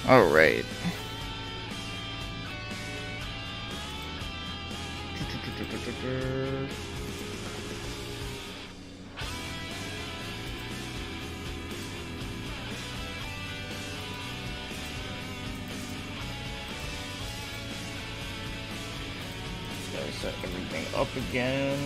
Alright. Just gotta set everything up again.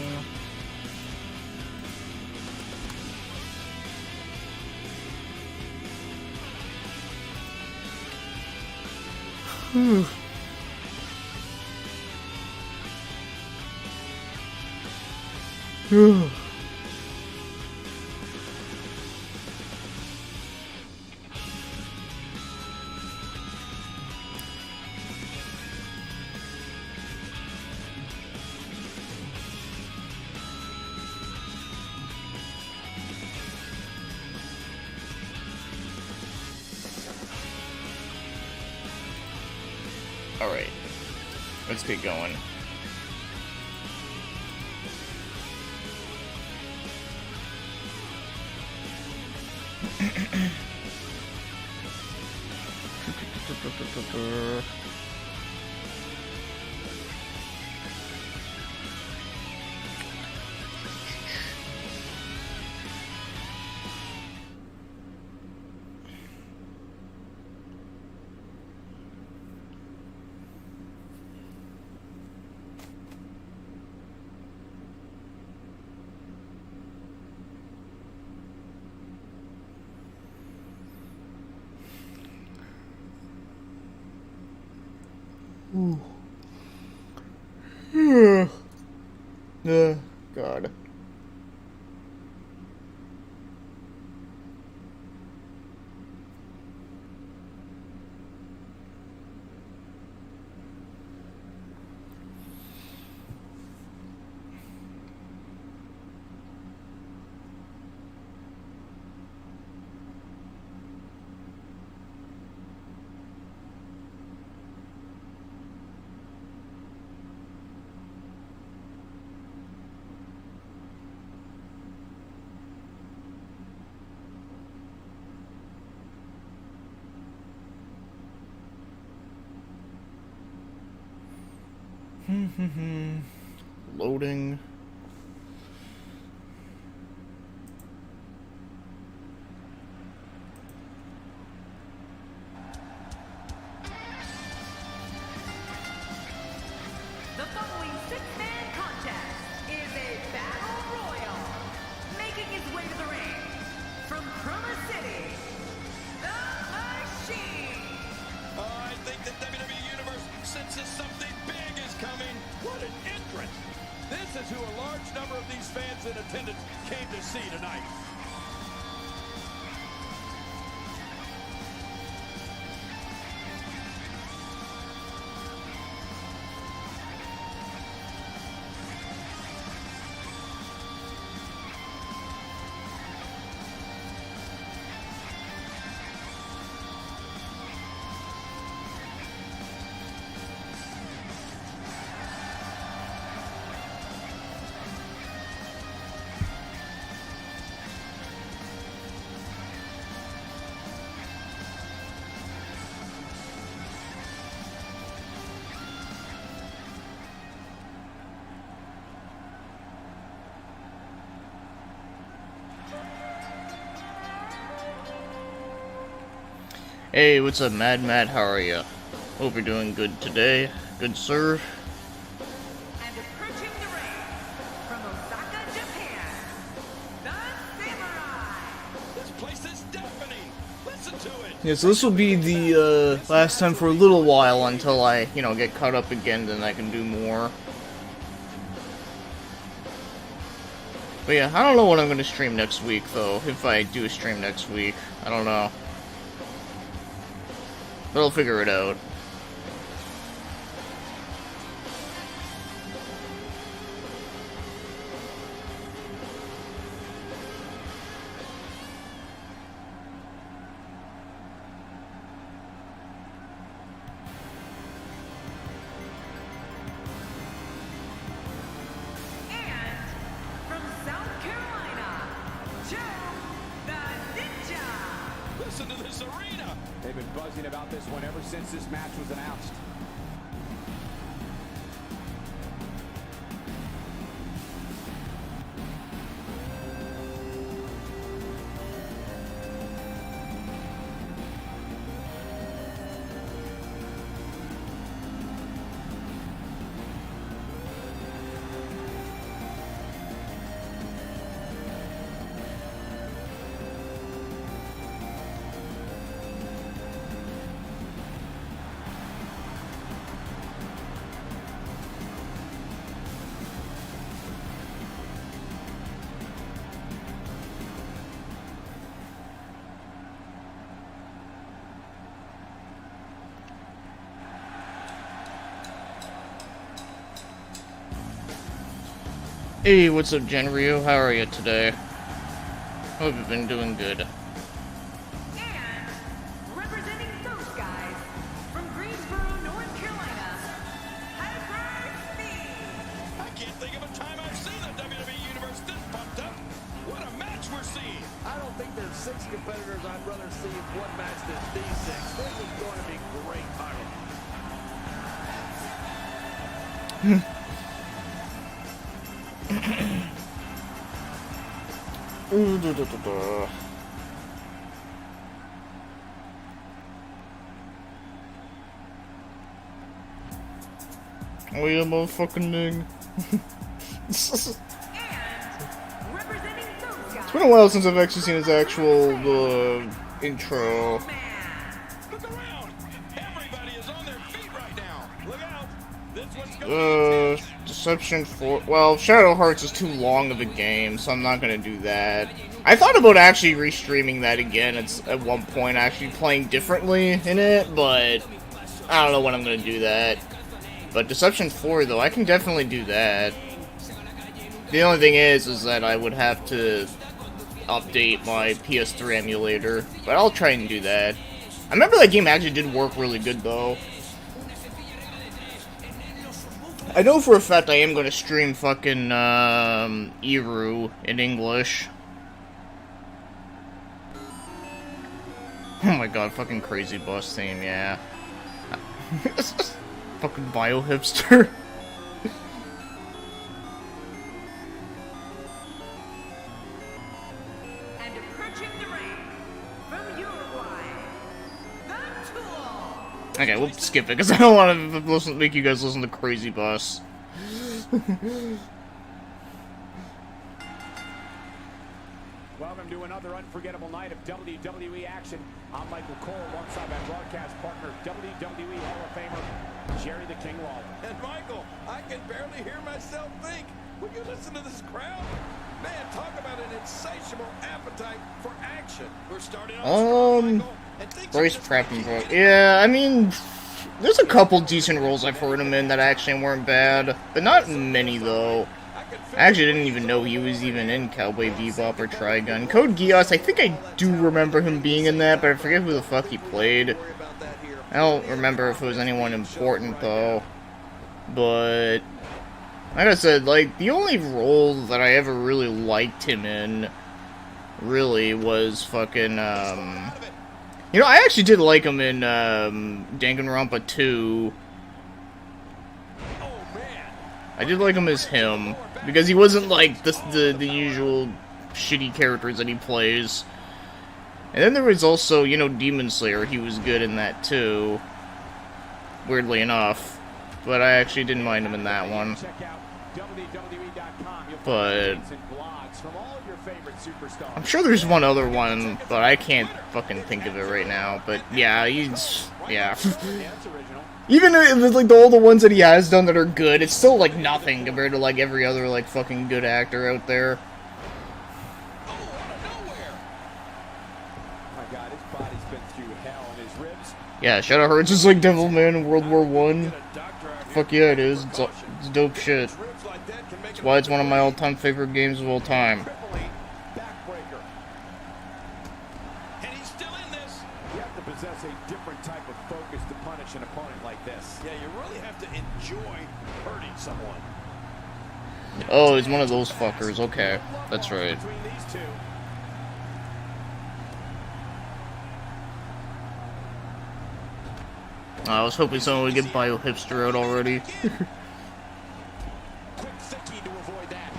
Alright, let's get going. God. Loading. The following six-man contest is a battle royal. Making his way to the ring from Chroma City, the Machine. I think the WWE Universe senses something big is coming. What an entrance! This is who a large number of these fans in attendance came to see tonight. Hey, what's up, Mad Matt? How are ya? Hope you're doing good today. Good, sir. And approaching the ring from Osaka, Japan, the Samurai. This place is deafening. Listen to it. Yeah, so this will be the last time for a little while until I, get caught up again, then I can do more. But yeah, I don't know what I'm going to stream next week, though. If I do stream next week. I don't know. But I'll figure it out. And from South Carolina, Joe the Ninja. Listen to this arena. they've been buzzing about this one ever since this match was announced. Hey, what's up, Genryu? How are you today? Hope you've been doing good. And representing those guys from Greensboro, North Carolina, Hyper Speed. I can't think of a time I've seen the WWE Universe this pumped up. What a match we're seeing. I don't think there's 6 competitors I'd rather see in one match than these 6. This is going to be great, Tyler. Oh yeah, motherfucking thing. And representing those guys. It's been a while since I've actually seen his actual intro. Man. Look around. Everybody is on their feet right now. Look out. This one's going to be Deception 4. Well, Shadow Hearts is too long of a game, so I'm not gonna do that. I thought about actually restreaming that again at one point, actually playing differently in it, but I don't know when I'm gonna do that. But Deception 4, though, I can definitely do that. The only thing is that I would have to update my PS3 emulator, but I'll try and do that. I remember that game actually did work really good, though. I know for a fact I am going to stream fucking, Iru in English. Oh my god, fucking crazy bus theme, yeah. Fucking bio-hipster. And approaching the ring from Uruguay, the Tool. Okay, we'll skip it, because I don't want to make you guys listen to Crazy Bus. Welcome to another unforgettable night of WWE action. I'm Michael Cole alongside my broadcast partner, WWE Hall of Famer, Jerry the King Lawler. And Michael, I can barely hear myself think. When you listen to this crowd, man, talk about an insatiable appetite for action. We're starting off strong, Michael, and things Bryce are just Preppenbrook. getting- Yeah, I mean, there's a couple decent roles I've heard him in that actually weren't bad, but not many, though. I actually didn't even know he was even in Cowboy Bebop or Trigun. Code Geass, I think I do remember him being in that, but I forget who the fuck he played. Worry about that here. I don't remember if it was anyone important, though. But, like I said, like, the only role that I ever really liked him in, really, was fucking, You know, I actually did like him in, Danganronpa 2. Oh, man. I did like him as him, because he wasn't like the usual shitty characters that he plays. And then there was also, you know, Demon Slayer. He was good in that too, weirdly enough. But I actually didn't mind him in that one. Check out WWE.com. You'll But find and blogs from all of your favorite superstars. I'm sure there's one other one, but I can't fucking think of it right now. But yeah, he's Yeah, it's original. even with like all the ones that he has done that are good, it's still like nothing compared to like every other like fucking good actor out there. Oh, out of nowhere. My God, his body's been through hell, and his ribs. Yeah, Shadow Hearts is like Devilman in World War One. Get a doctor out here. Fuck yeah, it is. It's dope shit. Ribs like that can make That's why it's one of my all-time favorite games of all time. Crippling backbreaker. And he's still in this. You have to possess a different type of focus to punish an opponent like this. Yeah, you really have to enjoy hurting someone. Oh, he's one of those fuckers. Okay, that's right. Between these two. I was hoping someone would get Bio-Hipster out already. Quick thinking to avoid that.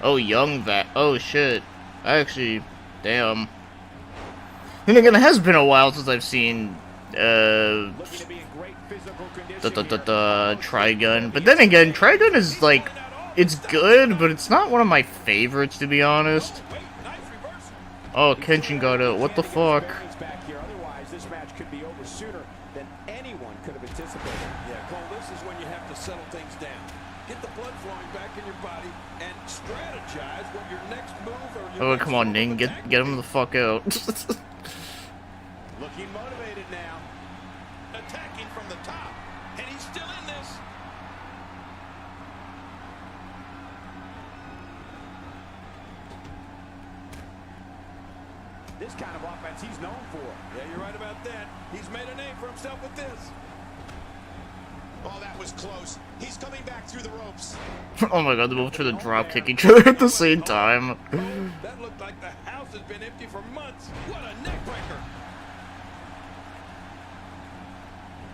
Oh, young vat. Oh, shit. Actually, damn. Then again, it has been a while since I've seen, Looking to be in great physical condition Trigun. But then again, Trigun is, like, it's good, but it's not one of my favorites, to be honest. Oh, Kenshin got out. What the fuck? back here. Otherwise, this match could be over sooner than anyone could have anticipated. Yeah, Cole, this is when you have to settle things down. Get the blood flowing back in your body and strategize what your next move or your Oh, next come on, move Ning. of Get attack him the fuck out. Looking motivated now. attacking from the top, and he's still in this. This kind of offense he's known for. Yeah, you're right about that. He's made a name for himself with this. Oh, that was close. He's coming back through the ropes. Oh my god, they both try to drop kick each other at the same time. That looked like the house has been empty for months. What a neck breaker.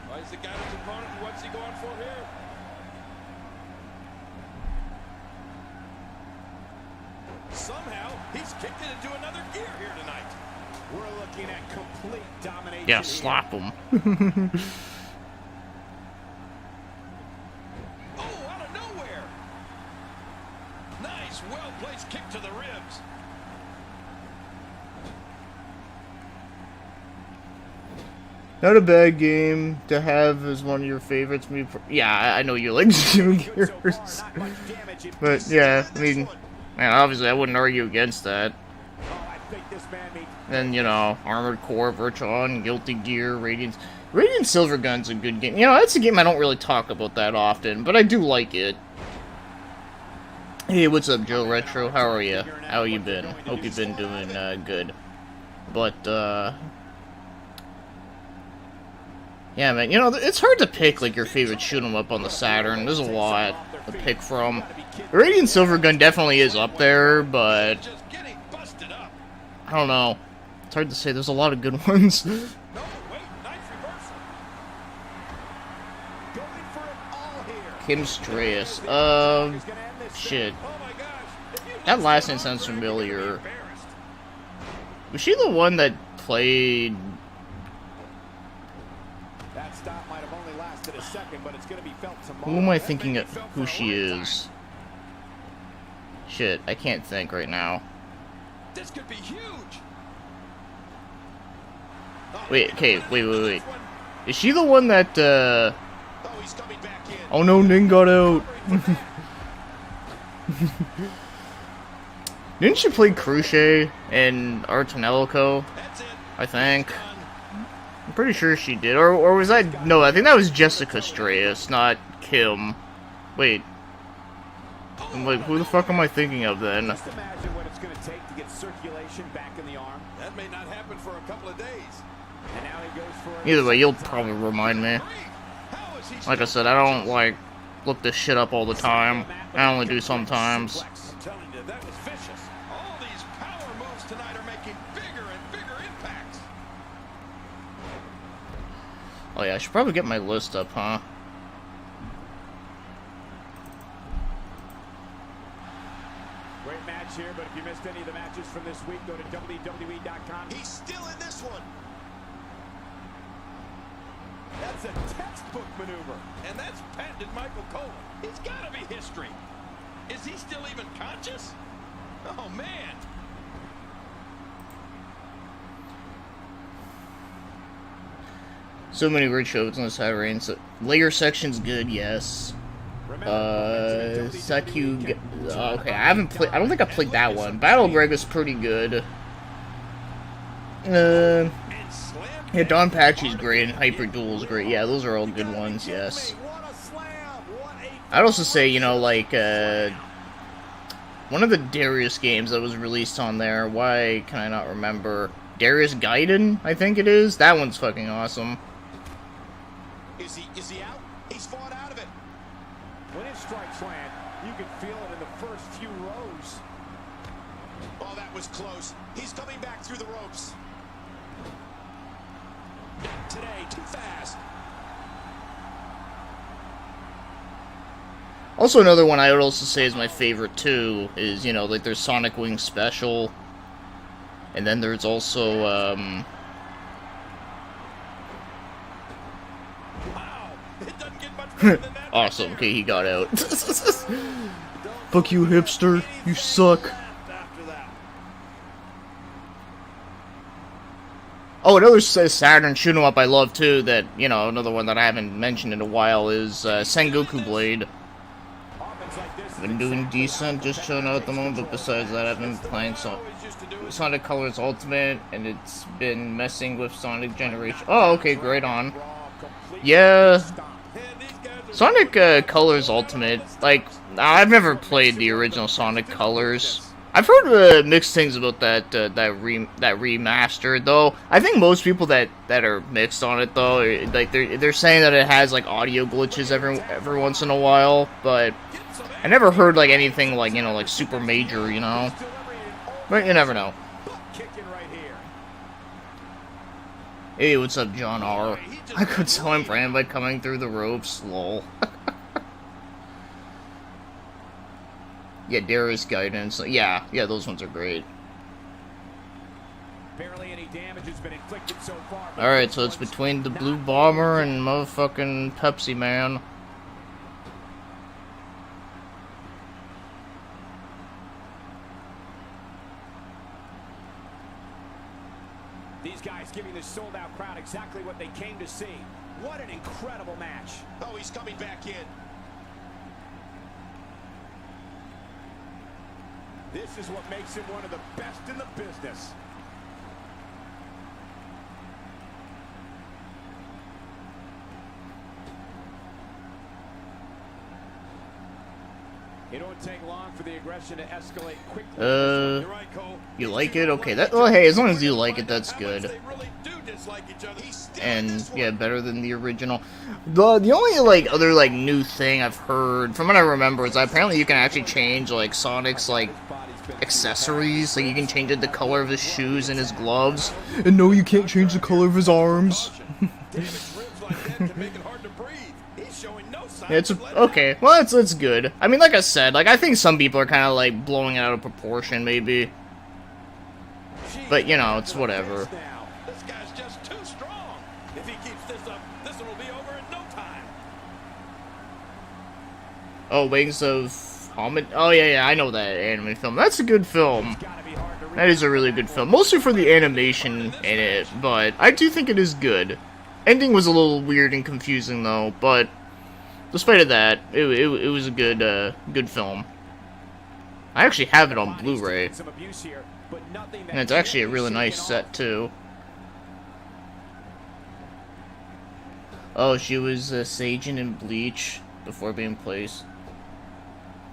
Well, he's the guy his opponent, and what's he going for here? Somehow, he's kicked it into another gear here tonight. We're looking at complete domination. Yeah, here. slap him. Oh, out of nowhere. Nice, well-placed kick to the ribs. Not a bad game to have as one of your favorites. Yeah, I know you like Zoom Good so far, Gears. not much damage. But yeah, I mean, man, obviously I wouldn't argue against that. Oh, I think this man means Then, you know, Armored Core, Virtuon, Guilty Gear, Radiant Silver Gun's a good game. You know, that's a game I don't really talk about that often, but I do like it. Hey, what's up, Joe Retro? How are you? How you been? Hope you've been doing good. But, yeah, man, you know, it's hard to pick, like, your favorite shoot 'em up on the Saturn. There's a lot to pick from. Radiant Silver Gun definitely is up there, but Just getting busted up. I don't know. It's hard to say. There's a lot of good ones. No, wait, nice reversal. going for it all here. Kim Strayus. He's gonna end this Shit. Oh my gosh. If you That miss last that name sounds ball, you're gonna be familiar. embarrassed. Was she the one that played? That stop might have only lasted a second, but it's going to be felt tomorrow. Who am I thinking of? Who she is? Shit, I can't think right now. This could be huge. Wait, okay, wait. Is she the one that, Oh, he's coming back in. Oh no, Ning got out. Didn't she play Cruce in Artonelico? That's it. I think. Done. I'm pretty sure she did. Or was that... No, I think that was Jessica Strayus, not Kim. Wait. I'm like, who the fuck am I thinking of then? Just imagine what it's going to take to get circulation back in the arm. That may not happen for a couple of days. And now he goes for it. Either way, you'll probably remind me. How is he Like I said, I don't, like, look this shit up all the time. I only do sometimes. I'm telling you, that was vicious. All these power moves tonight are making bigger and bigger impacts. Oh yeah, I should probably get my list up, huh? Great match here, but if you missed any of the matches from this week, go to WWE.com. He's still in this one. That's a textbook maneuver. And that's patented Michael Cole. He's got to be history. Is he still even conscious? Oh, man. So many rich shows on the side range. So layer section's good, yes. Saku. Okay, I haven't played. I don't think I played that one. Battle Greg was pretty good. And slam. Yeah, Don Pachi's great and Hyper Duel's great. Yeah, those are all good ones, yes. What a slam! What a I'd also say, you know, like, one of the Darius games that was released on there, why can I not remember? Darius Gaiden, I think it is? That one's fucking awesome. Is he out? He's fought out of it. When his strikes land, you can feel it in the first few rows. Oh, that was close. He's coming back through the ropes. Not today, too fast. Also, another one I would also say is my favorite too is, you know, like there's Sonic Wings Special, and then there's also Wow, it doesn't get much better than that. awesome. Okay, he got out. Fuck you, hipster. You suck. After that. Oh, another Saturn shoot 'em up I love too. That, you know, another one that I haven't mentioned in a while is Sengoku Blade. I've been doing decent, just chilling out at the moment, but besides that, I've been playing Sonic Colors Ultimate, and it's been messing with Sonic Generation. Oh, okay, great on. Yeah, Sonic Colors Ultimate, like, I've never played the original Sonic Colors. I've heard mixed things about that remaster, though. I think most people that are mixed on it, though, like they're saying that it has like audio glitches every once in a while, but I never heard like anything like, you know, like super major, you know. But you never know. Hey, what's up, John R? I could tell I'm branded by coming through the ropes, lol. Yeah, Darius Guidance. Yeah, those ones are great. Barely any damage has been inflicted so far. Alright, so it's between the Blue Bomber and motherfucking Pepsi Man. These guys giving the sold-out crowd exactly what they came to see. What an incredible match. Oh, he's coming back in. This is what makes him one of the best in the business. It won't take long for the aggression to escalate quickly. You're right, Cole. You like it? Okay, that, well, hey, as long as you like it, that's good. They really do dislike each other. He's still in And, this one. yeah, better than the original. The only, like, other, like, new thing I've heard, from what I remember, is that apparently you can actually change, like, Sonic's, like, accessories. Like, you can change it the color of his shoes and his gloves. And no, you can't change the color of his arms. David's ribs like that can make it hard to breathe. He's showing no signs It's of letting okay. Well, it's good. I mean, like I said, like I think some people are kind of like blowing it out of proportion, maybe. But you know, it's whatever. now. This guy's just too strong. If he keeps this up, this one will be over in no time. Oh, Wings of Homid. Oh yeah, I know that anime film. That's a good film. That is a really good film, mostly for the animation in it. But I do think it is good. Ending was a little weird and confusing though, but despite of that, it was a good film. I actually have it on Blu-ray, and it's actually a really nice set too. Oh, she was Sagen in Bleach before being placed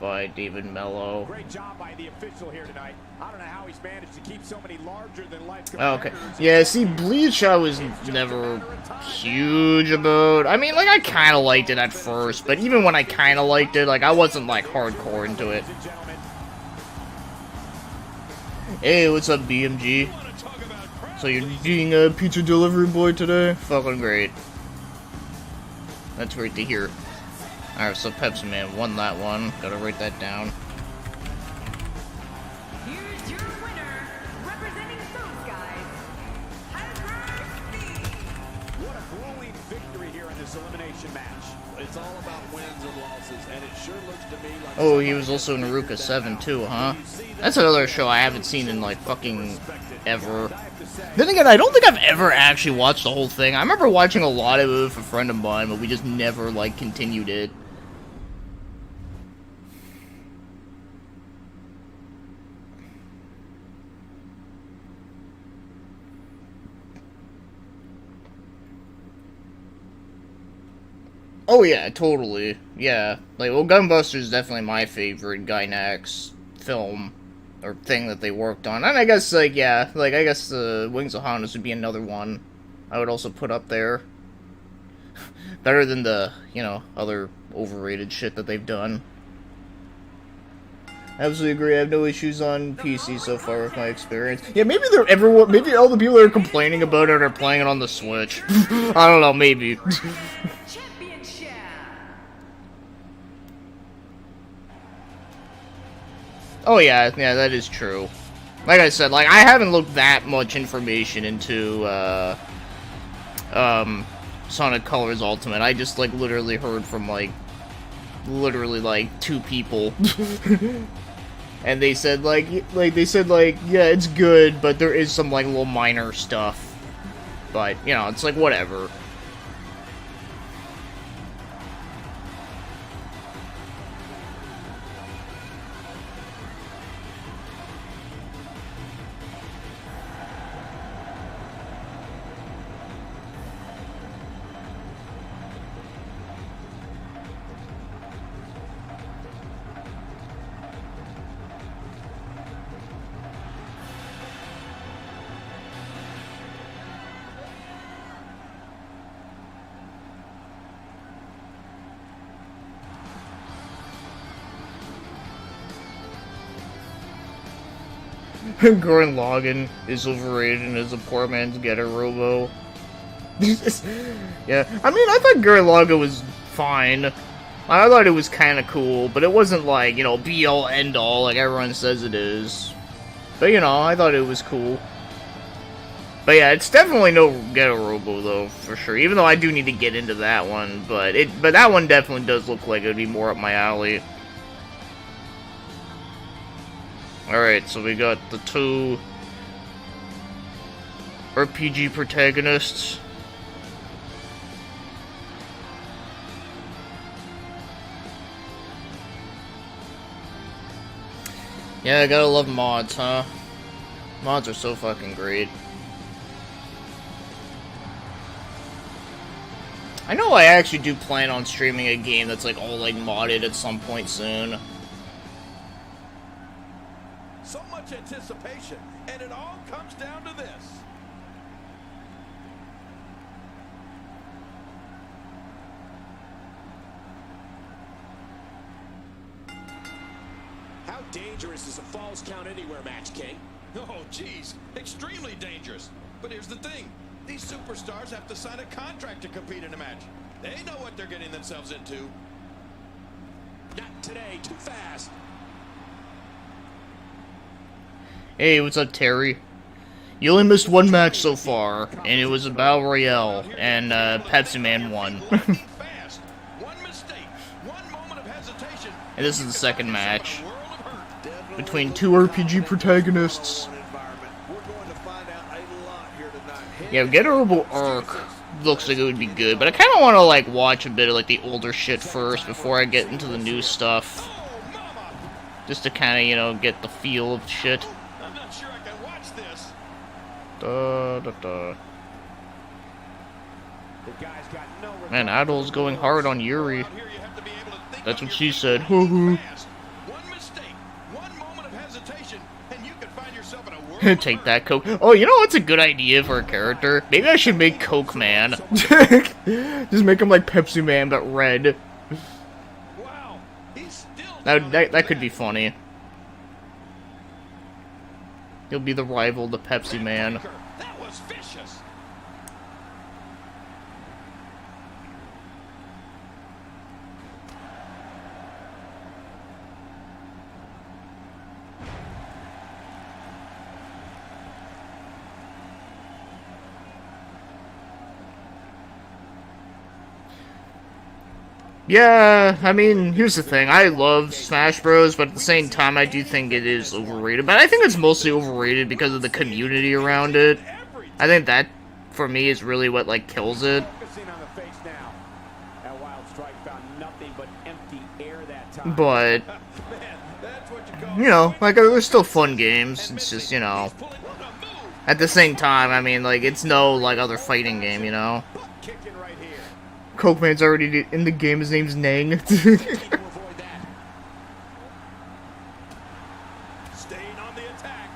by David Mello. Great job by the official here tonight. I don't know how he's managed to keep so many larger-than-life Oh, okay. competitors. Yeah, see, Bleach I was never huge about. I mean, like, I kind of liked it at first, but even when I kind of liked it, like, I wasn't, like, hardcore into it. Ladies and gentlemen, Hey, what's up, BMG? So you're being a pizza delivery boy today? Fucking great. That's great to hear. Alright, so Pepsi Man won that one. Gotta write that down. Here's your winner, representing those guys, Hyper Speed. what a glowing victory here in this elimination match. It's all about wins and losses, and it sure looks to me like... Oh, he was also in Naruka 7 too, huh? That's another show I haven't seen in, like, fucking ever. Then again, I don't think I've ever actually watched the whole thing. I remember watching a lot of it with a friend of mine, but we just never, like, continued it. Oh yeah, totally. Yeah. Like, well, Gunbuster is definitely my favorite Gainax film or thing that they worked on. And I guess, like, yeah, like, I guess Wings of Hondas would be another one I would also put up there. Better than the, you know, other overrated shit that they've done. Absolutely agree. I have no issues on PC so far with my experience. Yeah, maybe they're everyone. Maybe all the people that are complaining about it are playing it on the Switch. I don't know. Maybe. Championship. Oh yeah, that is true. Like I said, like I haven't looked that much information into Sonic Colors Ultimate. I just like literally heard from like 2 people. And they said like yeah, it's good, but there is some like little minor stuff. But, you know, it's like whatever. Gurren Lagann is overrated and is a poor man's Getter Robo. Yeah, I mean, I thought Gurren Lagann was fine. I thought it was kind of cool, but it wasn't like, you know, be-all, end-all like everyone says it is. But, you know, I thought it was cool. But yeah, it's definitely no Getter Robo, though, for sure. Even though I do need to get into that one, but that one definitely does look like it would be more up my alley. Alright, so we got the 2 RPG protagonists. Yeah, I gotta love mods, huh? Mods are so fucking great. I know I actually do plan on streaming a game that's like all like modded at some point soon. So much anticipation, and it all comes down to this. How dangerous is a Falls Count Anywhere match, King? Oh, geez, extremely dangerous. But here's the thing. These superstars have to sign a contract to compete in a match. They know what they're getting themselves into. Not today, too fast. Hey, what's up, Terry? You only missed one match so far, and it was a Battle Royale, and Pepsi Man won. Fast. One mistake, one moment of hesitation, And this is the second match between 2 RPG protagonists. Yeah, Getter Robo Arc looks like it would be good, but I kind of want to like watch a bit of like the older shit first before I get into the new stuff, just to kind of, you know, get the feel of shit. I'm not sure I can watch this. Man, Idol's going hard on Yuri. Out here, you have to be able to think That's on what your she said. feet Hoo hoo. fast. One mistake, one moment of hesitation, and you can find yourself in a world of Take hurt. that, Coke. Oh, you know what's a good idea for a character? Maybe I should make Coke Man. Just make him like Pepsi Man, but red. Wow, he's still That could be funny. He'll be the rival to Pepsi Man. That was vicious. Yeah, I mean, here's the thing. I love Smash Bros, but at the same time, I do think it is overrated. But I think it's mostly overrated because of the community around it. I think that, for me, is really what, like, kills it. Focusing on the face now. That wild strike found nothing but empty air that time. But, Man, that's what you call you know, like, they're still fun games. It's just, you know, pulling on a move. at the same time, I mean, like, it's no, like, other fighting game, you know? Kicking right here. Coke Man's already in the game. His name's Nang. To avoid that. Staying on the attack.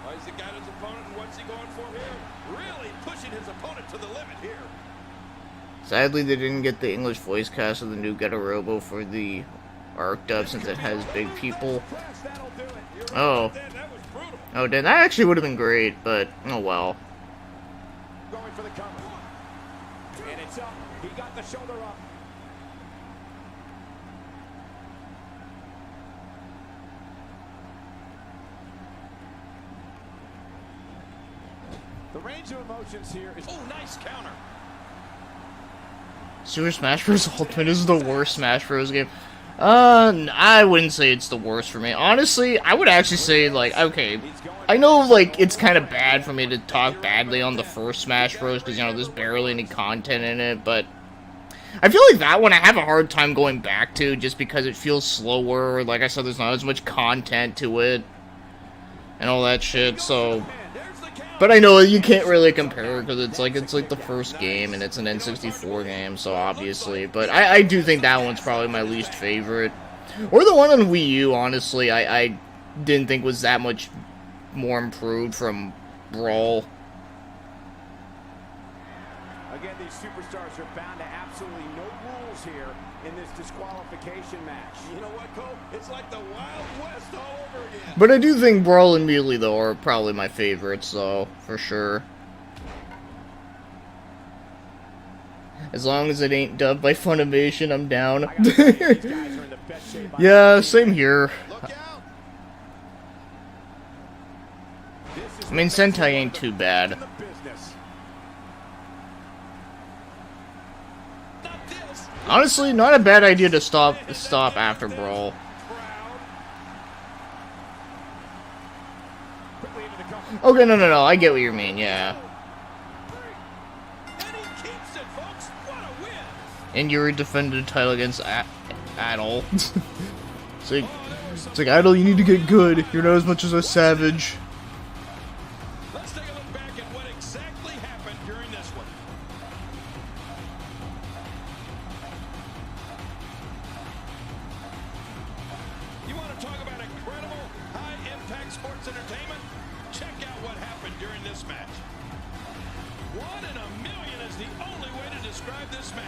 Oh, he's got his opponent, and what's he going for here? Really pushing his opponent to the limit here. Sadly, they didn't get the English voice cast of the new Getter Robo for the Arc dub since it has big people. That'll do it. You're Oh. That was brutal. Oh, then that actually would have been great, but oh well. going for the cover. And it's up. He got the shoulder up. The range of emotions here is... Oh, nice counter. Super Smash Bros. Ultimate is the worst Smash Bros. Game. I wouldn't say it's the worst for me. Honestly, I would actually say, like, okay, I know, like, it's kind of bad for me to talk badly on the first Smash Bros. Because, you know, there's barely any content in it, but I feel like that one I have a hard time going back to just because it feels slower. Like I said, there's not as much content to it and all that shit, so... But I know you can't really compare because it's like the first game and it's an N64 game, so obviously. But I do think that one's probably my least favorite. Or the one on Wii U, honestly, I didn't think was that much more improved from Brawl. Again, these superstars are bound to absolutely no rules here in this disqualification match. You know what, Cole? It's like the Wild West all over again. But I do think Brawl and Melee, though, are probably my favorites, though, for sure. As long as it ain't dubbed by Funimation, I'm down. I gotta say, these guys are in the best shape I've Yeah, ever same seen. here. Look out. This is I mean, the best Sentai ain't too bad. in the business. Not this. Honestly, not a bad idea to stop after Brawl. Quickly into the cover. Okay, no, I get what you mean, yeah. And he keeps it, folks. What a win. And Yuri defended the title against Idol. It's like, Idol, you need to get good. You're not as much as a savage. Let's take a look back at what exactly happened during this one. You want to talk about incredible, high-impact sports entertainment? Check out what happened during this match. 1 in a million is the only way to describe this match.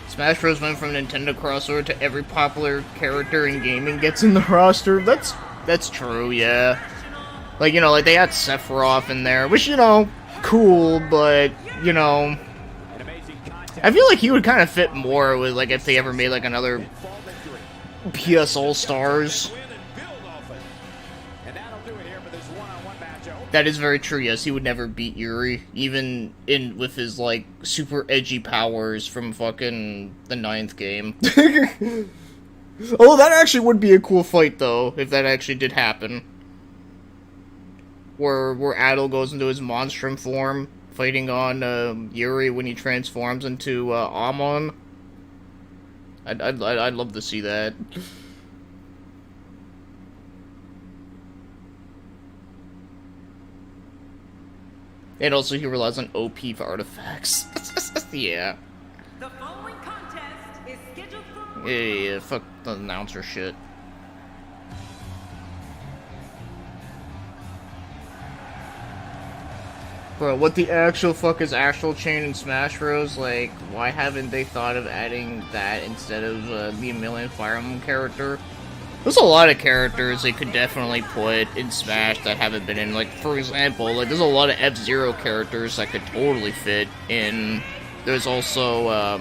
Smash Bros. Went from Nintendo crossover to every popular character in gaming gets in the roster. That's true, yeah. Like, you know, like they had Sephiroth in there, which, you know, cool, but, you know, An amazing contest. I feel like he would kind of fit more with, like, if they ever made, like, another Fall victory. PS All-Stars. Win and build off it. And that'll do it here for this one-on-one match. I hope That is very true, yes, he would never beat Yuri, even with his, like, super edgy powers from fucking the 9th game. Oh, that actually would be a cool fight, though, if that actually did happen. Where Adol goes into his monstrum form, fighting on Yuri when he transforms into Amon. I'd love to see that. And also he relies on OP for artifacts. Yeah. The following contest is scheduled for Yeah, fuck the announcer shit. Bro, what the actual fuck is Astral Chain in Smash Bros? Like, why haven't they thought of adding that instead of the Million Fire Emblem character? There's a lot of characters they could definitely put in Smash that haven't been in. Like, for example, like, there's a lot of F-Zero characters that could totally fit in. There's also,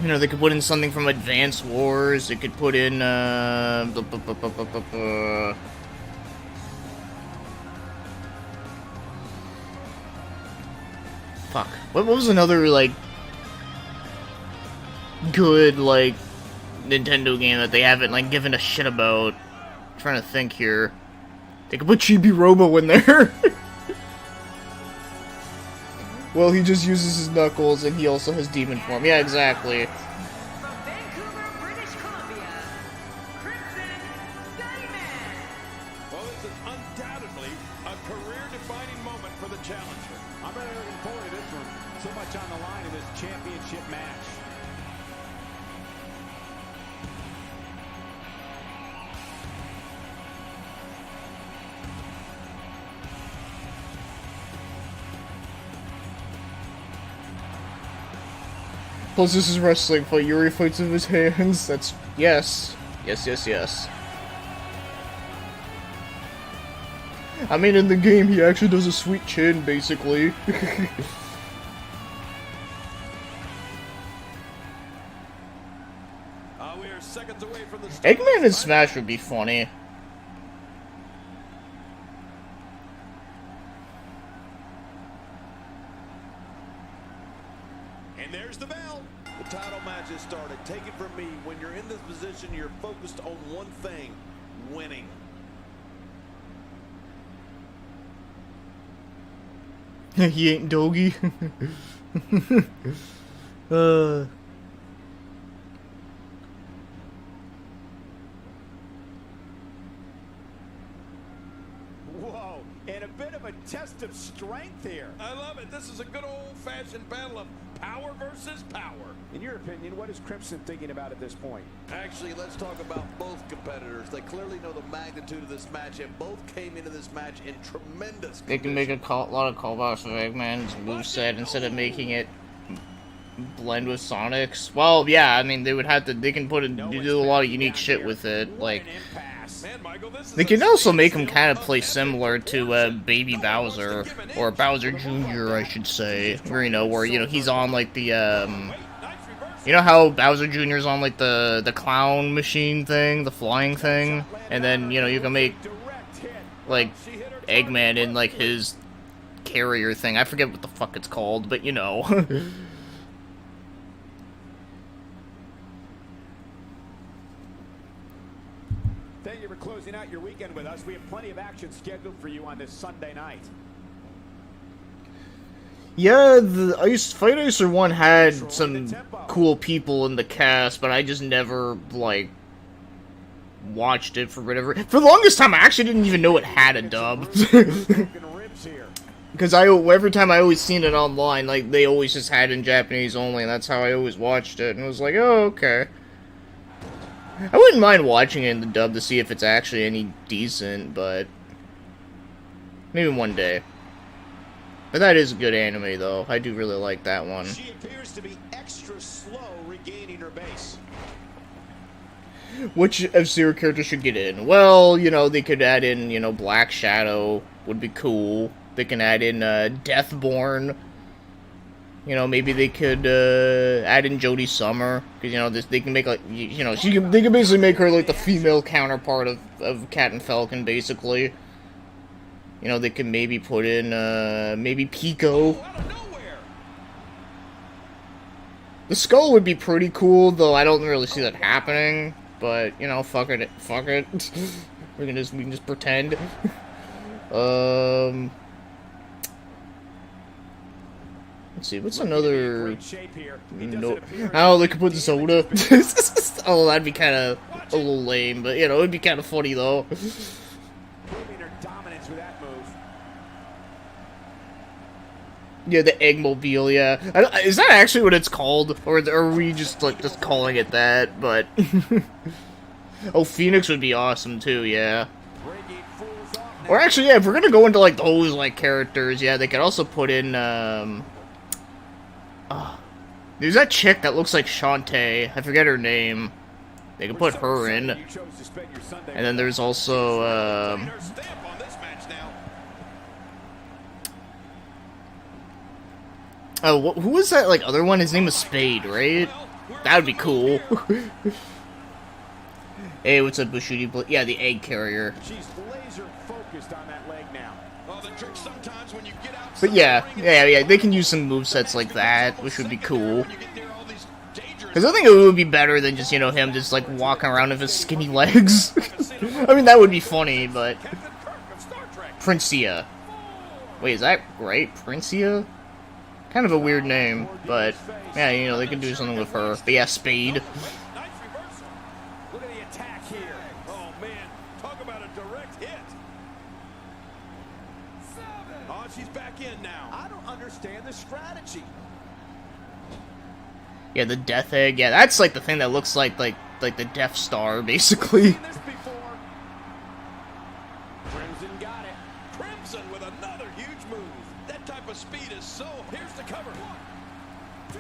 you know, they could put in something from Advance Wars. They could put in, fuck. What was another, like, good, like, Nintendo game that they haven't, like, given a shit about? I'm trying to think here. They could put Chibi Robo in there. Well, he just uses his knuckles, and he also has demon form. Yeah, exactly. from Vancouver, British Columbia, Crimson Diamond. Well, this is undoubtedly a career-defining moment for the challenger. I'm really looking forward to this one. So much on the line in this championship match. Plus, this is wrestling fight. Yuri fights with his hands. That's... Yes. Yes, yes, yes. I mean, in the game, he actually does a sweet chin, basically. We are seconds away from the Eggman in Smash would be funny. And there's the bell. The title match has started. Take it from me. When you're in this position, you're focused on one thing: winning. He ain't doggy. Whoa, and a bit of a test of strength here. I love it. This is a good old-fashioned battle of power versus power. In your opinion, what is Crimson thinking about at this point? Actually, let's talk about both competitors. They clearly know the magnitude of this match, and both came into this match in tremendous They can make a lot of callbacks with Eggman's moveset instead of making it blend with Sonic's. Well, yeah, I mean, they would have to. They can do a lot of unique shit with it. Like, Man, Michael, this is they can also make him kind of play similar to Baby Bowser, or Bowser Jr., I should say. Where, you know, he's on like the you know how Bowser Jr. is on like the clown machine thing, the flying thing, and then you know you can make like Eggman in like his carrier thing. I forget what the fuck it's called, but you know. Thank you for closing out your weekend with us. We have plenty of action scheduled for you on this Sunday night. Yeah, the Fight Icer 1 had some cool people in the cast, but I just never, like, watched it for whatever. For the longest time, I actually didn't even know it had a dub. Because every time I always seen it online, like, they always just had it in Japanese only, and that's how I always watched it, and it was like, oh, okay. I wouldn't mind watching it in the dub to see if it's actually any decent, but maybe one day. But that is a good anime, though. I do really like that one. She appears to be extra slow regaining her base. Which F-Zero character should get in? Well, you know, they could add in, you know, Black Shadow would be cool. They can add in Deathborn. You know, maybe they could add in Jodie Summer, because you know they can make like you know they can basically make her like the female counterpart of Cat and Falcon, basically. You know, they can maybe put in maybe Pico. The skull would be pretty cool, though I don't really see that happening. But you know, fuck it. we can just pretend. Let's see, what's another... No. Oh, they could put Zoda. Oh, that'd be kind of a little lame, but, you know, it'd be kind of funny, though. Yeah, the Eggmobile, yeah. Is that actually what it's called? Or are we just, like, just calling it that? But... Oh, Phoenix would be awesome, too, yeah. Or actually, yeah, if we're gonna go into, like, those, like, characters, yeah, they could also put in, there's that chick that looks like Shantae. I forget her name. They can put her in. And then there's also, oh, who was that, like, other one? His name was Spade, right? That would be cool. Hey, what's up, Bushuti? Yeah, the egg carrier. She's laser focused on that leg now. Well, the trick sometimes when you get out. But yeah, they can use some movesets like that, which would be cool. Because I think it would be better than just, you know, him just, like, walking around with his skinny legs. I mean, that would be funny, but... Princia. Wait, is that right? Princia? Kind of a weird name, but... Yeah, you know, they could do something with her. But yeah, Spade. Look at the attack here. Oh, man. Talk about a direct hit. Oh, she's back in now. I don't understand the strategy. Yeah, the Death Egg. Yeah, that's like the thing that looks like the Death Star, basically. Seen this before. Crimson got it. Crimson with another huge move. That type of speed is so... Here's the cover. 1, 2.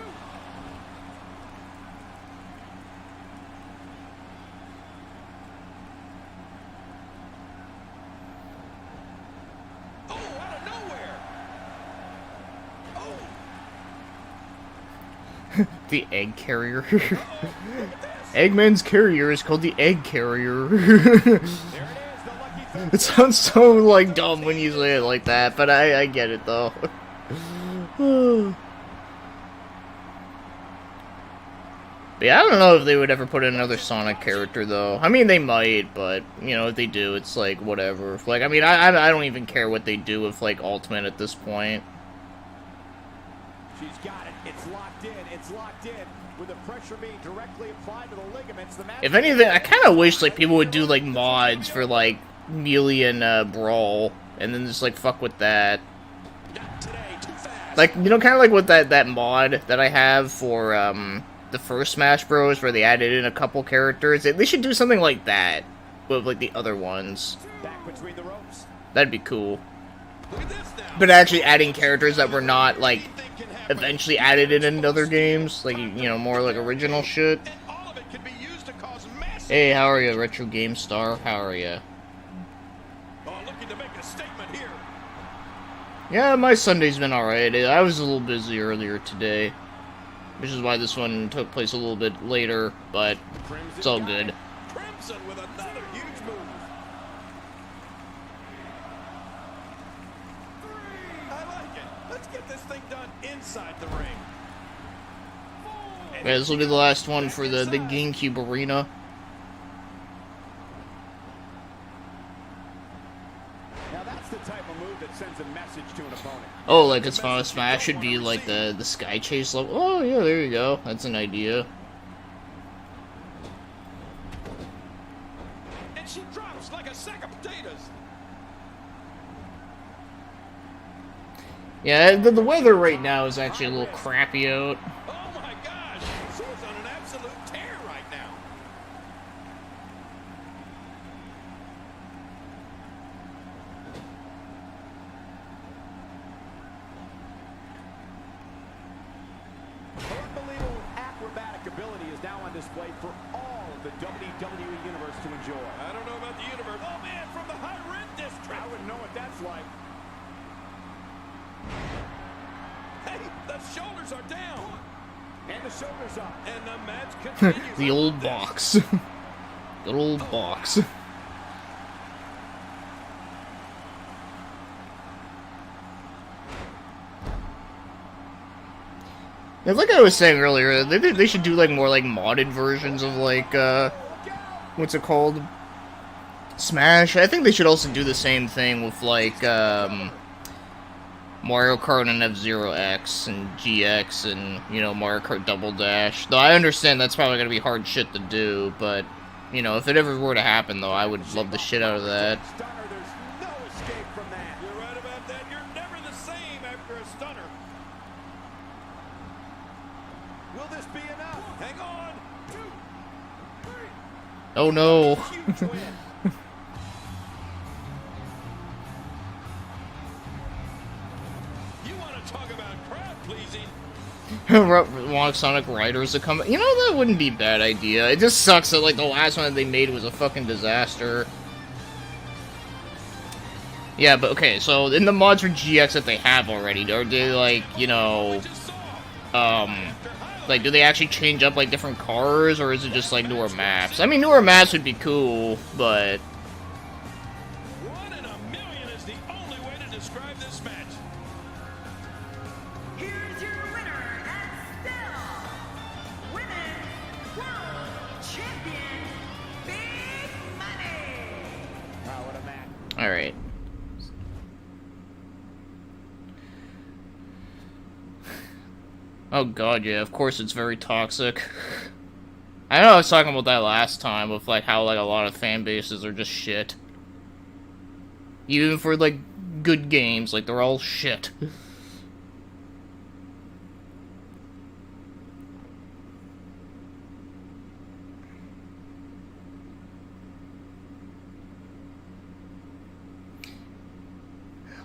The egg carrier. Eggman's carrier is called the egg carrier. It sounds so, like, dumb when you say it like that, but I get it, though. But yeah, I don't know if they would ever put in another Sonic character, though. I mean, they might, but, you know, if they do, it's like, whatever. Like, I mean, I don't even care what they do with, like, Ultimate at this point. She's got it. It's locked in. It's locked in. With the pressure being directly applied to the ligaments, the match... If anything, I kind of wish, like, people would do, like, mods for, like, Melee and, Brawl, and then just, like, fuck with that. Not today, too fast. Like, you know, kind of like with that mod that I have for, the first Smash Bros, where they added in a couple characters. They should do something like that with, like, the other ones. Back between the ropes. That'd be cool. Look at this now. But actually adding characters that were not, like, eventually added in other games. Like, you know, more like original shit. And all of it can be used to cause massive... Hey, how are you, Retro Game Star? How are you? Oh, looking to make a statement here. Yeah, my Sunday's been alright. I was a little busy earlier today, which is why this one took place a little bit later, but it's all good. Crimson with another huge move. I like it. Let's get this thing done inside the ring. Yeah, this will be the last one for the GameCube arena. Now that's the type of move that sends a message to an opponent. Oh, like its final smash should be like the Sky Chase level. Oh, yeah, there you go. That's an idea. And she drops like a sack of potatoes. Yeah, the weather right now is actually a little crappy out. Oh my gosh. She's on an absolute tear right now. Her unbelievable acrobatic ability is now on display for all of the WWE Universe to enjoy. I don't know about the universe. Oh man, from the high rim district. I wouldn't know what that's like. Hey, the shoulders are down. And the shoulders up. And the match continues. The old box. Good old box. Yeah, like I was saying earlier, they should do like more like modded versions of like what's it called? Smash. I think they should also do the same thing with like Mario Kart and F-Zero X and GX and, you know, Mario Kart Double Dash. Though I understand that's probably gonna be hard shit to do, but you know, if it ever were to happen though, I would love the shit out of that. Stunner, there's no escape from that. You're right about that. You're never the same after a stunner. Will this be enough? Hang on. 2, 3. Oh no. Huge win. You want to talk about crowd pleasing? Want Sonic Riders to come. You know, that wouldn't be a bad idea. It just sucks that like the last one that they made was a fucking disaster. Yeah, but okay, so in the mods for GX that they have already, are they like, you know, like do they actually change up like different cars, or is it just like newer maps? I mean, newer maps would be cool, but 1 in a million is the only way to describe this match. Here's your winner and still Women's World Champion, Big Money. Wow, what a match. all right. Oh god, yeah, of course it's very toxic. I know I was talking about that last time with like how like a lot of fan bases are just shit. Even for like good games, like they're all shit.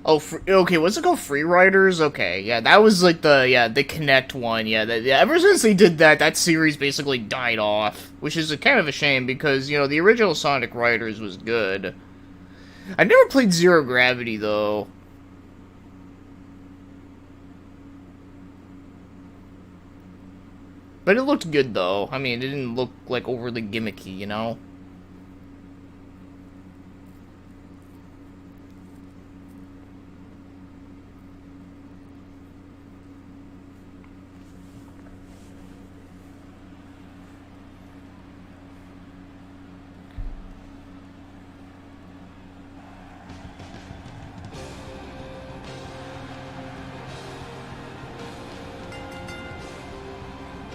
Oh, okay, what's it called? Free Riders? Okay, yeah, that was like the Connect one, yeah, ever since they did that, that series basically died off, which is kind of a shame, because, you know, the original Sonic Riders was good. I never played Zero Gravity, though. But it looked good, though. I mean, it didn't look, like, overly gimmicky, you know?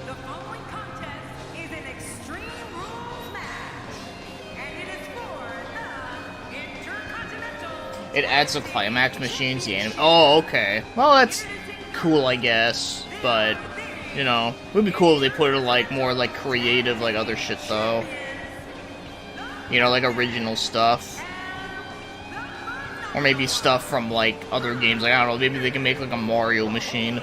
The following contest is an Extreme Rules match, and it is for the Intercontinental. It adds a climax machine to the anime. Oh, okay. Well, that's cool, I guess. But, you know, it would be cool if they put it, like, more, like, creative, like, other shit, though. You know, like, original stuff. Or maybe stuff from, like, other games. Like, I don't know, maybe they can make, like, a Mario machine.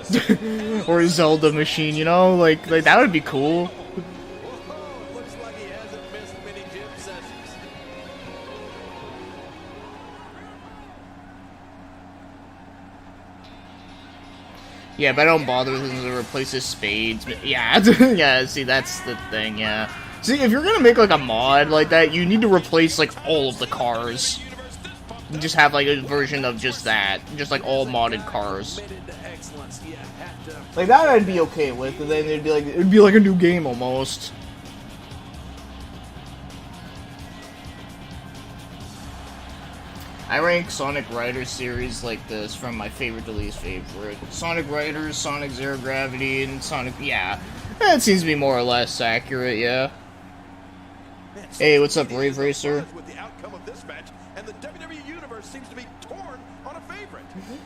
Or a Zelda machine, you know? Like, that would be cool. Whoa, looks like he hasn't missed many gym sessions. Yeah, but I don't bother with them to replace his spades. But yeah, yeah, see, that's the thing, yeah. See, if you're gonna make, like, a mod like that, you need to replace, like, all of the cars. You just have, like, a version of just that. Just, like, all modded cars. Like, that I'd be okay with, and then it'd be like a new game, almost. I rank Sonic Riders series like this, from my favorite to least favorite. Sonic Riders, Sonic Zero Gravity, and Sonic... yeah. That seems to be more or less accurate, yeah. Hey, what's up, Rave Racer? With the outcome of this match, and the WWE Universe seems to be torn on a favorite.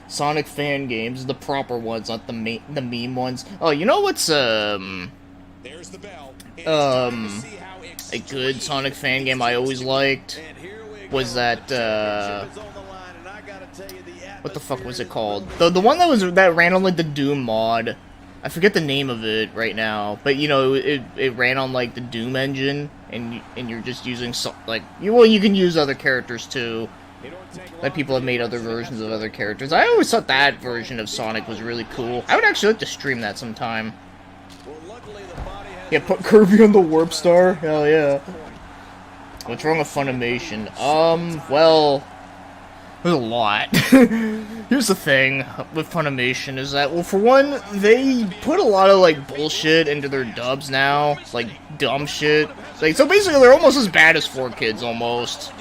Sonic fan games, the proper ones, not the meme ones. Oh, you know what's, There's the bell. a good Sonic fan game I always liked was that, what the fuck was it called? The one that ran on, like, the Doom mod. I forget the name of it right now, but, you know, it ran on, like, the Doom engine, and you're just using, you can use other characters, too. Like, people have made other versions of other characters. I always thought that version of Sonic was really cool. I would actually like to stream that sometime. Yeah, put Kirby on the Warp Star? Hell yeah. What's wrong with Funimation? Well, there's a lot. Here's the thing with Funimation is that, well, for one, they put a lot of, like, bullshit into their dubs now. Like, dumb shit. Like, so basically, they're almost as bad as 4Kids, almost.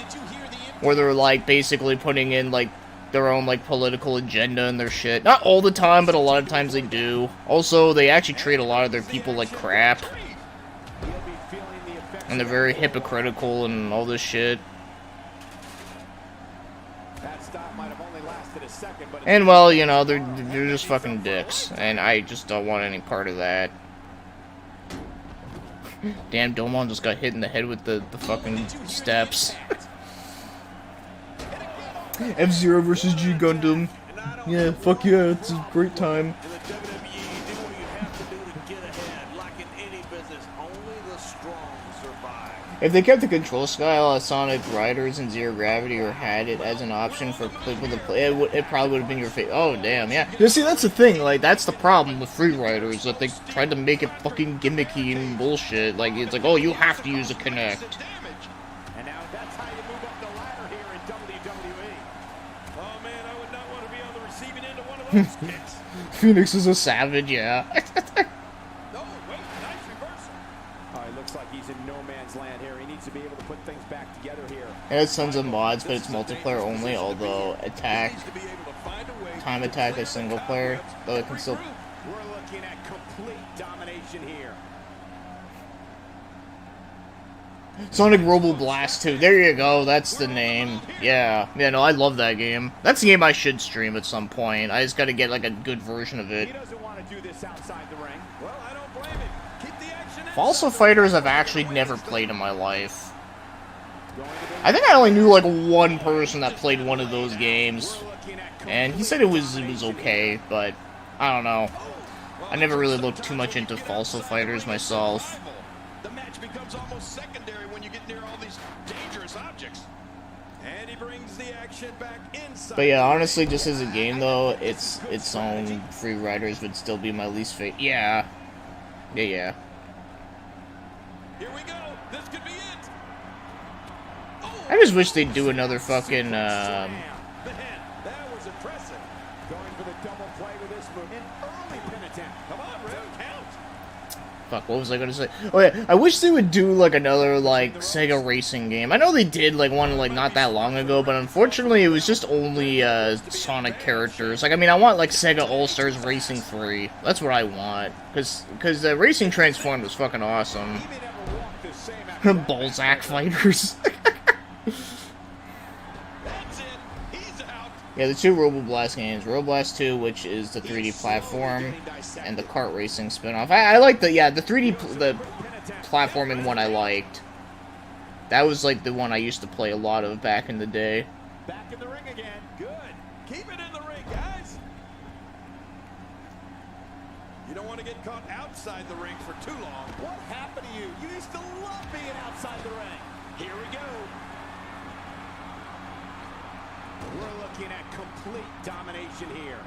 Where they're, like, basically putting in, like, their own, like, political agenda and their shit. Not all the time, but a lot of times they do. Also, they actually treat a lot of their people like crap. And they're very hypocritical and all this shit. And, well, you know, they're just fucking dicks. And I just don't want any part of that. Damn, Domon just got hit in the head with the fucking steps. F-Zero versus G Gundam. Yeah, fuck yeah, it's a great time. If they kept the control style as Sonic Riders and Zero Gravity, or had it as an option for people to play, it probably would have been your favorite. Oh, damn, yeah. You see, that's the thing, like, that's the problem with Free Riders, that they tried to make it fucking gimmicky and bullshit. Like, it's like, oh, you have to use a Kinect. And now that's how you move up the ladder here in WWE. Oh man, I would not want to be on the receiving end of one of those kicks. Phoenix is a savage, yeah. No, wait, nice reversal. It looks like he's in no man's land here. He needs to be able to put things back together here. It has tons of mods, but it's multiplayer only, although Time Attack is single player, though it can still... We're looking at complete domination here. Sonic Robo Blast 2, there you go, that's the name. Yeah, no, I love that game. That's the game I should stream at some point. I just gotta get, like, a good version of it. He doesn't want to do this outside the ring. Well, I don't blame him. Keep the action in. Falso Fighters I've actually never played in my life. I think I only knew, like, one person that played one of those games. And he said it was okay, but I don't know. I never really looked too much into Falso Fighters myself. The match becomes almost secondary when you get near all these dangerous objects. And he brings the action back inside. But yeah, honestly, just as a game though, its own Free Riders would still be my least favorite. Yeah. Here we go. This could be it. Oh, I just wish they'd do another fucking, man, that was impressive. Going for the double play with this move. An early pin attempt. Come on, Rim, count. fuck, what was I gonna say? Oh yeah, I wish they would do, like, another, like, Sega racing game. I know they did, like, one, like, not that long ago, but unfortunately it was just only, Sonic characters. Like, I mean, I want, like, Sega All-Stars Racing 3. That's what I want. Because Racing Transformed was fucking awesome. He may never walk the same after that. Balzac fighters. That's it. He's out. Yeah, the two Roboblast games. Roboblast 2, which is the 3D platform, and the kart racing spin-off. I like the 3D, the platforming one I liked. That was, like, the one I used to play a lot of back in the day. Back in the ring again. Good. Keep it in the ring, guys. You don't want to get caught outside the ring for too long. What happened to you? You used to love being outside the ring. Here we go. We're looking at complete domination here.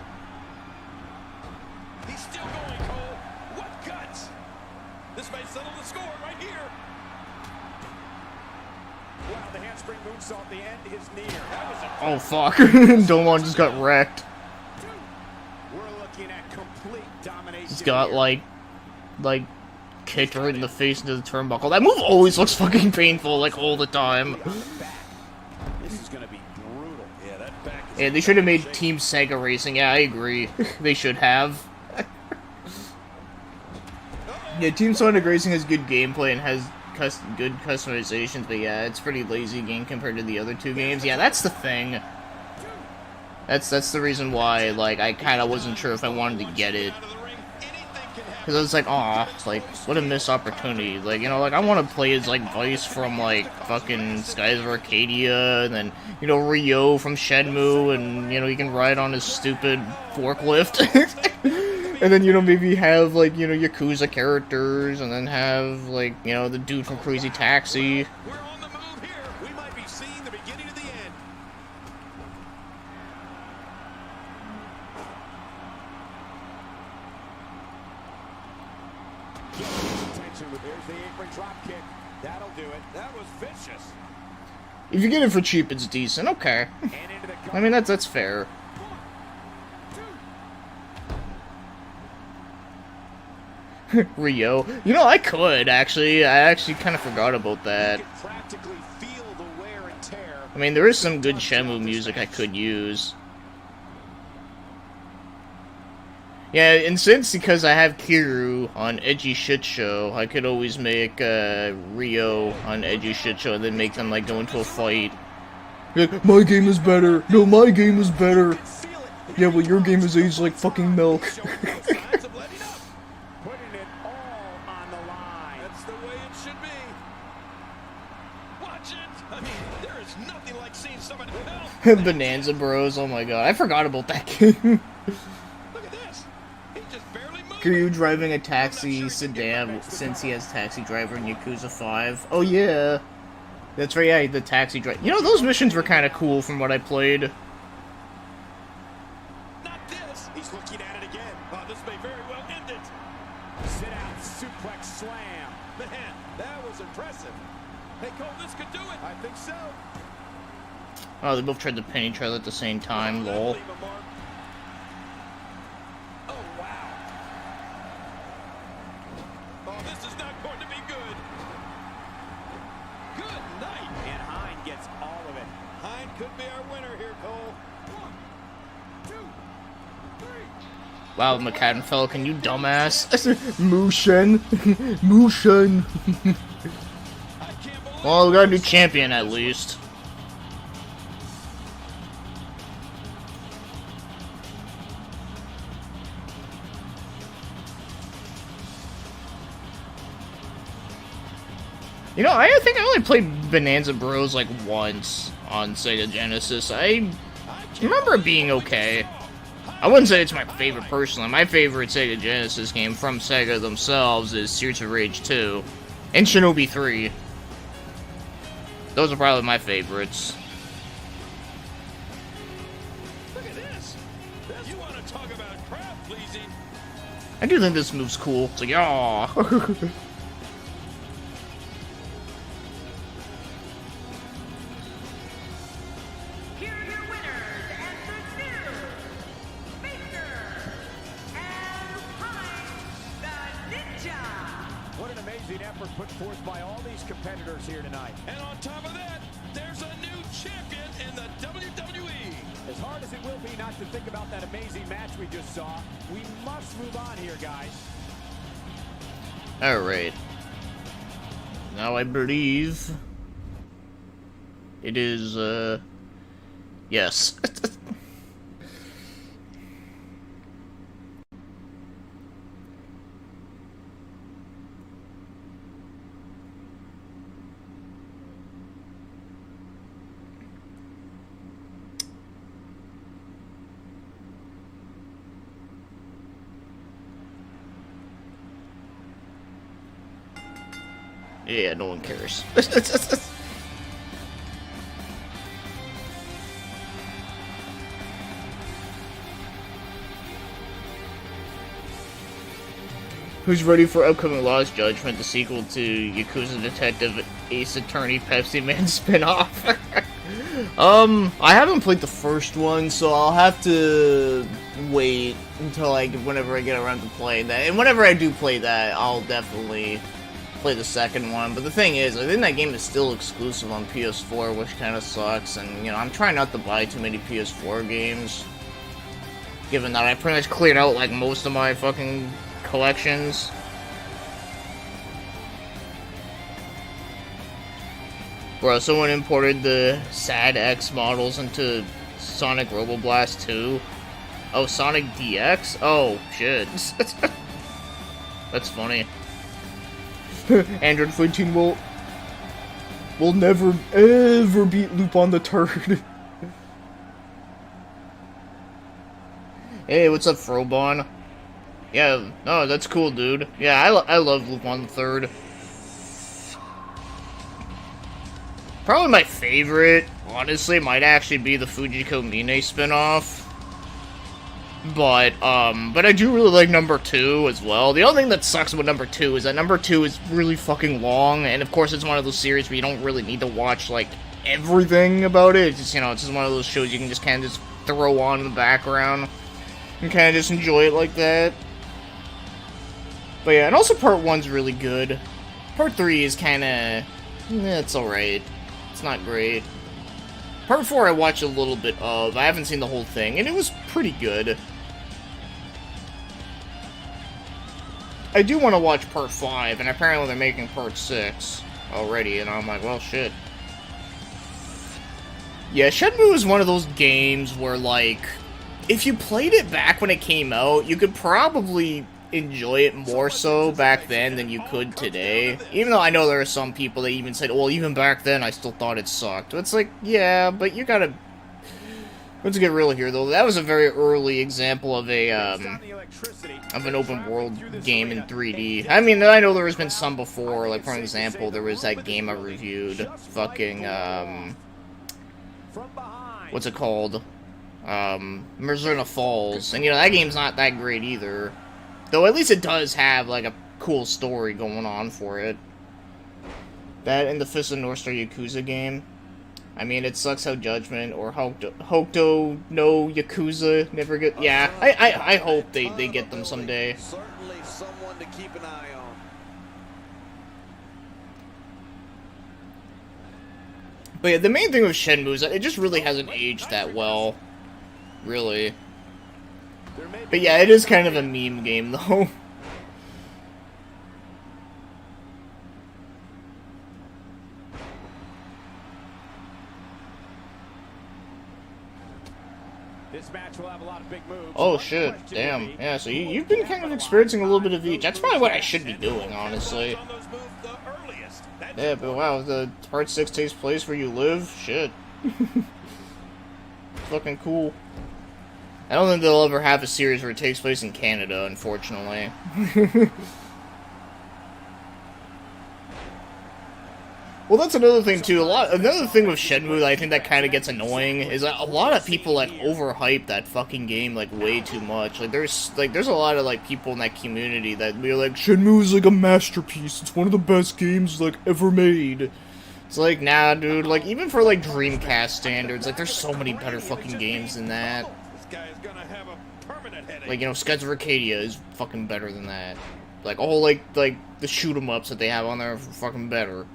He's still going, Cole. What guts? This may settle the score right here. Wow, the handspring moonsault at the end is near. That was a Oh, fuck. Domon just got wrecked. We're looking at complete domination. He's got, here. like, kicked right in the face into the turnbuckle. That move always looks fucking painful, like, all the time. This is going to be brutal. Yeah, that back is... Yeah, they should have made Team Sega Racing. Yeah, I agree. They should have. Yeah, Team Sonic Racing has good gameplay and has good customizations, but yeah, it's a pretty lazy game compared to the other two games. Yeah, that's the thing. That's the reason why, like, I kind of wasn't sure if I wanted to get it. Because I was like, aw, like, what a missed opportunity. Like, you know, like, I want to play as, like, Vice from, like, fucking Skies of Arcadia, and then, you know, Ryo from Shenmue, and, you know, he can ride on his stupid forklift. And then, you know, maybe have, like, you know, Yakuza characters, and then have, like, you know, the dude from Crazy Taxi. We're on the move here. We might be seeing the beginning of the end. There's the apron drop kick. That'll do it. That was vicious. If you get it for cheap, it's decent. Okay. And into the I mean, that's fair. Ryo. You know, I could, actually. I actually kind of forgot about that. You can practically feel the wear and tear. I mean, there is some good Shenmue music I could use. Yeah, and since, because I have Kiru on Edgy Shit Show, I could always make Ryo on Edgy Shit Show and then make them, like, go into a fight. Like, my game is better. No, my game is better. Yeah, well, your game is aged like fucking milk. Showing no signs of letting up. Putting it all on the line. That's the way it should be. Watch it. I mean, there is nothing like seeing somebody help. Bonanza Bros, oh my god. I forgot about that game. Look at this. He just barely moved. Kiryu driving a taxi sedan since he has Taxi Driver in Yakuza 5. Oh yeah. That's right, yeah, the taxi driver. You know, those missions were kind of cool from what I played. Not this. He's looking at it again. Oh, this may very well end it. Sit out, suplex slam. Man, that was impressive. Hey, Cole, this could do it. I think so. Oh, they both tried to pin each other at the same time, lol. Leave a mark. Oh, wow. Oh, this is not going to be good. Good night. And Hine gets all of it. Hine could be our winner here, Cole. 1, 2, 3. Wow, McAdenfell, can you dumbass? Mushin. Mushin. I can't believe Well, we got a new champion at least. You know, I think I only played Bonanza Bros like once on Sega Genesis. I remember it being okay. I wouldn't say it's my favorite personally. My favorite Sega Genesis game from Sega themselves is Streets of Rage 2 and Shinobi 3. Those are probably my favorites. Look at this. You want to talk about crowd pleasing? I do think this move's cool. It's like, aw. put forth by all these competitors here tonight. And on top of that, there's a new champion in the WWE. As hard as it will be not to think about that amazing match we just saw, we must move on here, guys. Alright. Now I believe it is, yes. Yeah, no one cares. Who's ready for upcoming Lost Judgment, the sequel to Yakuza Detective Ace Attorney Pepsi Man spin-off? I haven't played the first one, so I'll have to wait until whenever I get around to playing that. And whenever I do play that, I'll definitely play the second one. But the thing is, I think that game is still exclusive on PS4, which kind of sucks. And, you know, I'm trying not to buy too many PS4 games, given that I pretty much cleared out, like, most of my fucking collections. Bro, someone imported the SAD X models into Sonic Roboblast 2. Oh, Sonic DX? Oh, shit. That's funny. Android 14 will never, ever beat Lupin the Turd. Hey, what's up, Frobon? Yeah, no, that's cool, dude. Yeah, I love Lupin the Third. Probably my favorite, honestly, might actually be the Fujiko Mine spin-off. But I do really like number 2 as well. The only thing that sucks about number 2 is that number 2 is really fucking long, and of course it's one of those series where you don't really need to watch, like, everything about it. It's just, you know, it's just one of those shows you can just kind of just throw on in the background and kind of just enjoy it like that. But yeah, and also part 1's really good. Part 3 is kind of, it's alright. It's not great. Part 4 I watched a little bit of. I haven't seen the whole thing, and it was pretty good. I do want to watch Part 5, and apparently they're making Part 6 already, and I'm like, well, shit. Yeah, Shenmue is one of those games where, like, if you played it back when it came out, you could probably enjoy it more so back then than you could today. Even though I know there are some people that even said, well, even back then I still thought it sucked. It's like, yeah, but you gotta... Let's get real here, though. That was a very early example of a, of an open world game in 3D. I mean, I know there has been some before. Like, for example, there was that game I reviewed. Fucking, what's it called? Mirzurna Falls. And, you know, that game's not that great either. Though at least it does have, like, a cool story going on for it. That and the Fist of North Star Yakuza game. I mean, it sucks how Judgment or Hokuto no Yakuza never get... Yeah, I hope they get them someday. Certainly someone to keep an eye on. But yeah, the main thing with Shenmue is that it just really hasn't aged that well. Really. But yeah, it is kind of a meme game, though. This match will have a lot of big moves. Oh shit, damn. Yeah, so you've been kind of experiencing a little bit of each. That's probably what I should be doing, honestly. Yeah, but wow, the Part 6 takes place where you live? Shit. Fucking cool. I don't think they'll ever have a series where it takes place in Canada, unfortunately. Well, that's another thing too. Another thing with Shenmue that I think that kind of gets annoying is that a lot of people like overhype that fucking game like way too much. Like there's a lot of like people in that community that be like, Shenmue is like a masterpiece. It's one of the best games like ever made. It's like, nah, dude. Like even for like Dreamcast standards, like there's so many better fucking games than that. This guy is gonna have a permanent headache. Like, you know, Skies of Arcadia is fucking better than that. Like, all, like the shoot-em-ups that they have on there are fucking better.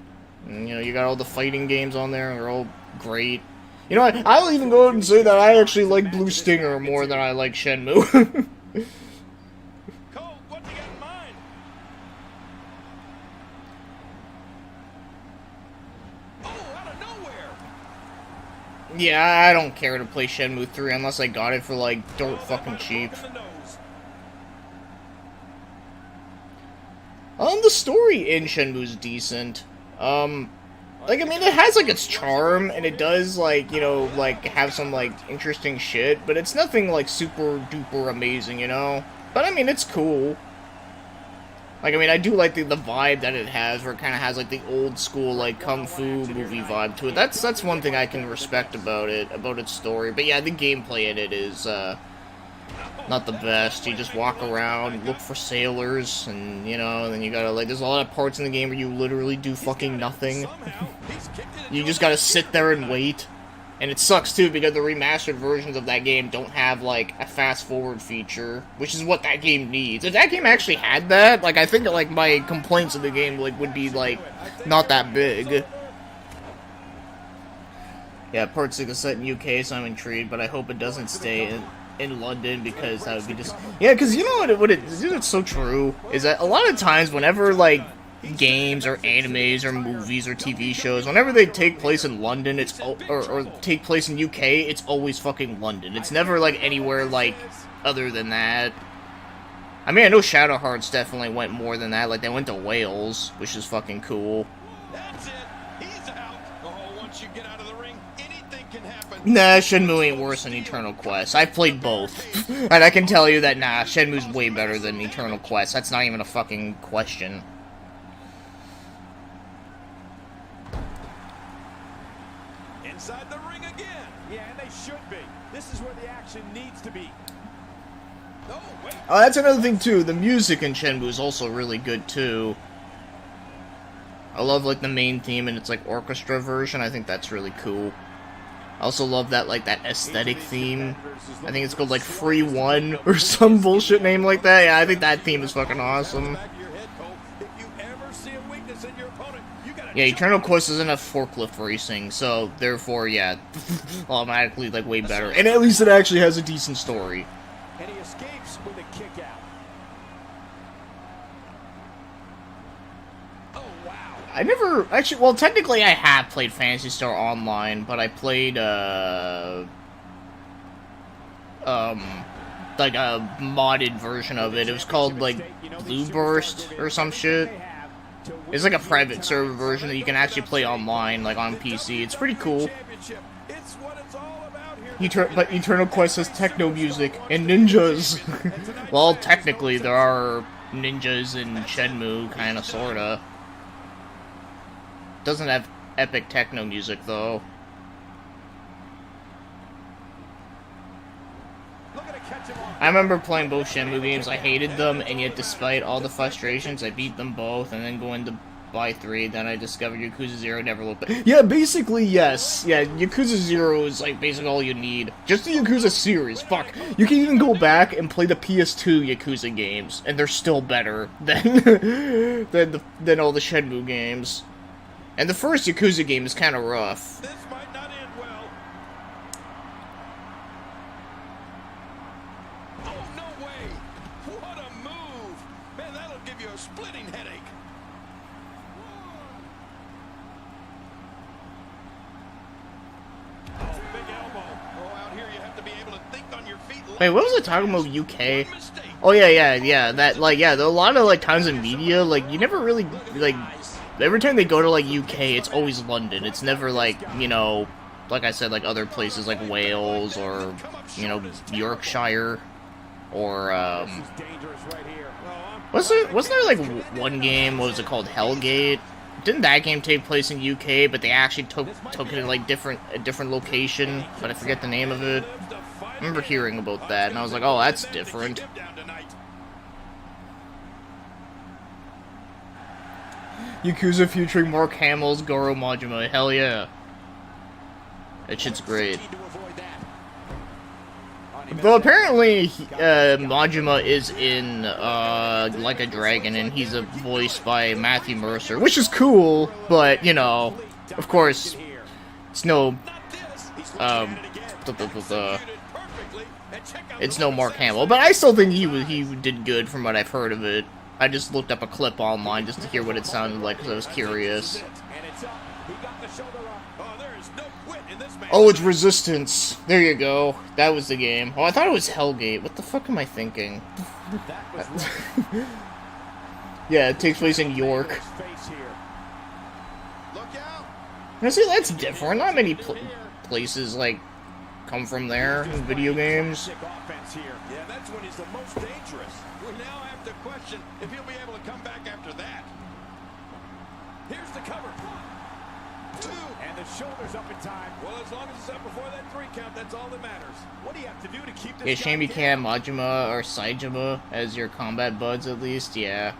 And, you know, you got all the fighting games on there, they're all great. You know what, I'll even go out and say that I actually like Blue Stinger more than I like Shenmue. Cole, what do you got in mind? Oh, out of nowhere. Yeah, I don't care to play Shenmue 3 unless I got it for, like, dirt fucking cheap. The story in Shenmue's decent. Like, I mean, it has, like, its charm, and it does, like, you know, like, have some, like, interesting shit, but it's nothing, like, super-duper amazing, you know? But, I mean, it's cool. Like, I mean, I do like the vibe that it has, where it kind of has, like, the old-school, like, kung fu movie vibe to it. That's one thing I can respect about it, about its story. But, yeah, the gameplay in it is, not the best. You just walk around, look for sailors, and, you know, and then you gotta, like, there's a lot of parts in the game where you literally do fucking nothing. You just gotta sit there and wait. And it sucks, too, because the remastered versions of that game don't have, like, a fast-forward feature, which is what that game needs. If that game actually had that, like, I think, like, my complaints of the game, like, would be, like, not that big. Yeah, Part 6 is set in UK, so I'm intrigued, but I hope it doesn't stay in London, because that would be just... Yeah, because you know it's so true, is that a lot of times whenever, like, games or animes or movies or TV shows, whenever they take place in London, or take place in UK, it's always fucking London. It's never, like, anywhere, like, other than that. I mean, I know Shadow Hearts definitely went more than that, like, they went to Wales, which is fucking cool. That's it. He's out. Oh, once you get out of the ring, anything can happen. Nah, Shenmue ain't worse than Eternal Quest. I've played both. And I can tell you that, nah, Shenmue's way better than Eternal Quest. That's not even a fucking question. Inside the ring again. Yeah, and they should be. This is where the action needs to be. No, wait. Oh, that's another thing, too. The music in Shenmue is also really good, too. I love, like, the main theme and its, like, orchestra version. I think that's really cool. I also love that, like, that aesthetic theme. I think it's called, like, Free One or some bullshit name like that. Yeah, I think that theme is fucking awesome. Yeah, Eternal Quest doesn't have forklift racing, so therefore, yeah, automatically, like, way better. And at least it actually has a decent story. And he escapes with a kick out. Oh, wow. I never, actually, well, technically I have played Phantasy Star Online, but I played, like a modded version of it. It was called, like, Blue Burst or some shit. It's like a private server version that you can actually play online, like on PC. It's pretty cool. It's what it's all about here. But Eternal Quest has techno music and ninjas. Well, technically there are ninjas in Shenmue, kinda, sorta. Doesn't have epic techno music though. I remember playing both Shenmue games, I hated them, and yet despite all the frustrations, I beat them both, and then going to buy 3, then I discovered Yakuza 0, never looked back. Yeah, basically, yes. Yeah, Yakuza 0 is, like, basically all you need. Just the Yakuza series, fuck. You can even go back and play the PS2 Yakuza games, and they're still better than, than all the Shenmue games. And the first Yakuza game is kind of rough. This might not end well. Oh, no way. What a move. Man, that'll give you a splitting headache. Oh, big elbow. Oh, out here you have to be able to think on your feet. Wait, what was I talking about, UK? Oh, yeah, that, like, yeah, there are a lot of, like, times in media, like, you never really, like, every time they go to, like, UK, it's always London. It's never, like, you know, like I said, like, other places like Wales or, you know, Yorkshire or, wasn't there, like, one game, what was it called, Hellgate? Didn't that game take place in UK, but they actually took it in, like, a different location, but I forget the name of it. I remember hearing about that, and I was like, oh, that's different. Yakuza featuring Mark Hamill's Goro Majima, hell yeah. That shit's great. Though apparently, Majima is in, Like a Dragon, and he's voiced by Matthew Mercer, which is cool, but, you know, of course, it's no, it's no Mark Hamill, but I still think he did good from what I've heard of it. I just looked up a clip online just to hear what it sounded like, because I was curious. Oh, it's Resistance. There you go. That was the game. Oh, I thought it was Hellgate. What the fuck am I thinking? Yeah, it takes place in York. Now, see, that's different. Not many places, like, come from there in video games. Yeah, that's when he's the most dangerous. We now have to question if he'll be able to come back after that. Here's the cover. 2. And the shoulder's up in time. Well, as long as it's up before that 3 count, that's all that matters. What do you have to do to keep this Yeah, shame you guy can't down? have Majima or Saijima as your combat buds, at least. Yeah.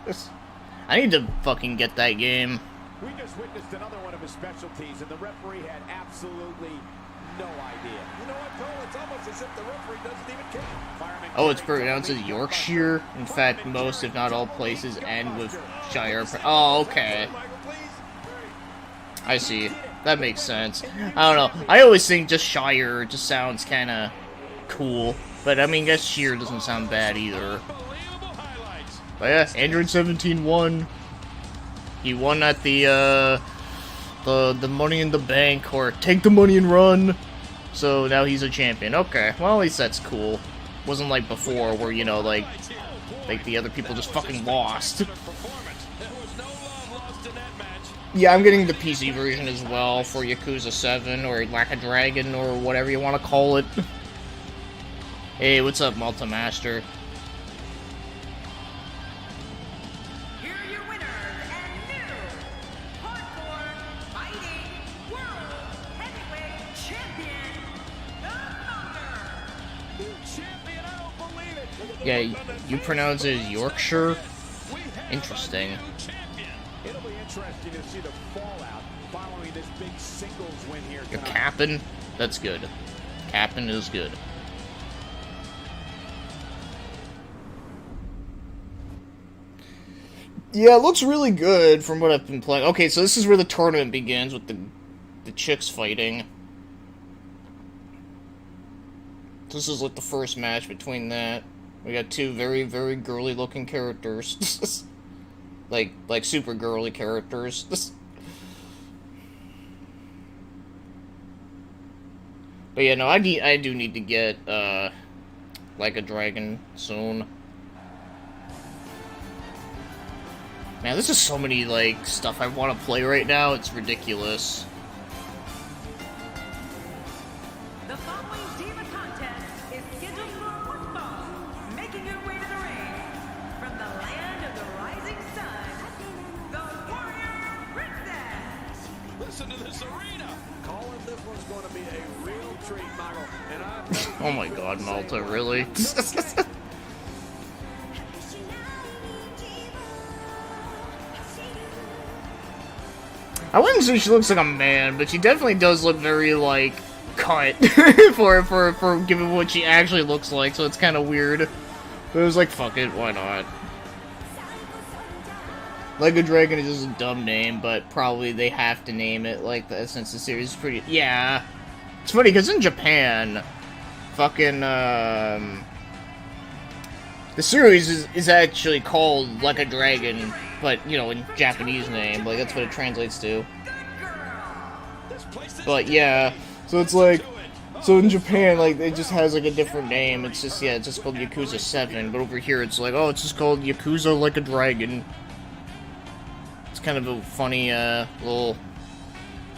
I need to fucking get that game. We just witnessed another one of his specialties, and the referee had absolutely no idea. You know what, Cole? It's almost as if the referee doesn't even care. Fireman Oh, it's Kerry pronounced as tells me Yorkshire. In fact, most, if not all, places end with Shire. Oh, okay. Michael, please. I see. That makes sense. I don't know. I always think just Shire just sounds kind of cool. But, I mean, I guess Sheer doesn't sound bad either. Unbelievable highlights. But yeah, Android 17 won. He won at the Money in the Bank, or Take the Money and Run. So now he's a champion. Okay, well, at least that's cool. Wasn't like before, where, you know, like the other people just fucking lost. There was no love lost in that match. Yeah, I'm getting the PC version as well for Yakuza 7, or Like a Dragon, or whatever you want to call it. Hey, what's up, Malta Master? Here are your winners and new Hardcore Fighting World Heavyweight Champion, the Thunder. New champion, I don't believe it. Yeah, you pronounce it as Yorkshire? Interesting. New champion. It'll be interesting to see the fallout following this big singles win here You're tonight. capping? That's good. Capping is good. Yeah, it looks really good from what I've been playing. Okay, so this is where the tournament begins with the chicks fighting. This is like the first match between that. We got two very, very girly looking characters. like super girly characters. But yeah, no, I do need to get Like a Dragon soon. Man, there's just so many, like, stuff I want to play right now, it's ridiculous. The following Diva contest is scheduled for one fall. Making her way to the ring from the land of the rising sun, the Warrior Princess. Listen to this arena. Colin, this one's going to be a real treat, Michael. And I'm Oh my god, Malta, really? I wouldn't say she looks like a man, but she definitely does look very, like, cut for given what she actually looks like, so it's kind of weird. But it was like, fuck it, why not? Like a Dragon is just a dumb name, but probably they have to name it like that since the series is pretty... Yeah. It's funny, because in Japan, fucking, the series is actually called Like a Dragon, but, you know, in Japanese name, like, that's what it translates to. But, yeah, so it's like, so in Japan, like, it just has, like, a different name, it's just, yeah, it's just called Yakuza 7, but over here it's like, oh, it's just called Yakuza Like a Dragon. It's kind of a funny, little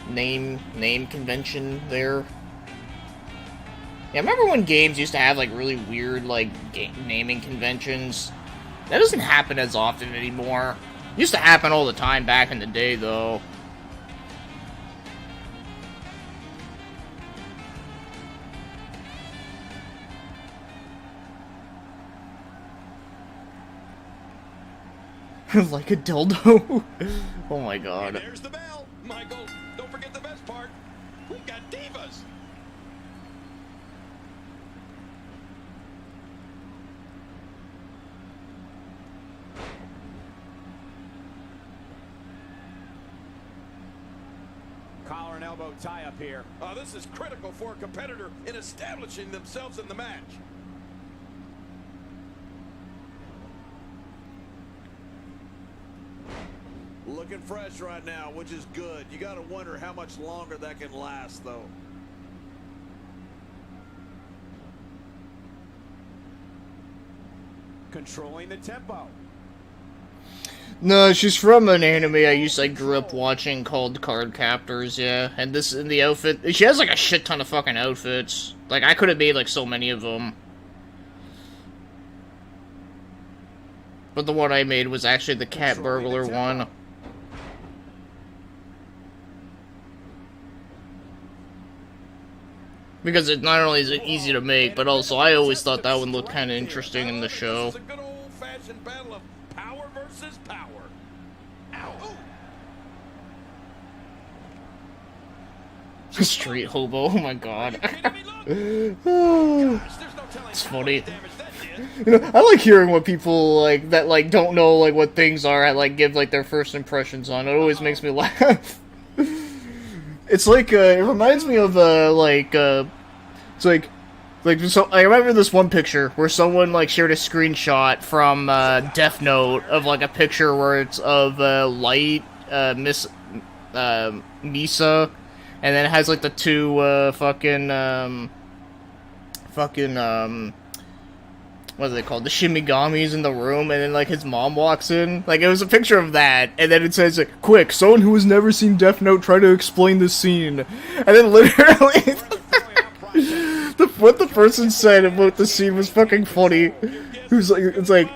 name convention there. Yeah, remember when games used to have, like, really weird, like, naming conventions? That doesn't happen as often anymore. It used to happen all the time back in the day, though. Like a dildo? Oh my god. And there's the bell. Michael, don't forget the best part. We've got divas. elbow tie up here. This is critical for a competitor in establishing themselves in the match. Looking fresh right now, which is good. You got to wonder how much longer that can last, though. Controlling the tempo. No, she's from an anime I grew up watching called Card Captors, yeah. And this, in the outfit, she has like a shit ton of fucking outfits. Like, I could have made like so many of them. But the one I made was actually the cat burglar one. Because it not only is it easy to make, but also I always thought that one looked kind of interesting in the show. This is a good old-fashioned battle of power versus power. Ow. Street hobo, oh my god. It's funny. You know, I like hearing what people like that like don't know like what things are like give like their first impressions on. It always makes me laugh. It's like it reminds me of it's like so I remember this one picture where someone like shared a screenshot from Death Note of like a picture where it's of Light, Miss Misa, and then it has like the two what are they called? The Shimigamis in the room, and then like his mom walks in. Like it was a picture of that, and then it says like, "Quick, someone who has never seen Death Note try to explain this scene." And then literally, what the person said about the scene was fucking funny. Who's like, it's like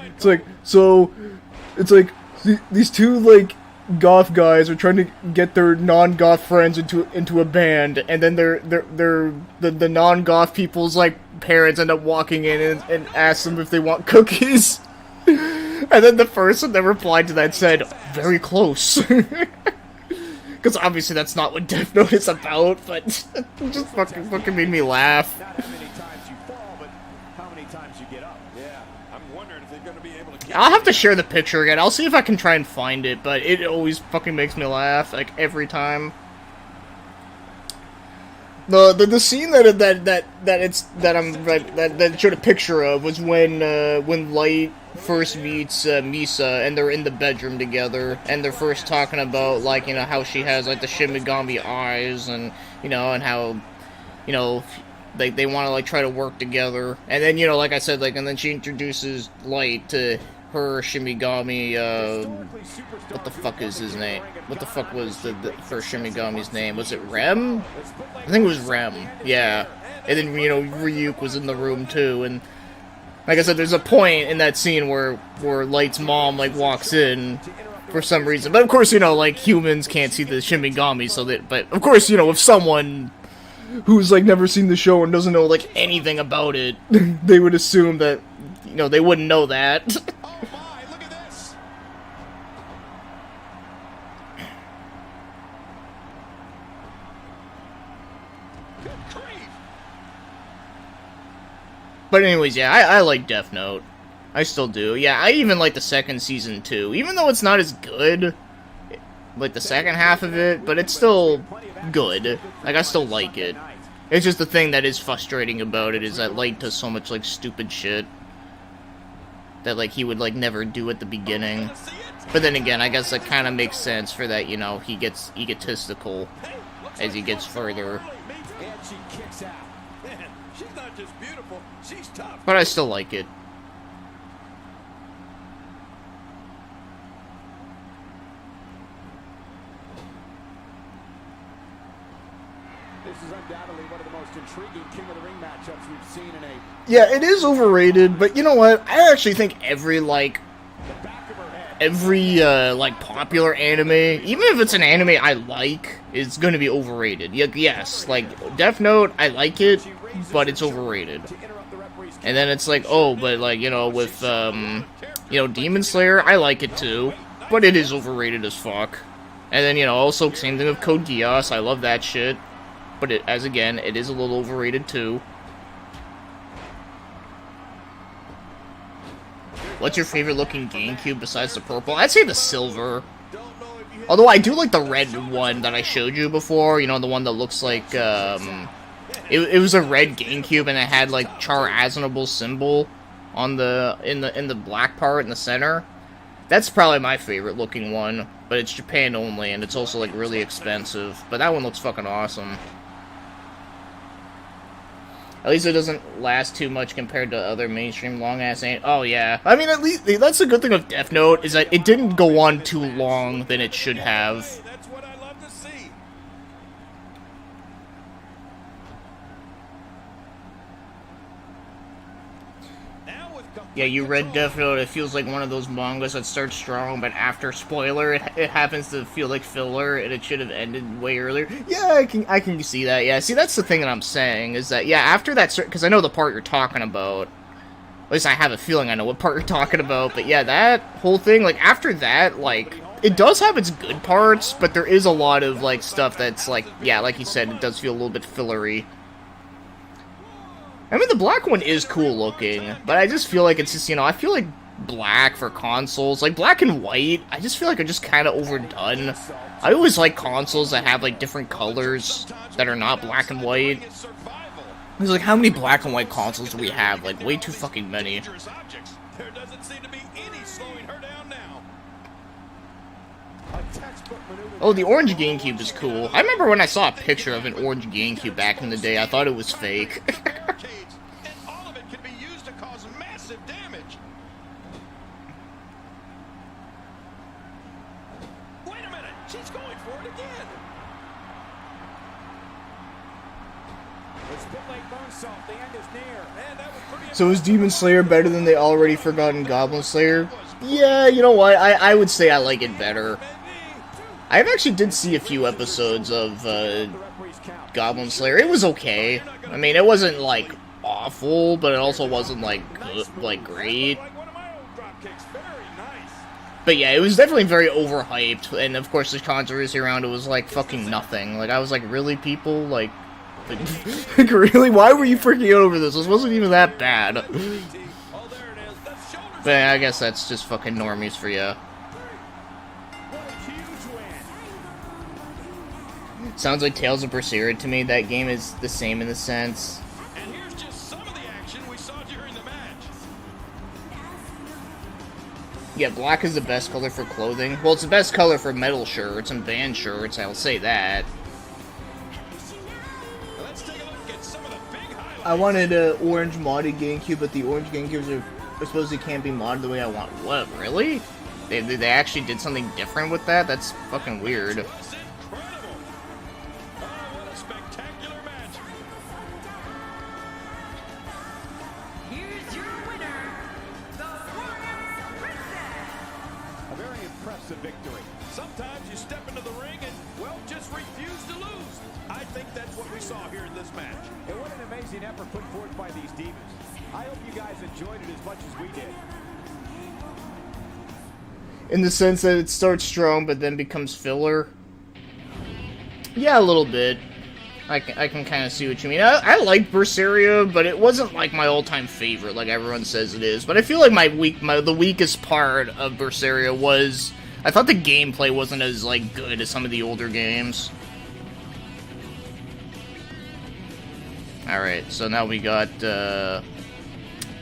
these two like goth guys are trying to get their non-goth friends into a band, and then the non-goth people's like parents end up walking in and ask them if they want cookies. And then the person that replied to that said, "Very close." Because obviously that's not what Death Note is about, but it just fucking made me laugh. Not how many times you fall, but how many times you get up. Yeah, I'm wondering if they're going to be able to get... I'll have to share the picture again. I'll see if I can try and find it, but it always fucking makes me laugh, like, every time. The scene that showed a picture of was when Light first meets Misa, and they're in the bedroom together, and they're first talking about like, you know, how she has like the Shimigami eyes, and you know, and how, you know, they want to like try to work together, and then, you know, like I said, like, and then she introduces Light to her Shimigami. What the fuck is his name? What the fuck was the first Shimigami's name? Was it Rem? I think it was Rem. Yeah. And then, you know, Ryuk was in the room too, and like I said, there's a point in that scene where Light's mom like walks in for some reason, but of course, you know, like humans can't see the Shimigami, so that. But of course, you know, if someone who's like never seen the show and doesn't know like anything about it, they would assume that, you know, they wouldn't know that. Oh my, look at this! Good grief! But anyways, yeah, I like Death Note. I still do. Yeah, I even like the second season too, even though it's not as good, like the second half of it, but it's still good. Like, I still like it. It's just the thing that is frustrating about it is that Light does so much like stupid shit that like he would like never do at the beginning. But then again, I guess that kind of makes sense for that, you know, he gets egotistical as he gets further. And she kicks out. Man, she's not just beautiful, she's tough. But I still like it. This is undoubtedly one of the most intriguing King of the Ring matchups we've seen in a... Yeah, it is overrated, but you know what? I actually think every popular anime, even if it's an anime I like, is going to be overrated. Yes, like, Death Note, I like it, but it's overrated. And then it's like, oh, but like, you know, with, you know, Demon Slayer, I like it too, but it is overrated as fuck. And then, you know, also, same thing with Code Geass, I love that shit. But it, as again, it is a little overrated too. What's your favorite looking GameCube besides the purple? I'd say the silver. Although I do like the red one that I showed you before, you know, the one that looks like, it was a red GameCube and it had like Char Aznable's symbol on in the black part in the center. That's probably my favorite looking one, but it's Japan only and it's also like really expensive. But that one looks fucking awesome. At least it doesn't last too much compared to other mainstream long-ass Oh, yeah. I mean, at least, that's the good thing of Death Note, is that it didn't go on too long than it should have. That's what I love to see. Now with Yeah, you read Death Note, it feels like one of those mangas that starts strong, but after spoiler, it happens to feel like filler, and it should have ended way earlier. Yeah, I can see that, yeah. See, that's the thing that I'm saying, is that, yeah, after that, because I know the part you're talking about. At least I have a feeling I know what part you're talking about, but yeah, that whole thing, like, after that, like, it does have its good parts, but there is a lot of, like, stuff that's, like, yeah, like you said, it does feel a little bit fillery. I mean, the black one is cool looking, but I just feel like it's just, you know, I feel like black for consoles, like black and white, I just feel like are just kind of overdone. I always like consoles that have, like, different colors that are not black and white. It's like, how many black and white consoles do we have? Like, way too fucking many. There doesn't seem to be any slowing her down now. Oh, the orange GameCube is cool. I remember when I saw a picture of an orange GameCube back in the day, I thought it was fake. And all of it can be used to cause massive damage. Wait a minute, she's going for it again. The end is near. Man, that was pretty. So is Demon Slayer better than the already forgotten Goblin Slayer? Yeah, you know what, I would say I like it better. I actually did see a few episodes of Goblin Slayer. It was okay. I mean, it wasn't, like, awful, but it also wasn't, like, good, like, great. But yeah, it was definitely very overhyped, and of course the controversy around it was, like, fucking nothing. Like, I was like, really, people? Like, really? Why were you freaking out over this? This wasn't even that bad. But I guess that's just fucking normies for you. Sounds like Tales of Berseria to me. That game is the same in the sense. And here's just some of the action we saw during the match. Yeah, black is the best color for clothing. Well, it's the best color for metal shirts and band shirts, I'll say that. Let's take a look at some of the big highlights. I wanted an orange modded GameCube, but the orange GameCubes are supposed to can't be modded the way I want. What, really? They actually did something different with that? That's fucking weird. Just incredible. Oh, what a spectacular match. Here's your winner, the Warrior Princess. A very impressive victory. Sometimes you step into the ring and, well, just refuse to lose. I think that's what we saw here in this match. And what an amazing effort put forth by these divas. I hope you guys enjoyed it as much as we did. In the sense that it starts strong, but then becomes filler. Yeah, a little bit. I can kind of see what you mean. I like Berseria, but it wasn't like my all-time favorite, like everyone says it is. But I feel like the weakest part of Berseria was, I thought the gameplay wasn't as like good as some of the older games. All right, so now we got a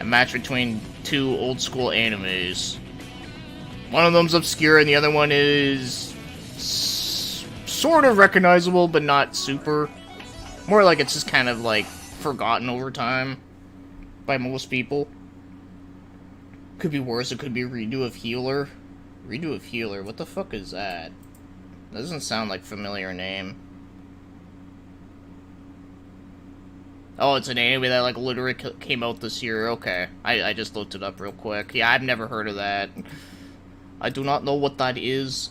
match between two old-school animes. One of them's obscure, and the other one is sort of recognizable, but not super. More like it's just kind of, like, forgotten over time by most people. Could be worse, it could be a redo of Healer. Redo of Healer, what the fuck is that? That doesn't sound like a familiar name. Oh, it's an anime that, like, literally came out this year. Okay. I just looked it up real quick. Yeah, I've never heard of that. I do not know what that is.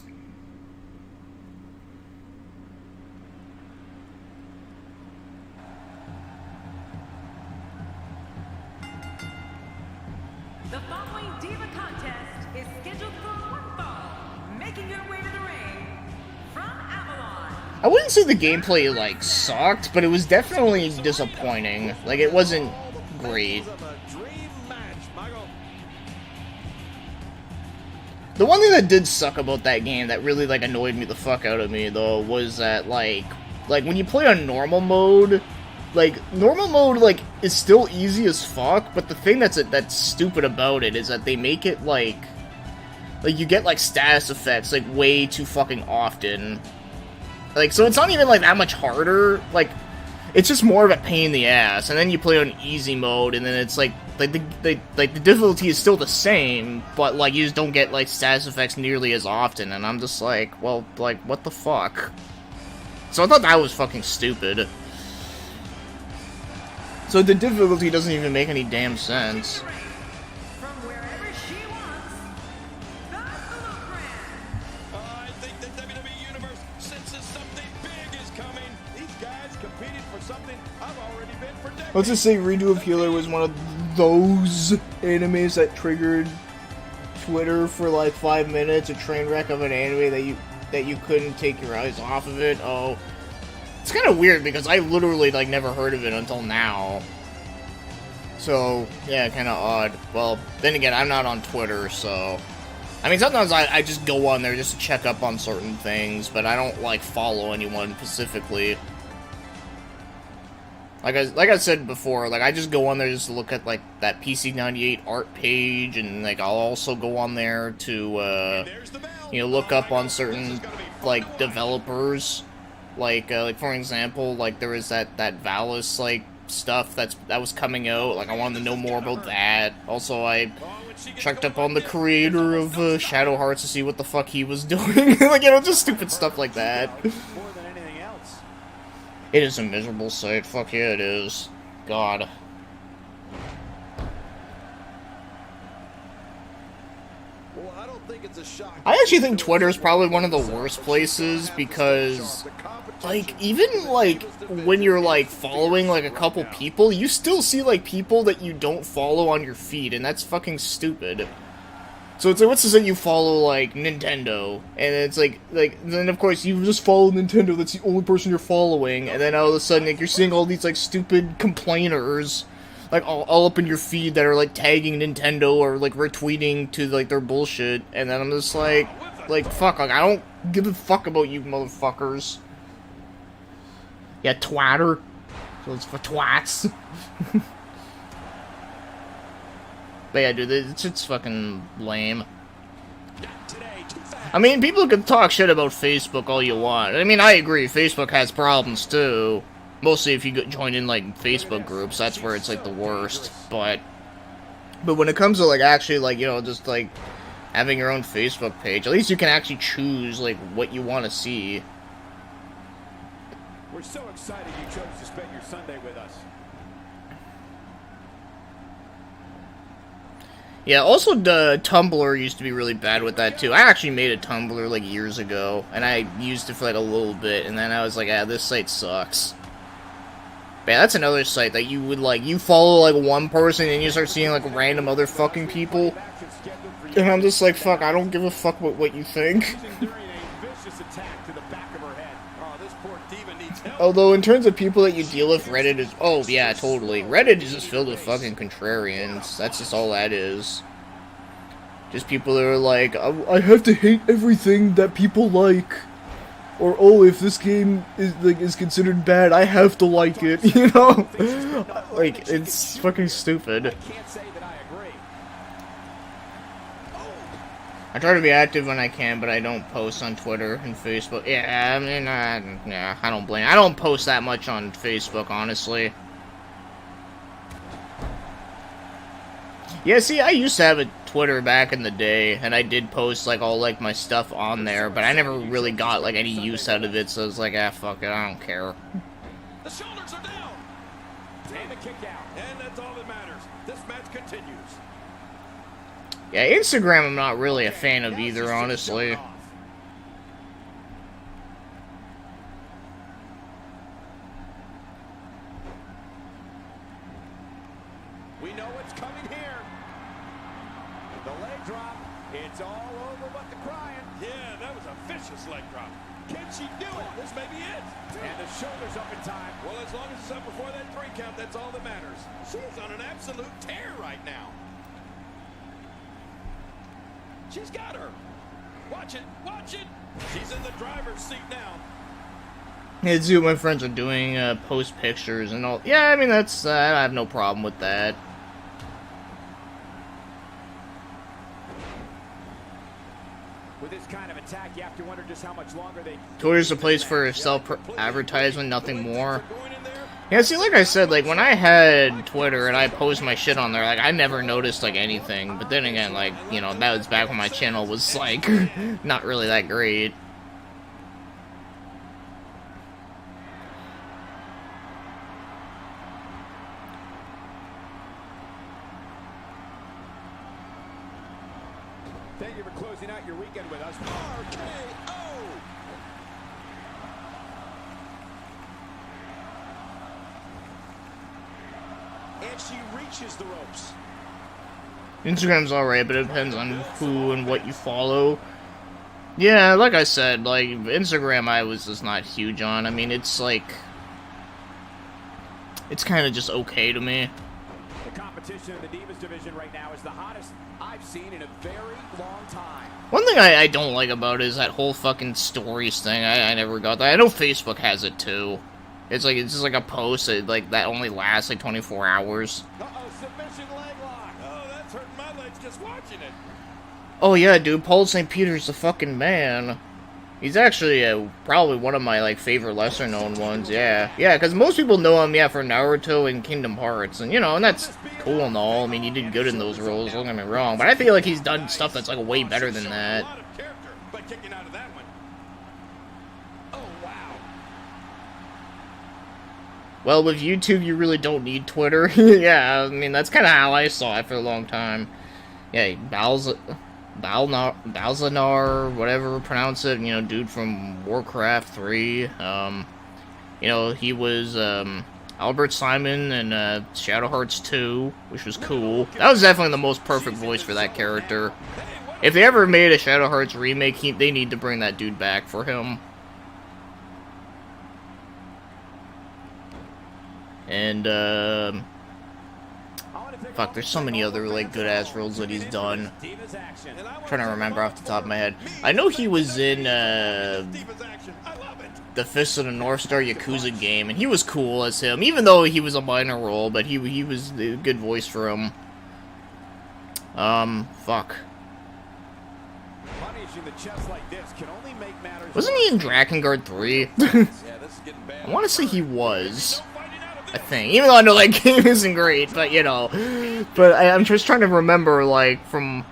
The following Diva contest is scheduled for one fall. Making her way to the ring from Avalon. I wouldn't say the gameplay, like, sucked, but it was definitely disappointing. Like, it wasn't great. The one thing that did suck about that game that really, like, annoyed me the fuck out of me, though, was that, like when you play on normal mode, like, is still easy as fuck, but the thing that's stupid about it is that they make it, like, you get, like, status effects, like, way too fucking often. Like, so it's not even, like, that much harder, like, it's just more of a pain in the ass, and then you play on easy mode, and then it's, like the difficulty is still the same, but, like, you just don't get, like, status effects nearly as often, and I'm just like, well, like, what the fuck? So I thought that was fucking stupid. So the difficulty doesn't even make any damn sense. From wherever she wants, the Blueprint. I think the WWE Universe senses something big is coming. These guys competed for something I've already been for decades. Let's just say Redo of Healer was one of those animes that triggered Twitter for like 5 minutes, a train wreck of an anime that you couldn't take your eyes off of it. Oh, it's kind of weird because I literally like never heard of it until now. So yeah, kind of odd. Well, then again, I'm not on Twitter, so I mean sometimes I just go on there just to check up on certain things, but I don't like follow anyone specifically. Like I said before, like I just go on there just to look at like that PC98 art page, and like I'll also go on there to you know, look up on certain like developers, like for example, like there was that Valis like stuff that was coming out. Like I wanted to know more about that. Also, I checked up on the creator of Shadow Hearts to see what the fuck he was doing. Like, you know, just stupid stuff like that. More than anything else. It is a miserable site. Fuck yeah, it is. God. Well, I don't think it's a shock. I actually think Twitter is probably one of the worst places because, like, even, like, when you're, like, following, like, a couple people, you still see, like, people that you don't follow on your feed, and that's fucking stupid. So it's like, what's to say you follow, like, Nintendo, and it's like, then of course you just follow Nintendo, that's the only person you're following, and then all of a sudden, like, you're seeing all these, like, stupid complainers, like, all up in your feed that are, like, tagging Nintendo or, like, retweeting to, like, their bullshit, and then I'm just like, fuck, like, I don't give a fuck about you motherfuckers. Yeah, twatter. So it's for twats. But yeah, dude, it's just fucking lame. I mean, people can talk shit about Facebook all you want. I mean, I agree, Facebook has problems too. Mostly if you join in, like, Facebook groups, that's where it's, like, the worst. But when it comes to, like, actually, like, you know, just, like, having your own Facebook page, at least you can actually choose, like, what you want to see. We're so excited you chose to spend your Sunday with us. Yeah, also the Tumblr used to be really bad with that too. I actually made a Tumblr like years ago, and I used it for like a little bit, and then I was like, ah, this site sucks. But yeah, that's another site that you would like, you follow like one person and you start seeing like random other fucking people. And I'm just like, fuck, I don't give a fuck what you think. Although, in terms of people that you deal with, Reddit is... Oh, yeah, totally. Reddit is just filled with fucking contrarians. That's just all that is. Just people that are like, I have to hate everything that people like. Or, oh, if this game is considered bad, I have to like it, you know? Like, it's fucking stupid. I try to be active when I can, but I don't post on Twitter and Facebook. Yeah, I mean, yeah, I don't blame. I don't post that much on Facebook, honestly. Yeah, see, I used to have a Twitter back in the day, and I did post, like, all, like, my stuff on there, but I never really got, like, any use out of it, so it's like, ah, fuck it, I don't care. The shoulders are down. And a kick out. And that's all that matters. This match continues. Yeah, Instagram I'm not really a fan of either, honestly. We know what's coming here. The leg drop. It's all over but the crying. Yeah, that was a vicious leg drop. Can she do it? This may be it. And the shoulder's up in time. Well, as long as it's up before that 3 count, that's all that matters. She's on an absolute tear right now. She's got her. Watch it. Watch it. She's in the driver's seat now. Yeah, see what my friends are doing, post pictures and all. Yeah, I mean, that's, I have no problem with that. With this kind of attack, you have to wonder just how much longer they... Twitter's a place for self-advertisement, nothing more. Yeah, see, like I said, like, when I had Twitter and I post my shit on there, like, I never noticed, like, anything. But then again, like, you know, that was back when my channel was, like, not really that great. Thank you for closing out your weekend with us. RKO. And she reaches the ropes. Instagram's alright, but it depends on who and what you follow. Yeah, like I said, like, Instagram I was just not huge on. I mean, it's like... It's kind of just okay to me. The competition in the Divas division right now is the hottest I've seen in a very long time. One thing I don't like about it is that whole fucking stories thing. I never got that. I know Facebook has it too. It's just like a post that only lasts like 24 hours. Uh-oh, submission leg lock. Oh, that's hurting my legs just watching it. Oh yeah, dude, Paul St. Peter's the fucking man. He's actually probably one of my like favorite lesser known ones. Yeah, because most people know him, yeah, for Naruto and Kingdom Hearts, and you know, and that's cool and all. I mean, he did good in those roles. Don't get me wrong, but I feel like he's done stuff that's like way better than that. A lot of character by kicking out of that one. Oh wow. Well, with YouTube, you really don't need Twitter. Yeah, I mean, that's kind of how I saw it for a long time. Yeah, Balzanar, whatever pronounce it, you know, dude from Warcraft 3. You know, he was Albert Simon in Shadow Hearts 2, which was cool. That was definitely the most perfect voice for that character. If they ever made a Shadow Hearts remake, they need to bring that dude back for him. And, fuck, there's so many other, like, good-ass roles that he's done. I'm trying to remember off the top of my head. I know he was in, the Fist of the North Star Yakuza game, and he was cool as him, even though he was a minor role, but he was a good voice for him. Fuck. Wasn't he in Drakengard 3? I want to say he was. I think. Even though I know that game isn't great, but, you know. But I'm just trying to remember, like, from...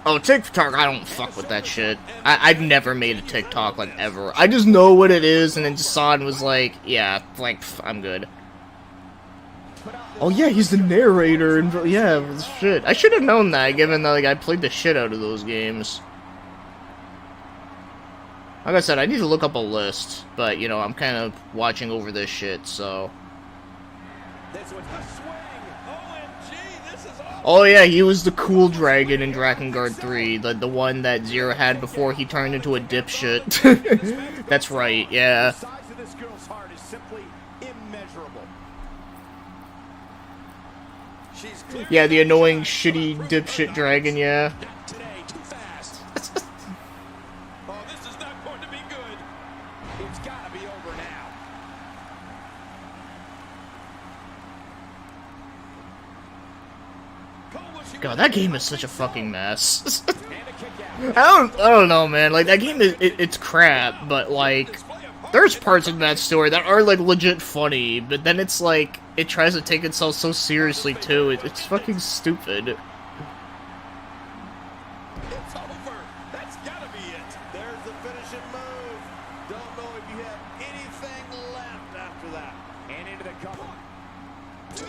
Oh, TikTok, I don't fuck with that shit. I've never made a TikTok, like, ever. I just know what it is, and then just saw it and was like, yeah, like, I'm good. Oh, yeah, he's the narrator, and yeah, shit. I should have known that, given that, like, I played the shit out of those games. Like I said, I need to look up a list, but, you know, I'm kind of watching over this shit, so... Oh yeah, he was the cool dragon in Drakengard 3, the one that Zero had before he turned into a dipshit. That's right, yeah. The size of this girl's heart is simply immeasurable. Yeah, the annoying, shitty, dipshit dragon, yeah. God, that game is such a fucking mess. I don't know, man. Like, that game is, it's crap, but, like, there's parts of that story that are, like, legit funny, but then it's, like, it tries to take itself so seriously, too. It's fucking stupid. It's over. That's gotta be it. There's the finishing move. Don't know if you have anything left after that. And into the cover. 2.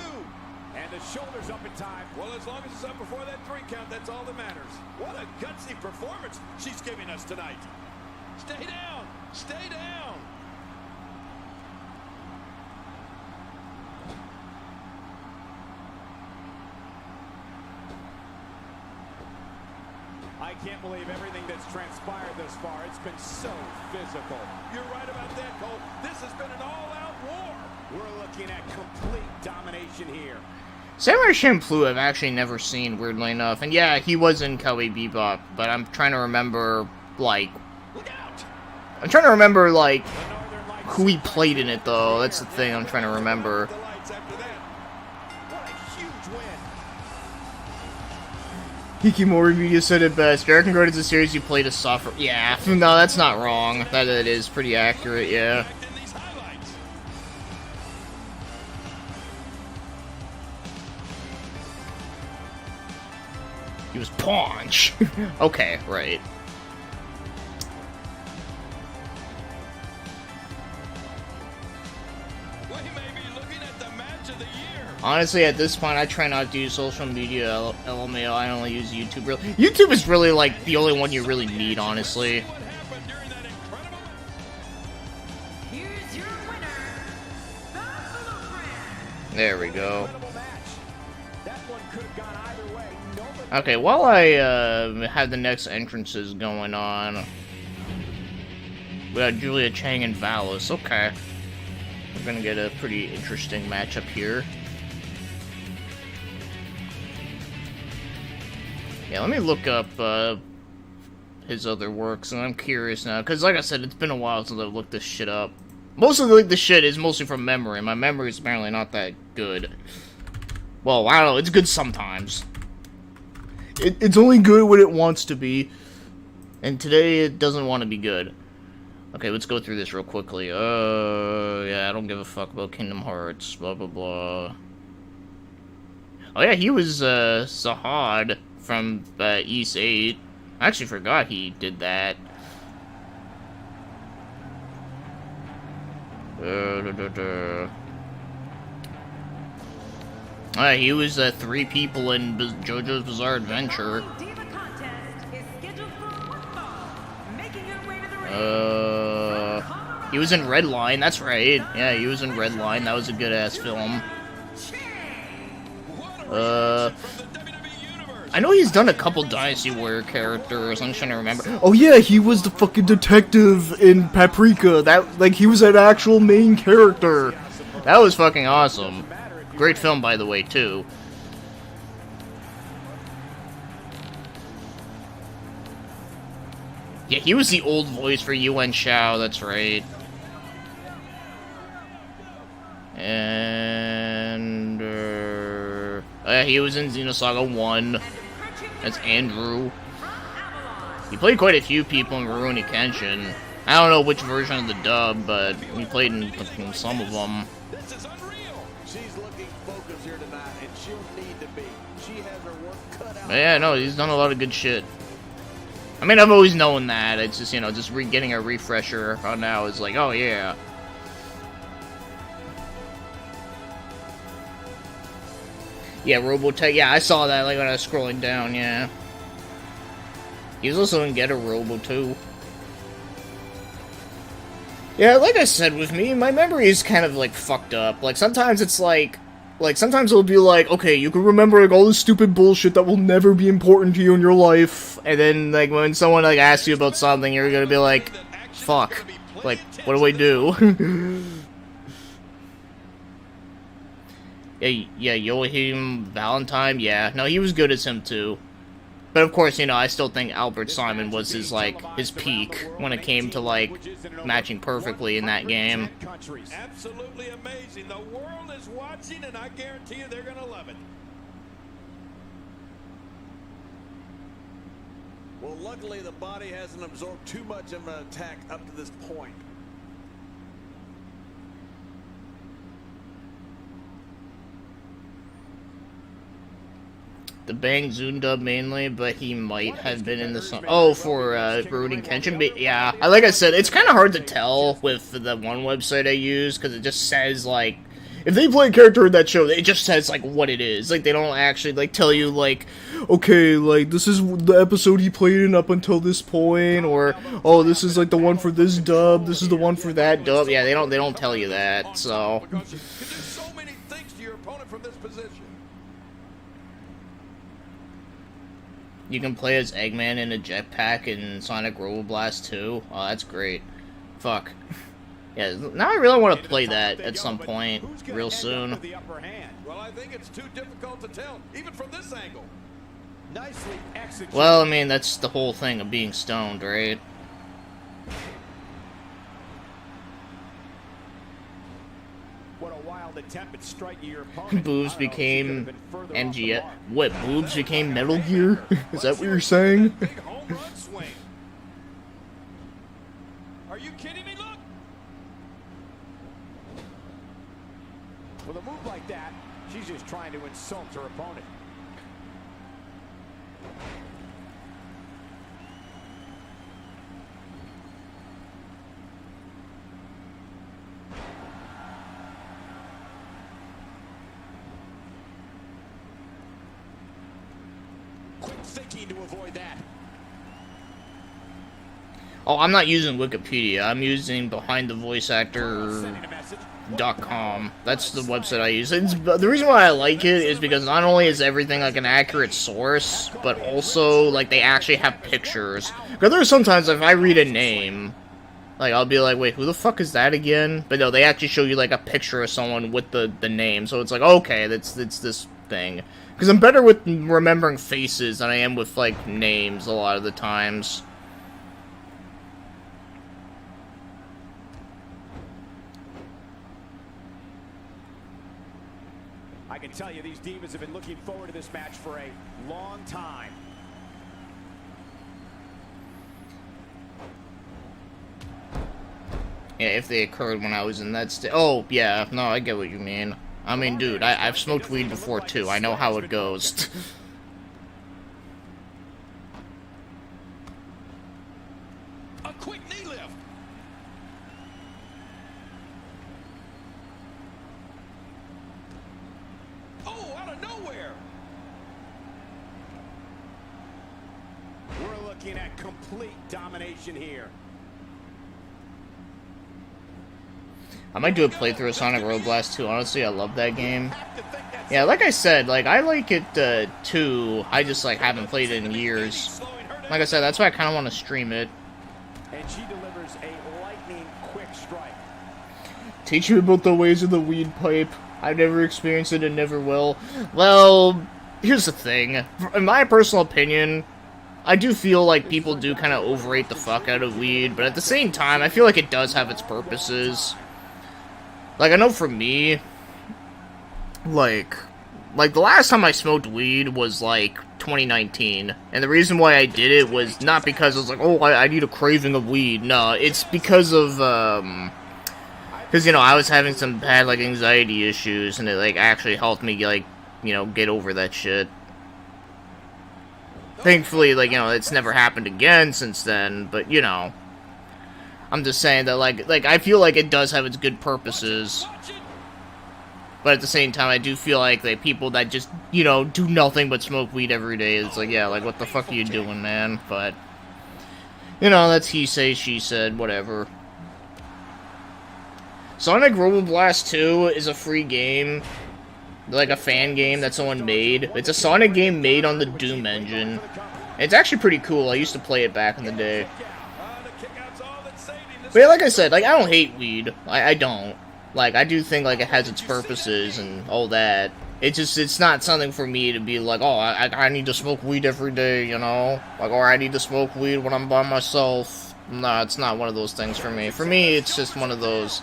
And the shoulders up in time. Well, as long as it's up before that 3 count, that's all that matters. What a gutsy performance she's giving us tonight. Stay down. Stay down. I can't believe everything that's transpired thus far. It's been so physical. You're right about that, Cole. This has been an all-out war. We're looking at complete domination here. Samurai Champloo I've actually never seen, weirdly enough. And yeah, he was in Cowboy Bebop, but I'm trying to remember, like... I'm trying to remember, like, who he played in it, though. That's the thing I'm trying to remember. Hikimori Media said it best. American Guardians of the series you played a software... Yeah, no, that's not wrong. That it is pretty accurate, yeah. He was Paunch. Okay, right. Honestly, at this point, I try not to use social media, LMAO. I only use YouTube. Really, YouTube is really, like, the only one you really need, honestly. Here's your winner, the Blueprint. There we go. That one could have gone either way. Okay, while I have the next entrances going on, we got Julia Chang and Valis. Okay. We're gonna get a pretty interesting matchup here. Yeah, let me look up his other works, and I'm curious now, because like I said, it's been a while since I've looked this shit up. Most of the shit is mostly from memory. My memory is apparently not that good. Well, I don't know, it's good sometimes. It's only good when it wants to be, and today it doesn't want to be good. Okay, let's go through this real quickly. Yeah, I don't give a fuck about Kingdom Hearts, blah blah blah. Oh yeah, he was Zahad from East 8. I actually forgot he did that. He was 3 people in JoJo's Bizarre Adventure. He was in Redline, that's right. Yeah, he was in Redline. That was a good ass film. I know he's done a couple Dynasty Warrior characters. I'm trying to remember. Oh yeah, he was the fucking detective in Paprika. That, like, he was an actual main character. That was fucking awesome. Great film, by the way, too. Yeah, he was the old voice for Yuan Shao, that's right. And, he was in Xenosaga 1. That's Andrew. He played quite a few people in Rurouni Kenshin. I don't know which version of the dub, but he played in some of them. This is unreal. She's looking focused here tonight, and she'll need to be. She has her work cut out. But yeah, no, he's done a lot of good shit. I mean, I've always known that. It's just, you know, just getting a refresher on now is like, oh yeah. Yeah, Robotech. Yeah, I saw that like when I was scrolling down. Yeah, he was also in Get a Robo too. Yeah, like I said, with me, my memory is kind of like fucked up. Like sometimes it's like sometimes it'll be like, okay, you can remember like all this stupid bullshit that will never be important to you in your life, and then like when someone like asks you about something, you're gonna be like, fuck, like what do I do? Yeah, Joachim Valentine, yeah. No, he was good as him, too. But of course, you know, I still think Albert Simon was his, like, his peak when it came to, like, matching perfectly in that game. Absolutely amazing. The world is watching, and I guarantee you they're going to love it. Well, luckily the body hasn't absorbed too much of an attack up to this point. The Bang Zoom dub mainly, but he might have been in the song. Oh, for Rurouni Kenshin. But yeah, like I said, it's kind of hard to tell with the one website I use because it just says like, if they play a character in that show, it just says like what it is. Like they don't actually like tell you like, okay, like this is the episode he played in up until this point, or oh, this is like the one for this dub, this is the one for that dub. Yeah, they don't tell you that. So. You can do so many things to your opponent from this position. You can play as Eggman in a jetpack in Sonic Robo Blast 2. Oh, that's great. Fuck. Yeah, now I really want to play that at some point, real soon. Well, I think it's too difficult to tell, even from this angle. Nicely executed. Well, I mean, that's the whole thing of being stoned, right? What a wild attempt at striking your opponent. Boobs I don't know, became she could have been further off the MGS. mark. What, boobs became Metal Gear? Is that what you're saying? Big home run swing. Are you kidding me? Look. With a move like that, she's just trying to insult her opponent. Quick thinking to avoid that. Oh, I'm not using Wikipedia. I'm using Sending a message. BehindTheVoiceActor.com. That's the website I use. The reason why I like it is because not only is everything like an accurate source, but also like they actually have pictures. Because there's sometimes if I read a name, like I'll be like, wait, who the fuck is that again? But no, they actually show you like a picture of someone with the name, so it's like, okay, it's this thing. Because I'm better with remembering faces than I am with like names a lot of the times. I can tell you these divas have been looking forward to this match for a long time. Yeah, if they occurred when I was in that state. Oh, yeah, no, I get what you mean. I mean, dude, I've smoked weed before, too. I know how it goes. A quick knee lift. Oh, out of nowhere. We're looking at complete domination here. I might do a playthrough of Sonic Road Blast 2. Honestly, I love that game. Yeah, like I said, like, I like it, too. I just, like, haven't played it in years. Like I said, that's why I kind of want to stream it. And she delivers a lightning quick strike. Teach me about the ways of the weed pipe. I've never experienced it and never will. Well, here's the thing. In my personal opinion, I do feel like people do kind of overrate the fuck out of weed, but at the same time, I feel like it does have its purposes. Like, I know for me, like the last time I smoked weed was, like, 2019, and the reason why I did it was not because I was like, oh, I need a craving of weed. No, it's because of, because, you know, I was having some bad, like, anxiety issues, and it, like, actually helped me, like, you know, get over that shit. Thankfully, like, you know, it's never happened again since then, but, you know, I'm just saying that, like, I feel like it does have its good purposes, but at the same time, I do feel like the people that just, you know, do nothing but smoke weed every day, it's like, yeah, like, what the fuck are you doing, man? But, you know, that's he say, she said, whatever. Sonic Road Blast 2 is a free game, like a fan game that someone made. It's a Sonic game made on the Doom engine. It's actually pretty cool. I used to play it back in the day. But yeah, like I said, like, I don't hate weed. I don't. Like, I do think, like, it has its purposes and all that. It's not something for me to be like, oh, I need to smoke weed every day, you know? Like, or I need to smoke weed when I'm by myself. No, it's not one of those things for me. For me, it's just one of those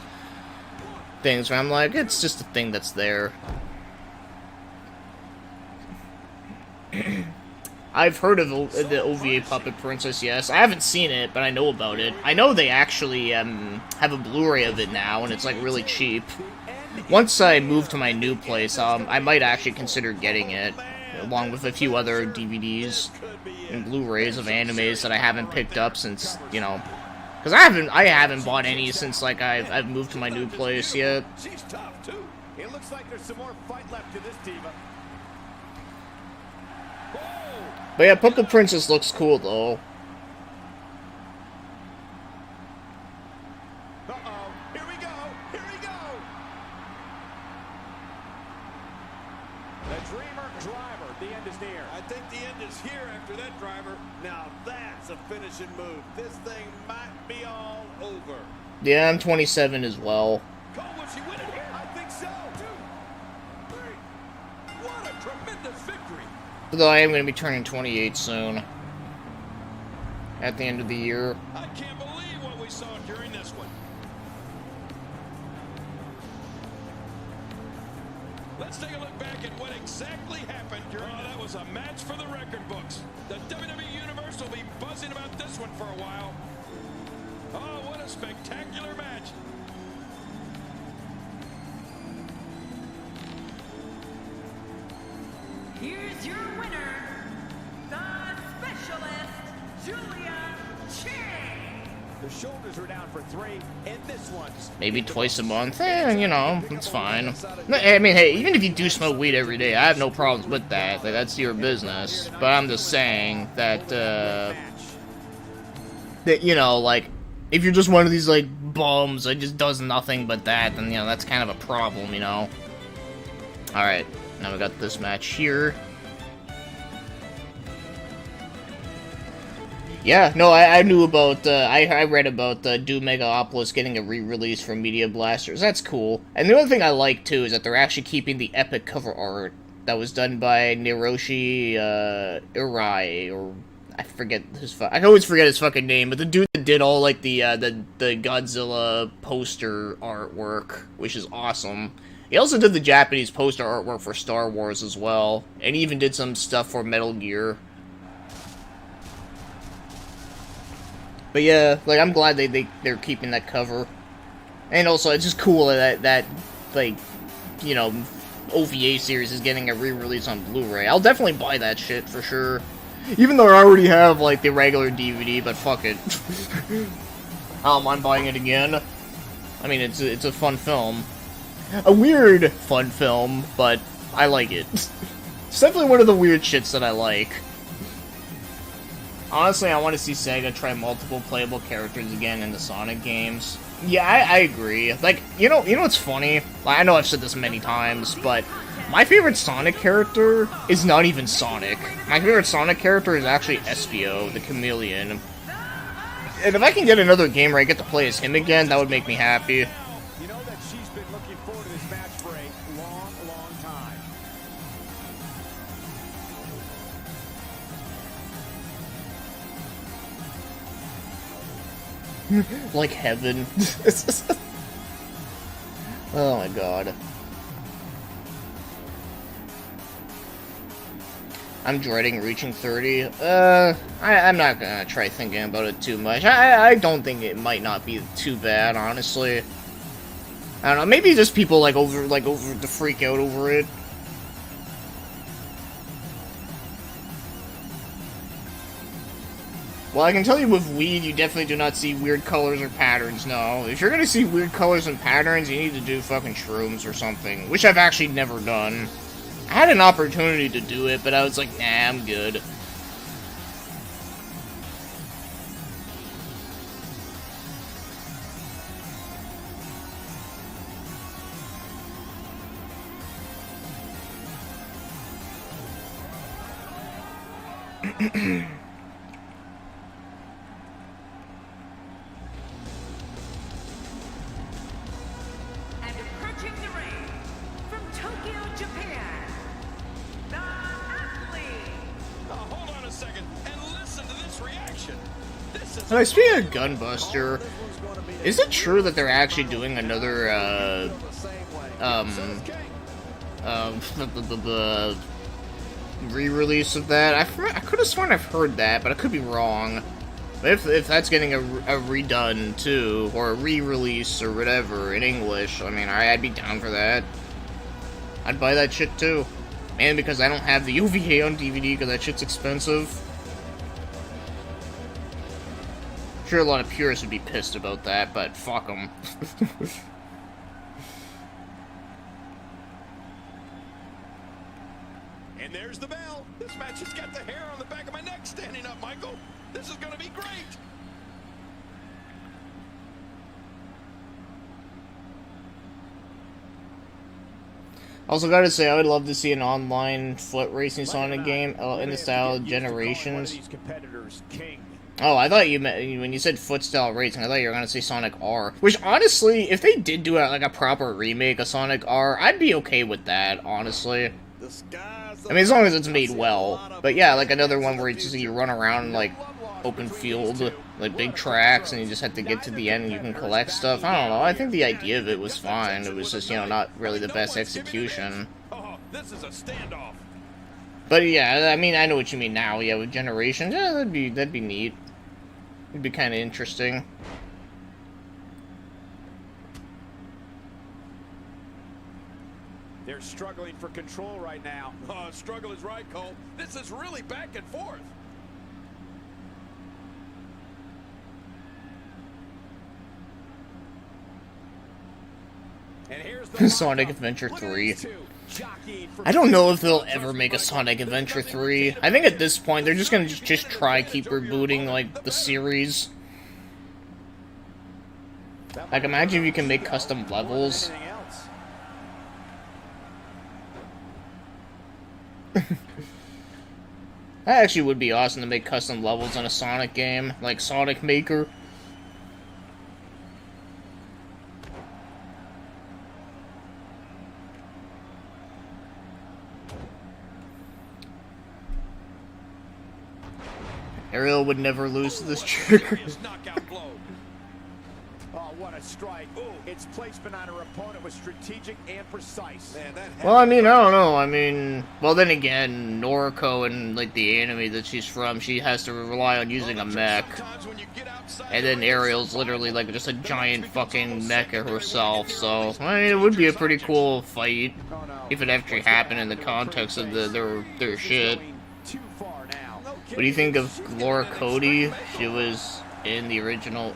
things where I'm like, it's just a thing that's there. I've heard of the OVA Puppet Princess, yes. I haven't seen it, but I know about it. I know they actually have a Blu-ray of it now, and it's, like, really cheap. Once I move to my new place, I might actually consider getting it, along with a few other DVDs and Blu-rays of animes that I haven't picked up since, you know... Because I haven't bought any since, like, I've moved to my new place yet. She's tough, too. It looks like there's some more fight left to this diva. But yeah, Puppet Princess looks cool, though. Uh-oh. Here we go. Here we go. The Dreamer Driver. The end is near. I think the end is here after that driver. Now that's a finishing move. This thing might be all over. Yeah, I'm 27 as well. Cole, will she win it here? I think so. 2, 3. What a tremendous victory. Although I am going to be turning 28 soon. At the end of the year. I can't believe what we saw during this one. Let's take a look back at what exactly happened during that was a match for the record books. The WWE Universe will be buzzing about this one for a while. Oh, what a spectacular match. Here's your winner, the Specialist, Julia Chang. The shoulders are down for 3, and this one's Maybe twice a month. You know, it's fine. I mean, hey, even if you do smoke weed every day, I have no problems with that. Like, that's your business. But I'm just saying that, that, you know, like, if you're just one of these, like, bums that just does nothing but that, then, you know, that's kind of a problem, you know? Alright, now we got this match here. Yeah, no, I knew about, I read about Doom Megalopolis getting a re-release from Media Blasters. That's cool. And the other thing I like, too, is that they're actually keeping the epic cover art that was done by Niroshi, Urai, or I forget I always forget his fucking name, but the dude that did all, like, the Godzilla poster artwork, which is awesome. He also did the Japanese poster artwork for Star Wars as well, and he even did some stuff for Metal Gear. But yeah, like, I'm glad they're keeping that cover. And also, it's just cool that like, you know, OVA series is getting a re-release on Blu-ray. I'll definitely buy that shit for sure. Even though I already have, like, the regular DVD, but fuck it. I don't mind buying it again. I mean, it's a fun film. A weird fun film, but I like it. It's definitely one of the weird shits that I like. Honestly, I want to see Sega try multiple playable characters again in the Sonic games. Yeah, I agree. Like, you know what's funny? Like, I know I've said this many times, but my favorite Sonic character is not even Sonic. My favorite Sonic character is actually Espio, the Chameleon. And if I can get another game where I get to play as him again, that would make me happy. You know that she's been looking forward to this match for a long, long time. Like heaven. Oh my god. I'm dreading reaching 30. I'm not gonna try thinking about it too much. I don't think it might not be too bad, honestly. I don't know, maybe just people like over to freak out over it. Well, I can tell you with weed, you definitely do not see weird colors or patterns, no. If you're gonna see weird colors and patterns, you need to do fucking shrooms or something, which I've actually never done. I had an opportunity to do it, but I was like, nah, I'm good. And approaching the ring from Tokyo, Japan, the athlete. Hold on a second and listen to this reaction. This is Alright, speaking of Gunbuster, is it true that they're actually doing another, the re-release of that? I could have sworn I've heard that, but I could be wrong. But if that's getting a redone, too, or a re-release, or whatever, in English, I mean, I'd be down for that. I'd buy that shit, too. And because I don't have the OVA on DVD, because that shit's expensive. I'm sure a lot of purists would be pissed about that, but fuck them. And there's the bell. This match has got the hair on the back of my neck standing up, Michael. This is going to be great. Also, gotta say, I would love to see an online foot racing Sonic game in the style of One of Generations. these competitors king. Oh, I thought you meant, when you said foot-style racing, I thought you were gonna say Sonic R. Which, honestly, if they did do like a proper remake of Sonic R, I'd be okay with that, honestly. I mean, as long as it's made well. But yeah, like another one where it's just you run around, like, open field, like big tracks, and you just have to get to the end and you can collect stuff. I don't know, I think the idea of it was fine. It was just, you know, not really the best execution. Oh, this is a standoff. But yeah, I mean, I know what you mean now. Yeah, with Generations, yeah, that'd be neat. It'd be kind of interesting. They're struggling for control right now. Oh, struggle is right, Cole. This is really back and forth. And here's the Sonic lineup. Adventure Look at 3. these two, jockeying for I don't know if they'll ever make a Sonic Adventure 3. I think at this point, they're just gonna just try keep rebooting, like, the series. Like, imagine if you can make custom levels. Anything else. That actually would be awesome to make custom levels on a Sonic game, like Sonic Maker. Ariel would never lose to this trigger. His knockout blow. Oh, what a strike. Its placement on her opponent was strategic and precise. Man, that Well, I mean, I don't know. I mean, well, then again, Noriko and, like, the anime that she's from, she has to rely on using a mech. sometimes when you get outside And the then ring, Ariel's literally, like, just a giant fucking mecha herself, so, I mean, it would be a pretty cool fight Oh, no. if it actually happened in the context of their shit. Going too far now. What do you think of Laura Cody? She was in the original,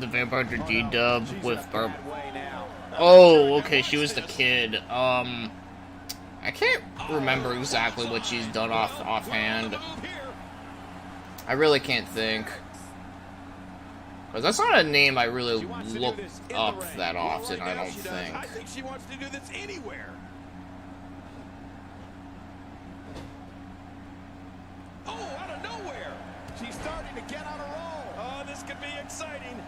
the Vampire Hunter D dub She's with in a Barb. bad way now. Oh, okay, she was the kid. I can't remember exactly what she's done offhand. move here. I really can't think. Because that's not a name I really She wants to do look this in the up ring. that often, Right I now don't she does. think. I think she wants to do this anywhere. Oh, out of nowhere. She's starting to get on a roll. Oh, this could be exciting.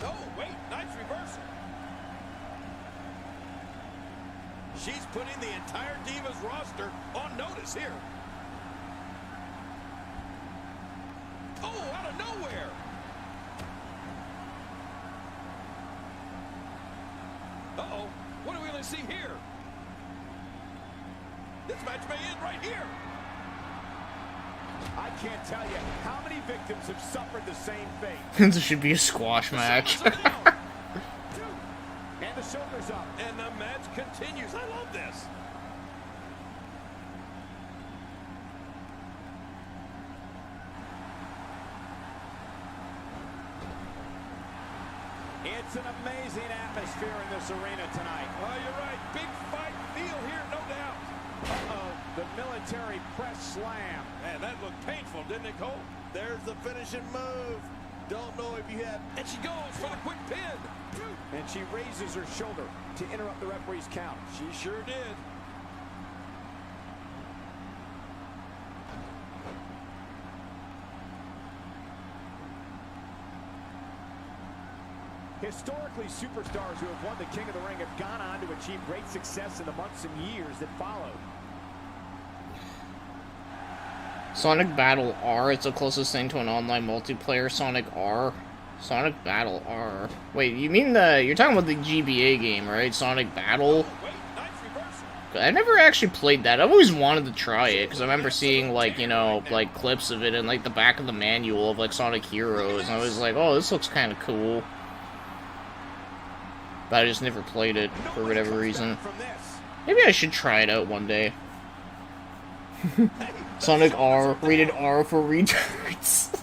Oh, wait, nice reversal. She's putting the entire Divas roster on notice here. Oh, out of nowhere. Uh-oh, what do we only see here? This match may end right here. I can't tell you how many victims have suffered the same fate. This should be a squash match. And the shoulders up. And the match continues. I love this. It's an amazing atmosphere in this arena tonight. Oh, you're right. Big fight feel here, no doubt. Uh-oh, the military press slam. Man, that looked painful, didn't it, Cole? There's the finishing move. Don't know if you have. And she goes for the quick pin. And she raises her shoulder to interrupt the referee's count. She sure did. Historically, superstars who have won the King of the Ring have gone on to achieve great success in the months and years that followed. Sonic Battle R, it's the closest thing to an online multiplayer Sonic R. Sonic Battle R. Wait, you mean you're talking about the GBA game, right? Sonic Battle? Wait, nice reversal. I never actually played that. I've always wanted to try it, because I remember seeing, like, you know, like, clips of it in, like, the back of the manual of, like, Sonic Heroes, and I was like, oh, this looks kind of cool. But I just never played it, for whatever reason. From this. Maybe I should try it out one day. Sonic R, rated R for retards.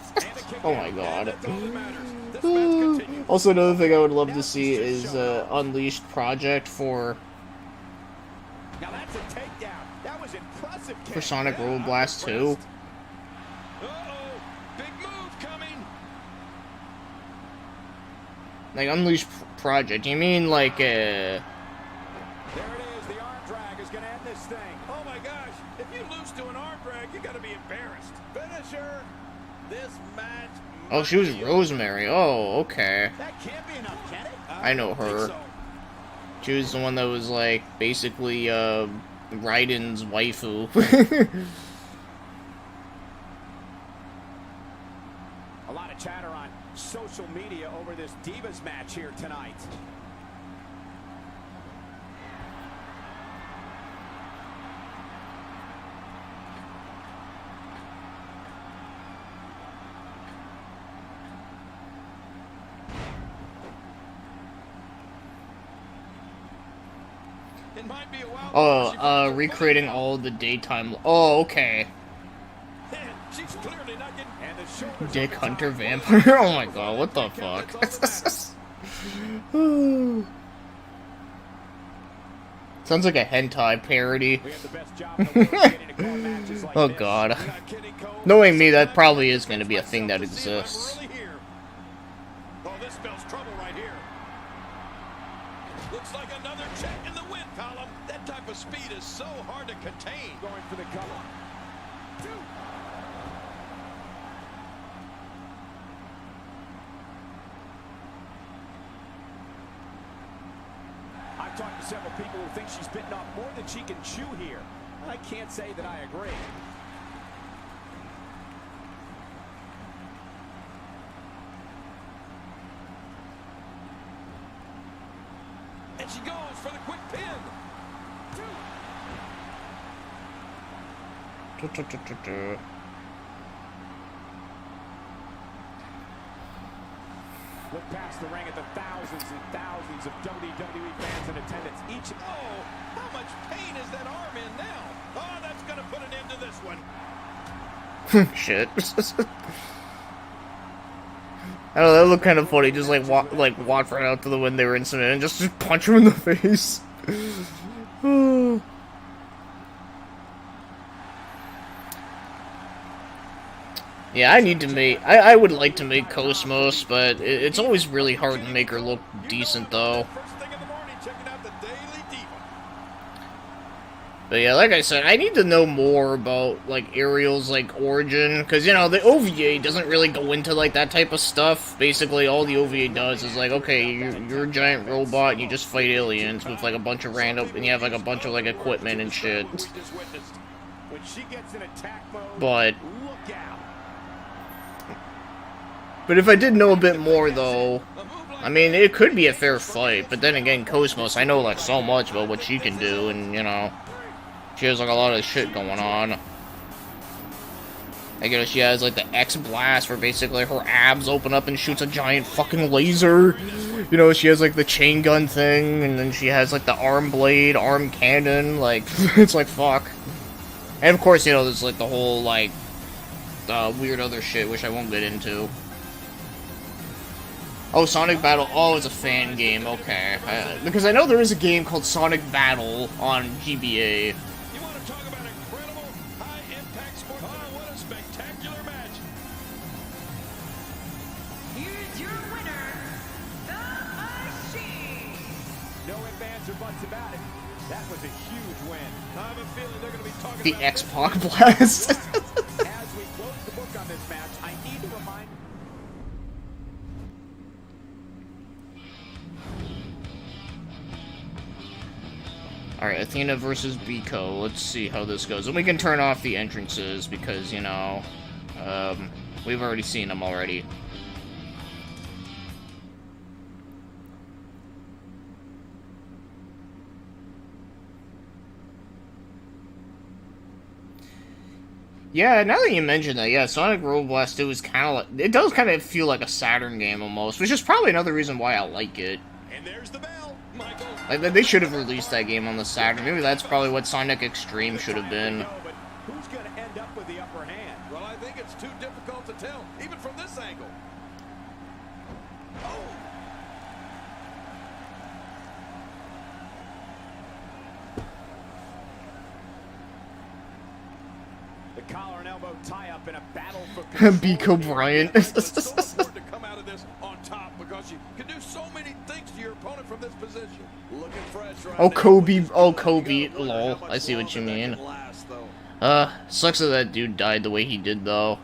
Oh my god. That's all that matters. This match continues. Also, another thing I would love to see is Unleashed Project for Now that's a takedown. That was impressive. for Sonic Road Blast 2. Uh-oh, big move coming. Like, Unleash Project. You mean, like, There it is. The arm drag is going to end this thing. Oh my gosh, if you lose to an arm drag, you gotta be embarrassed. Finisher. This match. Oh, she was Rosemary. Oh, okay. That can't be enough, can it? I know her. She was the one that was, like, basically, Raiden's waifu. A lot of chatter on social media over this Divas match here tonight. It might be a while. Oh, recreating all the daytime... Oh, okay. Man, she's clearly not getting. And the shoulders Dick up the Hunter top. Vampire. Oh my god, what the fuck? Sounds like a hentai parody. We have the best job in the world getting to call matches like Oh this. god. You're not kidding, Cole. Knowing me, that probably is going to be a thing that exists. Really here. Oh, this spells trouble right here. Looks like another check in the win column. That type of speed is so hard to contain. Going for the cover. Two. I've talked to several people who think she's bitten off more than she can chew here. I can't say that I agree. And she goes for the quick pin. Look past the ring at the thousands and thousands of WWE fans in attendance. Each Oh, how much pain is that arm in now? Oh, that's going to put an end to this one. Shit. I don't know, that looked kind of funny. Just like walk right out to the window incident and just punch him in the face. Yeah, I need to make. I would like to make Cosmos, but it's always really hard to make her look decent, though. First thing in the morning, checking out the Daily Diva. But yeah, like I said, I need to know more about, like, Ariel's, like, origin. Because, you know, the OVA doesn't really go into, like, that type of stuff. Basically, all the OVA does is, like, okay, you're a giant robot and you just fight aliens with, like, a bunch of random... And you have, like, a bunch of, like, equipment and shit. when she gets in attack mode, But... look out. But if I did know a bit more, though... I mean, it could be a fair fight. But then again, Cosmos, I know, like, so much about what she can do. And, you know... She has, like, a lot of shit going on. Like, you know, she has, like, the X-Blast, where basically her abs open up and shoots a giant fucking laser. You know, she has, like, the chain gun thing, and then she has, like, the arm blade, arm cannon, like, it's like, fuck. And, of course, you know, there's, like, the whole, like, weird other shit, which I won't get into. Oh, Sonic Battle. Oh, it's a fan game. Okay. Because I know there is a game called Sonic Battle on GBA. You want to talk about incredible, high-impact sport? Oh, what a spectacular match. Here's your winner, The Machine. No ifs, ands, or buts about it. That was a huge win. I have a feeling they're going to be talking The about X-Pac Blast. As we close the book on this match, I need to remind... Alright, Athena versus Biko. Let's see how this goes. And we can turn off the entrances because, you know, we've already seen them already. Yeah, now that you mention that, yeah, Sonic Road Blast 2 is kind of like... It does kind of feel like a Saturn game almost, which is probably another reason why I like it. And there's the bell, Michael. Like, they should have released that game on the Saturn. Maybe that's probably what Sonic Extreme should have been. No, but who's going to end up with the upper hand? Well, I think it's too difficult to tell, even from this angle. Oh! The collar and elbow tie-up in a battle for Biko Bryant. It's so important to come out of this on top because you can do so Oh, Kobe. Oh, Kobe. Lol. I see what you mean. Sucks that that dude died the way he did, though.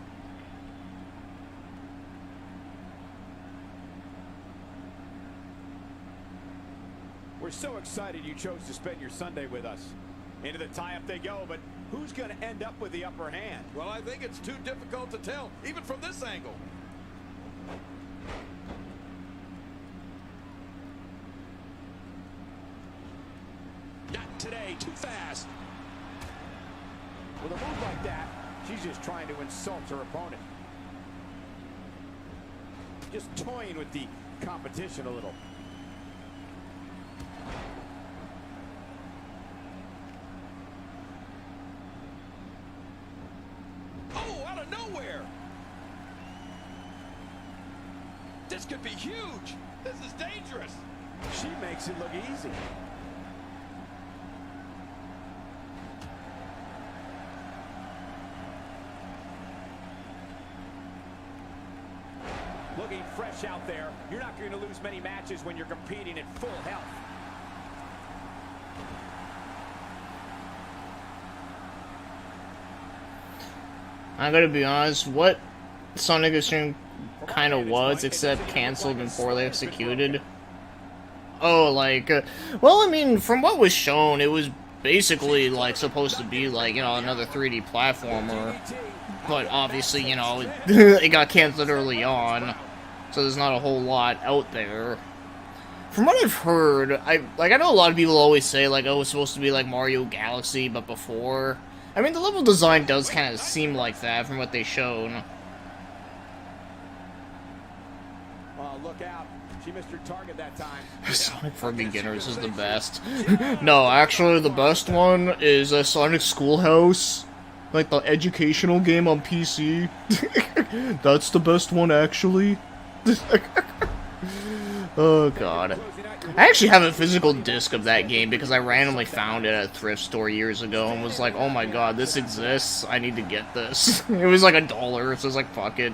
We're so excited you chose to spend your Sunday with us. Into the tie-up they go, but who's going to end up with the upper hand? Well, I think it's too difficult to tell, even from this angle. Not today, too fast. With a move like that, she's just trying to insult her opponent. Just toying with the competition a little. Oh, out of nowhere. This could be huge. This is dangerous. She makes it look easy. Looking fresh out there. You're not going to lose many matches when you're competing at full health. I gotta be honest, what Sonic Extreme kind of was, except canceled and poorly executed. Oh, like, well, I mean, from what was shown, it was basically, like, supposed to be, like, you know, another 3D platformer. But obviously, you know, it got canceled early on, so there's not a whole lot out there. From what I've heard, I know a lot of people always say, like, oh, it's supposed to be like Mario Galaxy, but before. I mean, the level design does kind of seem like that from what they've shown. Oh, look out. She missed her target that time. Sonic for Beginners is the best. No, actually, the best one is Sonic Schoolhouse. Like the educational game on PC. That's the best one, actually. Oh, God. I actually have a physical disc of that game because I randomly found it at a thrift store years ago and was like, oh my god, this exists. I need to get this. It was like $1, so I was like, fuck it.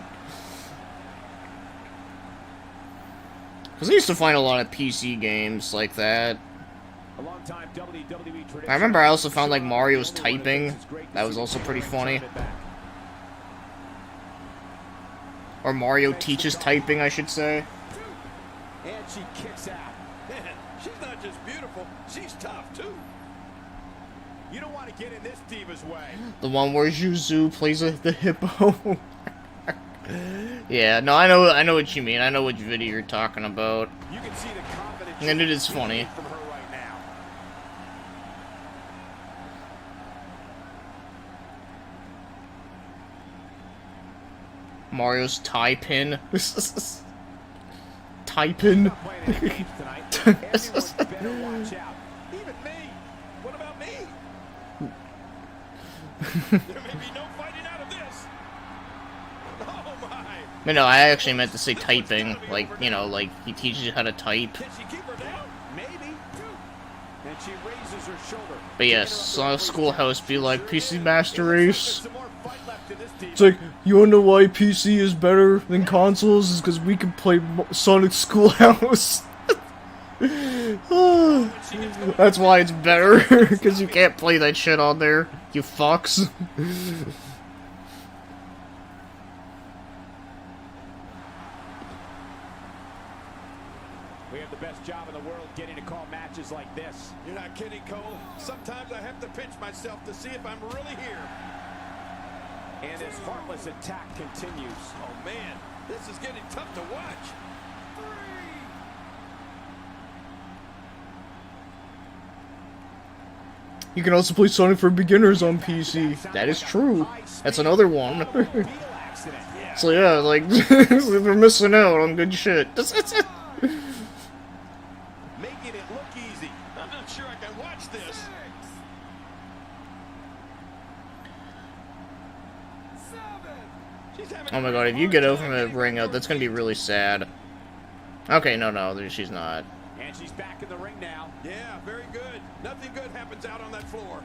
Because I used to find a lot of PC games like that. I remember I also found like Mario's typing. That was also pretty funny. Or Mario teaches typing, I should say. And she kicks out. She's not just beautiful, she's tough too. You don't want to get in this diva's way. The one where Yuzu plays the hippo. Yeah, no, I know what you mean. I know which video you're talking about. You can see the confidence And it is funny. from her right now. Mario's tie pin. Tie pin. Everyone's better watch out. Even me. What about me? There may be no fighting out of this. Oh my. But no, I actually meant to say typing. Like, you know, like he teaches you how to type. Can she keep her down? Maybe. And she raises her shoulder. But yes, Sonic Schoolhouse be like PC Master Race. Some more fight left in this diva. It's like, you wanna know why PC is better than consoles? Is because we can play Sonic Schoolhouse. That's why it's better, because you can't play that shit on there, you fucks. We have the best job in the world getting to call matches like this. You're not kidding, Cole. Sometimes I have to pinch myself to see if I'm really here. And this heartless attack continues. Oh man, this is getting tough to watch. You can also play Sonic for Beginners on PC. That is true. That's another one. So yeah, like, we're missing out on good shit. Making it look easy. I'm not sure I can watch this. She's having Oh my god, if you get over from the ring out, that's gonna be really sad. Okay, no, she's not. And she's back in the ring now. Yeah, very good. Nothing good happens out on that floor.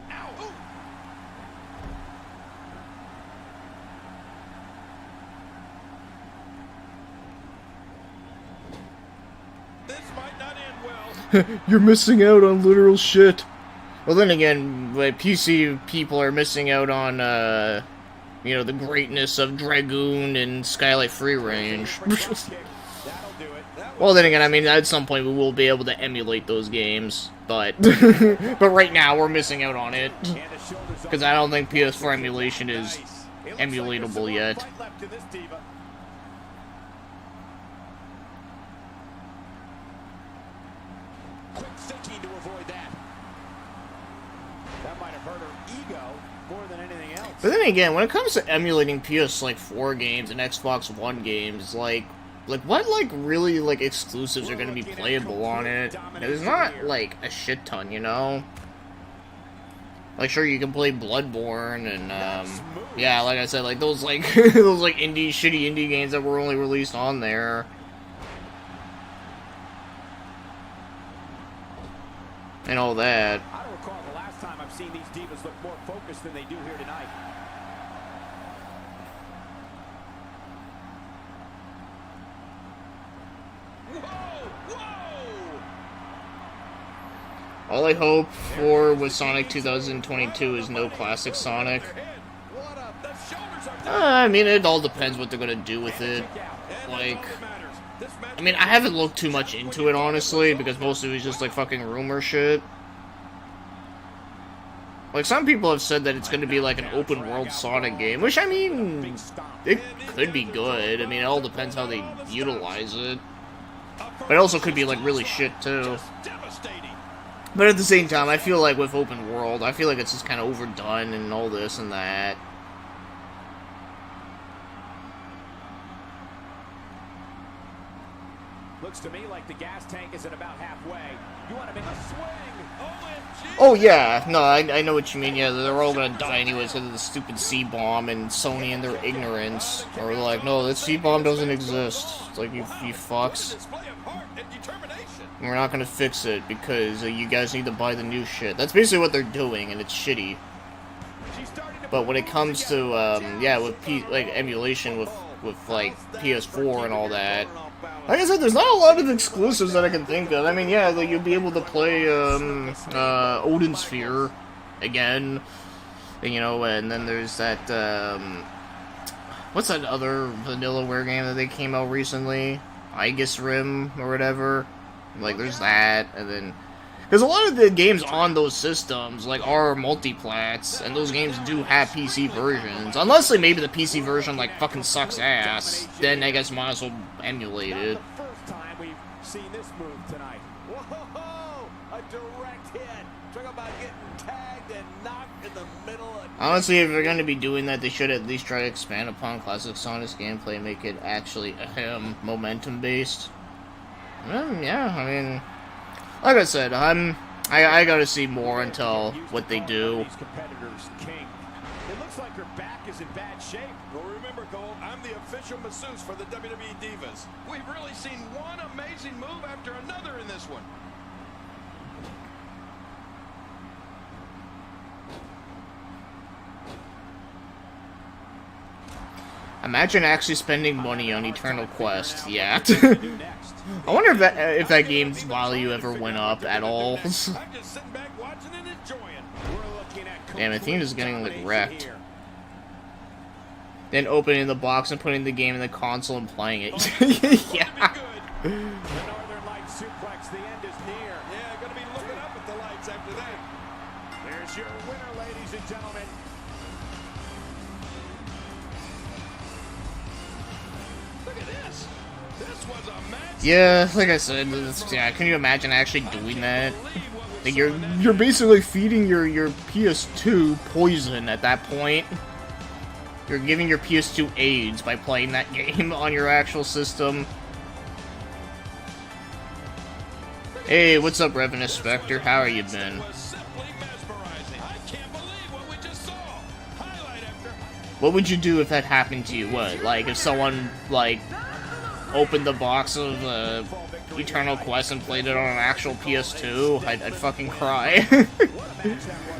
Ow! Ooh. You're missing out on literal shit. Well, then again, like, PC people are missing out on, you know, the greatness of Dragoon and Skylight Free Range. Well, then again, I mean, at some point we will be able to emulate those games, but but right now we're missing out on it because I don't think PS4 emulation is emulatable yet. Quick thinking to avoid that. That might have hurt her ego more than anything else. But then again, when it comes to emulating PS4 games and Xbox One games, like what, like, really, like, exclusives are gonna be playable on it? There's not, like, a shit ton, you know? Like, sure, you can play Bloodborne and, yeah, like I said, like, those, like, those, like, shitty indie games that were only released on there. And all that. I don't recall the last time I've seen these divas look more focused than they do here tonight. All I hope for with Sonic 2022 is no classic Sonic. I mean, it all depends what they're gonna do with it. Like, I mean, I haven't looked too much into it, honestly, because most of it is just, like, fucking rumor shit. Like, some people have said that it's gonna be, like, an open-world Sonic game, which, I mean, it could be good. I mean, it all depends how they utilize it. But it also could be, like, really shit, too. But at the same time, I feel like with open world, I feel like it's just kind of overdone and all this and that. Looks to me like the gas tank is at about halfway. You want to make a swing? OMG! Oh yeah, no, I know what you mean. Yeah, they're all gonna die anyways because of the stupid C-bomb and Sony and their ignorance. Or like, no, this C-bomb doesn't exist. It's like, you fucks. We're not gonna fix it because you guys need to buy the new shit. That's basically what they're doing, and it's shitty. But when it comes to, yeah, with like emulation with like PS4 and all that, like I said, there's not a lot of exclusives that I can think of. I mean, yeah, like you'll be able to play Odin Sphere again, you know, and then there's that what's that other Vanillaware game that they came out recently? Aegis Rim or whatever. Like, there's that, and then... Because a lot of the games on those systems, like, are multiplats, and those games do have PC versions. Unless, like, maybe the PC version, like, fucking sucks ass, then I guess might as well emulate it. The first time we've seen this move tonight. Whoa! A direct hit. Talk about getting tagged and knocked in the middle of... Honestly, if they're going to be doing that, they should at least try to expand upon classic Sonic's gameplay and make it actually, momentum-based. Yeah, I mean, like I said, I gotta see more until what they do. It looks like her back is in bad shape. Well, remember, Cole, I'm the official masseuse for the WWE Divas. We've really seen one amazing move after another in this one. Imagine actually spending money on Eternal Quest. Yeah. I wonder if that game's value ever went up at all. Damn, Athena's getting, like, wrecked. Then opening the box and putting the game in the console and playing it. Yeah. The Northern Light suplex, the end is near. Yeah, gonna be looking up at the lights after that. There's your winner, ladies and gentlemen. Look at this. This was a match. Yeah, like I said, yeah, can you imagine actually doing that? Like, you're basically feeding your PS2 poison at that point. You're giving your PS2 AIDS by playing that game on your actual system. Hey, what's up, Revenant Spectre? How are you been? What would you do if that happened to you? What, like, if someone, like, opened the box of Eternal Quest and played it on an actual PS2? I'd fucking cry.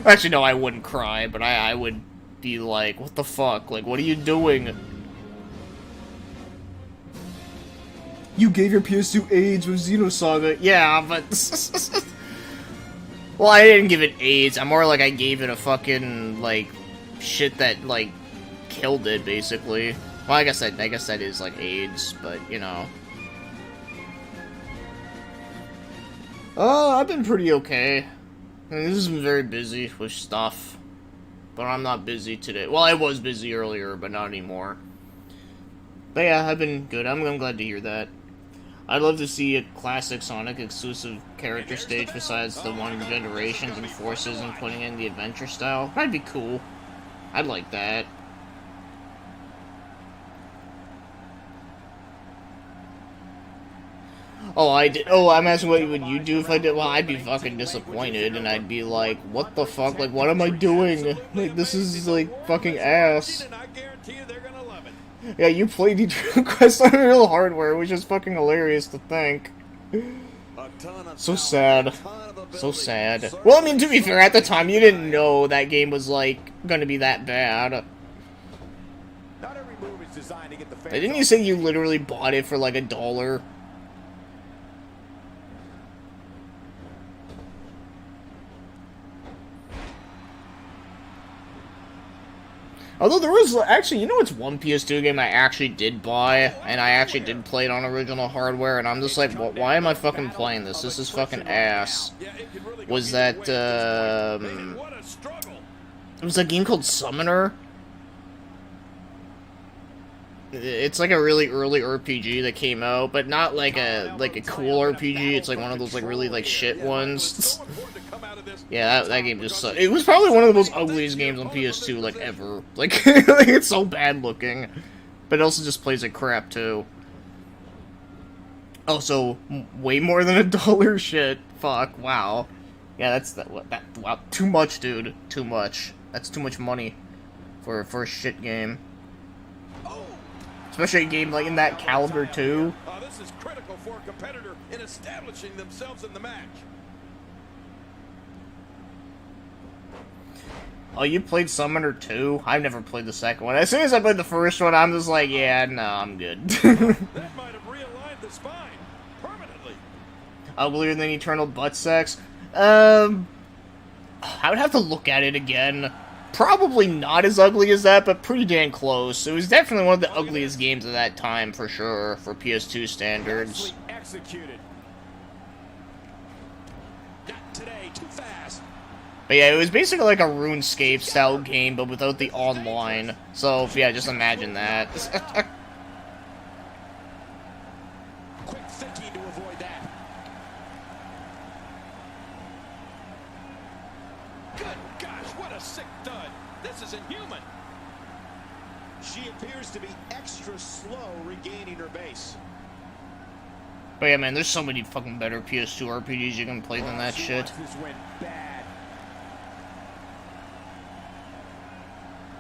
Actually, no, I wouldn't cry, but I would be like, what the fuck? Like, what are you doing? You gave your PS2 AIDS with Xenosaga. Yeah, but... Well, I didn't give it AIDS. I'm more like I gave it a fucking, like, shit that, like, killed it, basically. Well, I guess that is, like, AIDS, but, you know. I've been pretty okay. I mean, this has been very busy with stuff. But I'm not busy today. Well, I was busy earlier, but not anymore. But yeah, I've been good. I'm glad to hear that. I'd love to see a classic Sonic exclusive character stage besides the one Generations and Forces and putting in the adventure style. That'd be cool. I'd like that. Oh, I did. Oh, I'm asking what would you do if I did? Well, I'd be fucking disappointed, and I'd be like, what the fuck? Like, what am I doing? Like, this is, like, fucking ass. Yeah, you played Eternal Quest on real hardware, which is fucking hilarious to think. So sad. So sad. Well, I mean, to be fair, at the time, you didn't know that game was, like, gonna be that bad. Didn't you say you literally bought it for, like, $1? Although there was, actually, you know what's one PS2 game I actually did buy, and I actually did play it on original hardware, and I'm just like, well, why am I fucking playing this? This is fucking ass. Was that, it was a game called Summoner. It's like a really early RPG that came out, but not like a cool RPG, it's like one of those, like, really, like, shit ones. Yeah, that game just sucked. It was probably one of the most ugliest games on PS2, like, ever. Like, like, it's so bad looking. But it also just plays like crap, too. Oh, so, way more than $1? Shit. Fuck, wow. Yeah, wow, too much, dude. Too much. That's too much money for a shit game. Especially a game, like, in that caliber, too. This is critical for a competitor in establishing themselves in the match. Oh, you played Summoner 2? I've never played the second one. As soon as I played the first one, I'm just like, yeah, no, I'm good. That might have realigned the spine permanently. Uglier than Eternal Butt Sex? I would have to look at it again. Probably not as ugly as that, but pretty damn close. It was definitely one of the ugliest games of that time, for sure, for PS2 standards. Executed. Not today, too fast. But yeah, it was basically like a RuneScape-style game, but without the online. So, yeah, just imagine that. Quick thinking to avoid that. Good gosh, what a sick dud. This is inhuman. She appears to be extra slow regaining her base. But yeah, man, there's so many fucking better PS2 RPGs you can play than that shit. This went bad.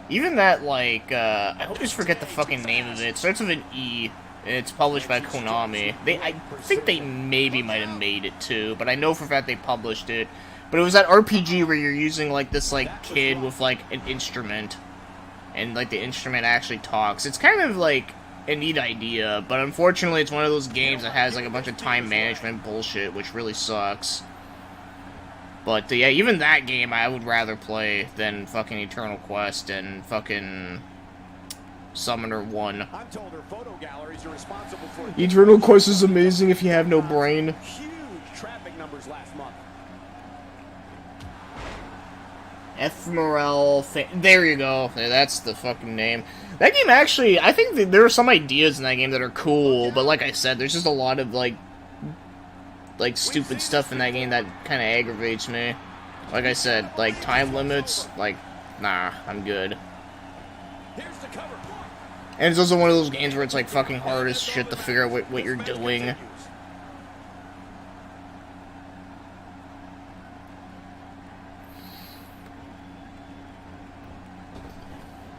Even that, like, I always forget the fucking name of it. It starts with an E, and it's published by Konami. I think they maybe might have made it, too, but I know for a fact they published it. But it was that RPG where you're using, like, this, like, kid with, like, an instrument. And, like, the instrument actually talks. It's kind of, like, a neat idea, but unfortunately it's one of those games that has, like, a bunch of time management bullshit, which really sucks. But, yeah, even that game I would rather play than fucking Eternal Quest and fucking Summoner 1. I'm told her photo galleries are responsible for Eternal Quest is amazing if you have no brain. huge traffic numbers last month. Ephemeral there you go. That's the fucking name. That game actually, I think that there are some ideas in that game that are cool, but like I said, there's just a lot of, like stupid stuff in that game that kind of aggravates me. Like I said, like, time limits, like, nah, I'm good. Here's the cover. And it's also one of those games where it's, like, fucking hard as shit to figure out what you're doing.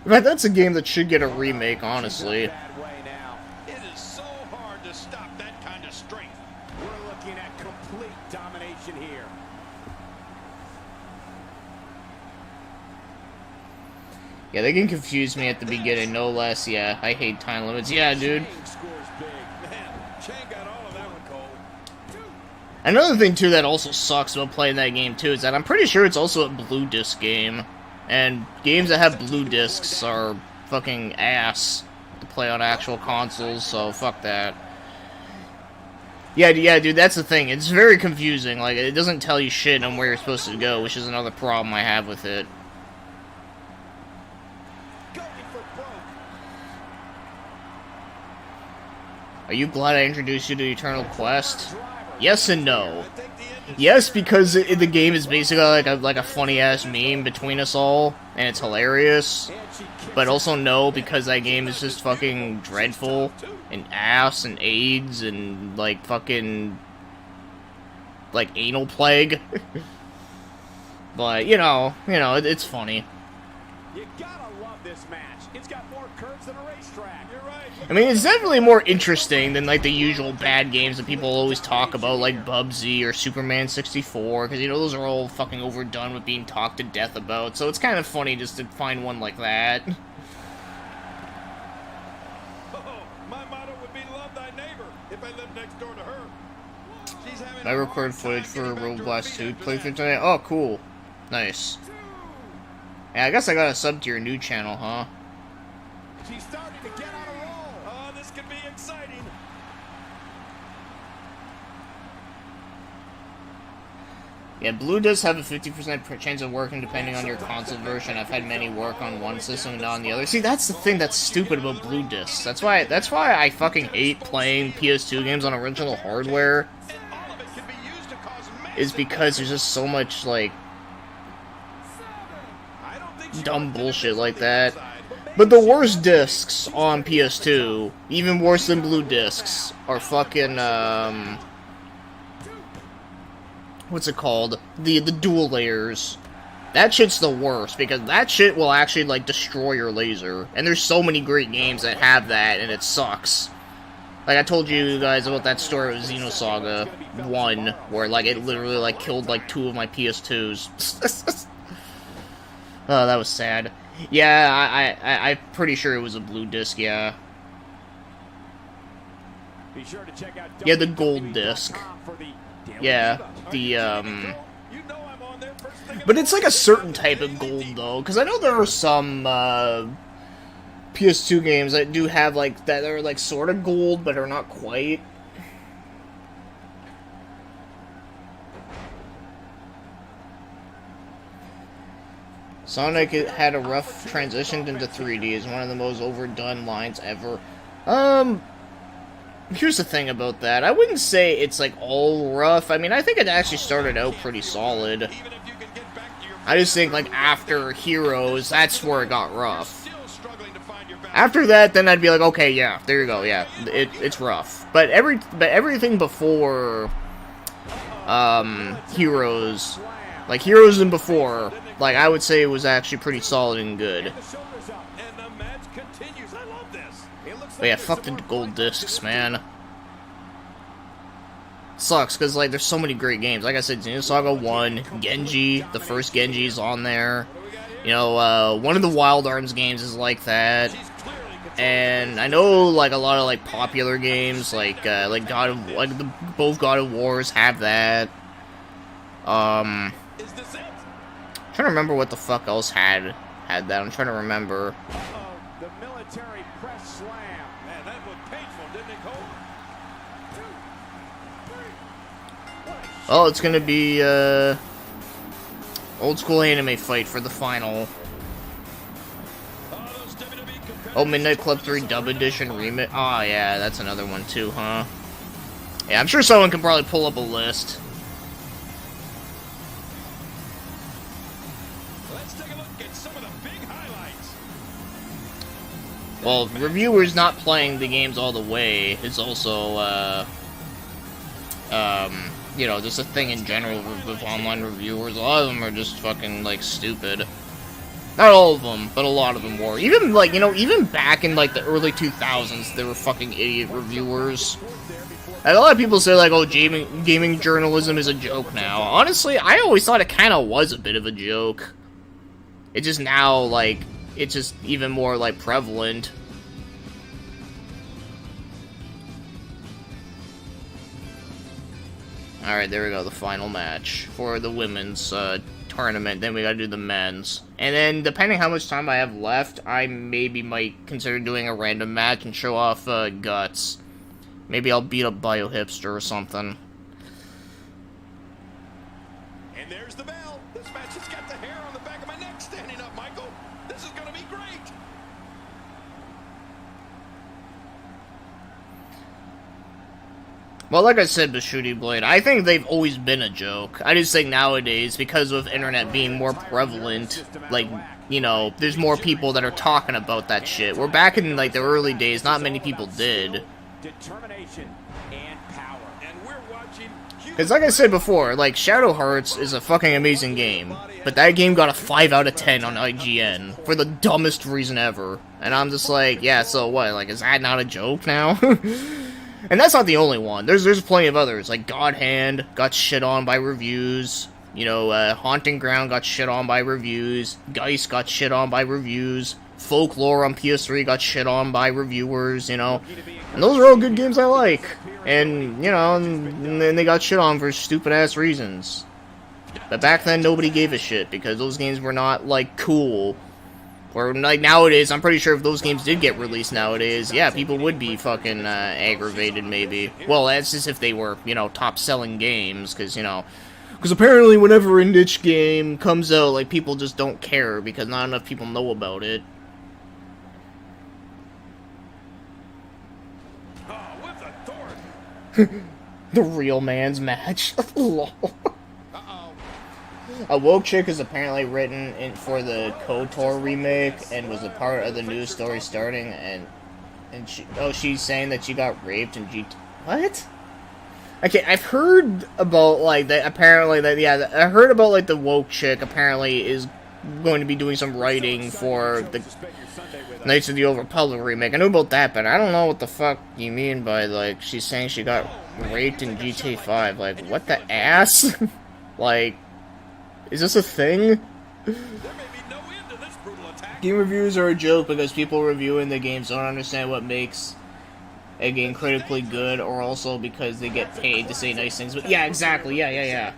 In fact, that's a game that should get a remake, honestly. Bad way now. It is so hard to stop that kind of strength. We're looking at complete domination here. Yeah, they can confuse me at the beginning, no less. Yeah, I hate time limits. Yeah, dude. Shane scores big. Man, Shane Another thing, too, that also sucks about playing that game, too, is that I'm pretty sure it's also a blue disc game. And games that have blue discs are fucking ass to play on actual consoles, so fuck that. Yeah, dude, that's the thing. It's very confusing. Like, it doesn't tell you shit on where you're supposed to go, which is another problem I have with it. Are you glad I introduced you to Eternal Quest? Yes and no. Yes, because the game is basically like a funny-ass meme between us all, and it's hilarious. But also no, because that game is just fucking dreadful, and ass, and AIDS, and, like, fucking, like, anal plague. But, you know, it's funny. You gotta love this match. It's got more curves than a racetrack. You're right. I mean, it's definitely more interesting than, like, the usual bad games that people always talk about, like Bubsy or Superman 64, because, you know, those are all fucking overdone with being talked to death about, so it's kind of funny just to find one like that. Oh, my motto would be love thy neighbor if I lived next door to her. She's having I recorded footage for Road Blast 2 playthrough tonight. Oh, cool. Nice. Yeah, I guess I got a sub to your new channel, huh? She's starting to get on a roll. Oh, this could be exciting. Yeah, blue does have a 50% chance of working depending on your console version. I've had many work on one system and not on the other. See, that's the thing that's stupid about blue discs. That's why I fucking hate playing PS2 games on original hardware. All of it could be used to cause Is because there's just so much, like, I don't think she dumb wants to bullshit do like this that. inside. But the worst discs on PS2, even worse than blue discs, are fucking, what's it called? The dual layers. That shit's the worst, because that shit will actually, like, destroy your laser. And there's so many great games that have that, and it sucks. Like, I told you guys about that story with Xenosaga 1, where, like, it literally, like, killed, like, 2 of my PS2s. Oh, that was sad. Yeah, I'm pretty sure it was a blue disc, yeah. Be sure to check out Yeah, the gold disc. for the Yeah, the, You know I'm on there first thing in But the it's like a certain type of gold, though, because I know there are some, PS2 games that do have, like, that are, like, sort of gold, but are not quite. Sonic had a rough transition into 3D. Is one of the most overdone lines ever. Here's the thing about that. I wouldn't say it's, like, all rough. I mean, I think it actually started out pretty solid. even if you can get back to your I just think, like, after Heroes, that's where it got rough. still struggling to find your balance. After that, then I'd be like, okay, yeah, there you go, yeah, it's rough. But everything before, Heroes, like, Heroes and before, like, I would say it was actually pretty solid and good. The shoulders up. And the match continues. I love this. It looks But yeah, like fuck the gold discs, man. Sucks, because, like, there's so many great games. Like I said, Xenosaga 1, Genji, the first Genji's on there. You know, one of the Wild Arms games is like that. And I know, like, a lot of, like, popular games, like both God of Wars have that. Is this it? I'm trying to remember what the fuck else had that. I'm trying to remember. the military press slam. Man, that looked painful, didn't it, Cole? Oh, it's gonna be, old school anime fight for the final. Oh, those WWE competitors. Oh, Midnight Club 3 Dub Edition Remix. Oh, yeah, that's another one too, huh? Yeah, I'm sure someone can probably pull up a list. Let's take a look at some of the big highlights. Well, reviewers not playing the games all the way is also, you know, just a thing in general with online reviewers. A lot of them are just fucking, like, stupid. Not all of them, but a lot of them were. Even, like, you know, even back in, like, the early 2000s, there were fucking idiot reviewers. And a lot of people say, like, oh, gaming journalism is a joke now. Honestly, I always thought it kind of was a bit of a joke. It just now, like, it's just even more, like, prevalent. Alright, there we go, the final match for the women's tournament. Then we gotta do the men's. And then, depending how much time I have left, I maybe might consider doing a random match and show off Guts. Maybe I'll beat up BioHipster or something. And there's the bell. This match has got the hair on the back of my neck standing up, Michael. This is going to be great. Well, like I said, Bashooty Blade, I think they've always been a joke. I just think nowadays, because of internet being more prevalent, like, you know, there's more people that are talking about that shit. Where back in, like, the early days, not many people did. Determination and power. And we're watching. Because like I said before, like, Shadow Hearts is a fucking amazing game. But that game got a 5 out of 10 on IGN. For the dumbest reason ever. And I'm just like, yeah, so what? Like, is that not a joke now? And that's not the only one. There's plenty of others. Like, God Hand got shit on by reviews. You know, Haunting Ground got shit on by reviews. Geist got shit on by reviews. Folklore on PS3 got shit on by reviewers, you know. And those are all good games I like. And, you know, and then they got shit on for stupid-ass reasons. But back then, nobody gave a shit, because those games were not, like, cool. Or, like, nowadays, I'm pretty sure if those games did get released nowadays, yeah, people would be fucking aggravated, maybe. Well, that's just if they were, you know, top-selling games, because, you know... Because apparently whenever a niche game comes out, like, people just don't care, because not enough people know about it. Oh, with authority. The real man's match. Lol. Uh-oh. A woke chick is apparently written in for the KOTOR remake and was a part of the news story starting, and she's saying that she got raped in GT. What? Okay, I've heard about, like, that apparently, that, yeah, I heard about, like, the woke chick apparently is going to be doing some writing for the Knights of the Old Republic remake. I knew about that, but I don't know what the fuck you mean by, like, she's saying she got raped in GTA 5. Like, what the ass? Like, is this a thing? There may be no end to this brutal attack. Game reviews are a joke because people reviewing the games don't understand what makes a game critically good, or also because they get paid to say nice things. But yeah, exactly. Yeah.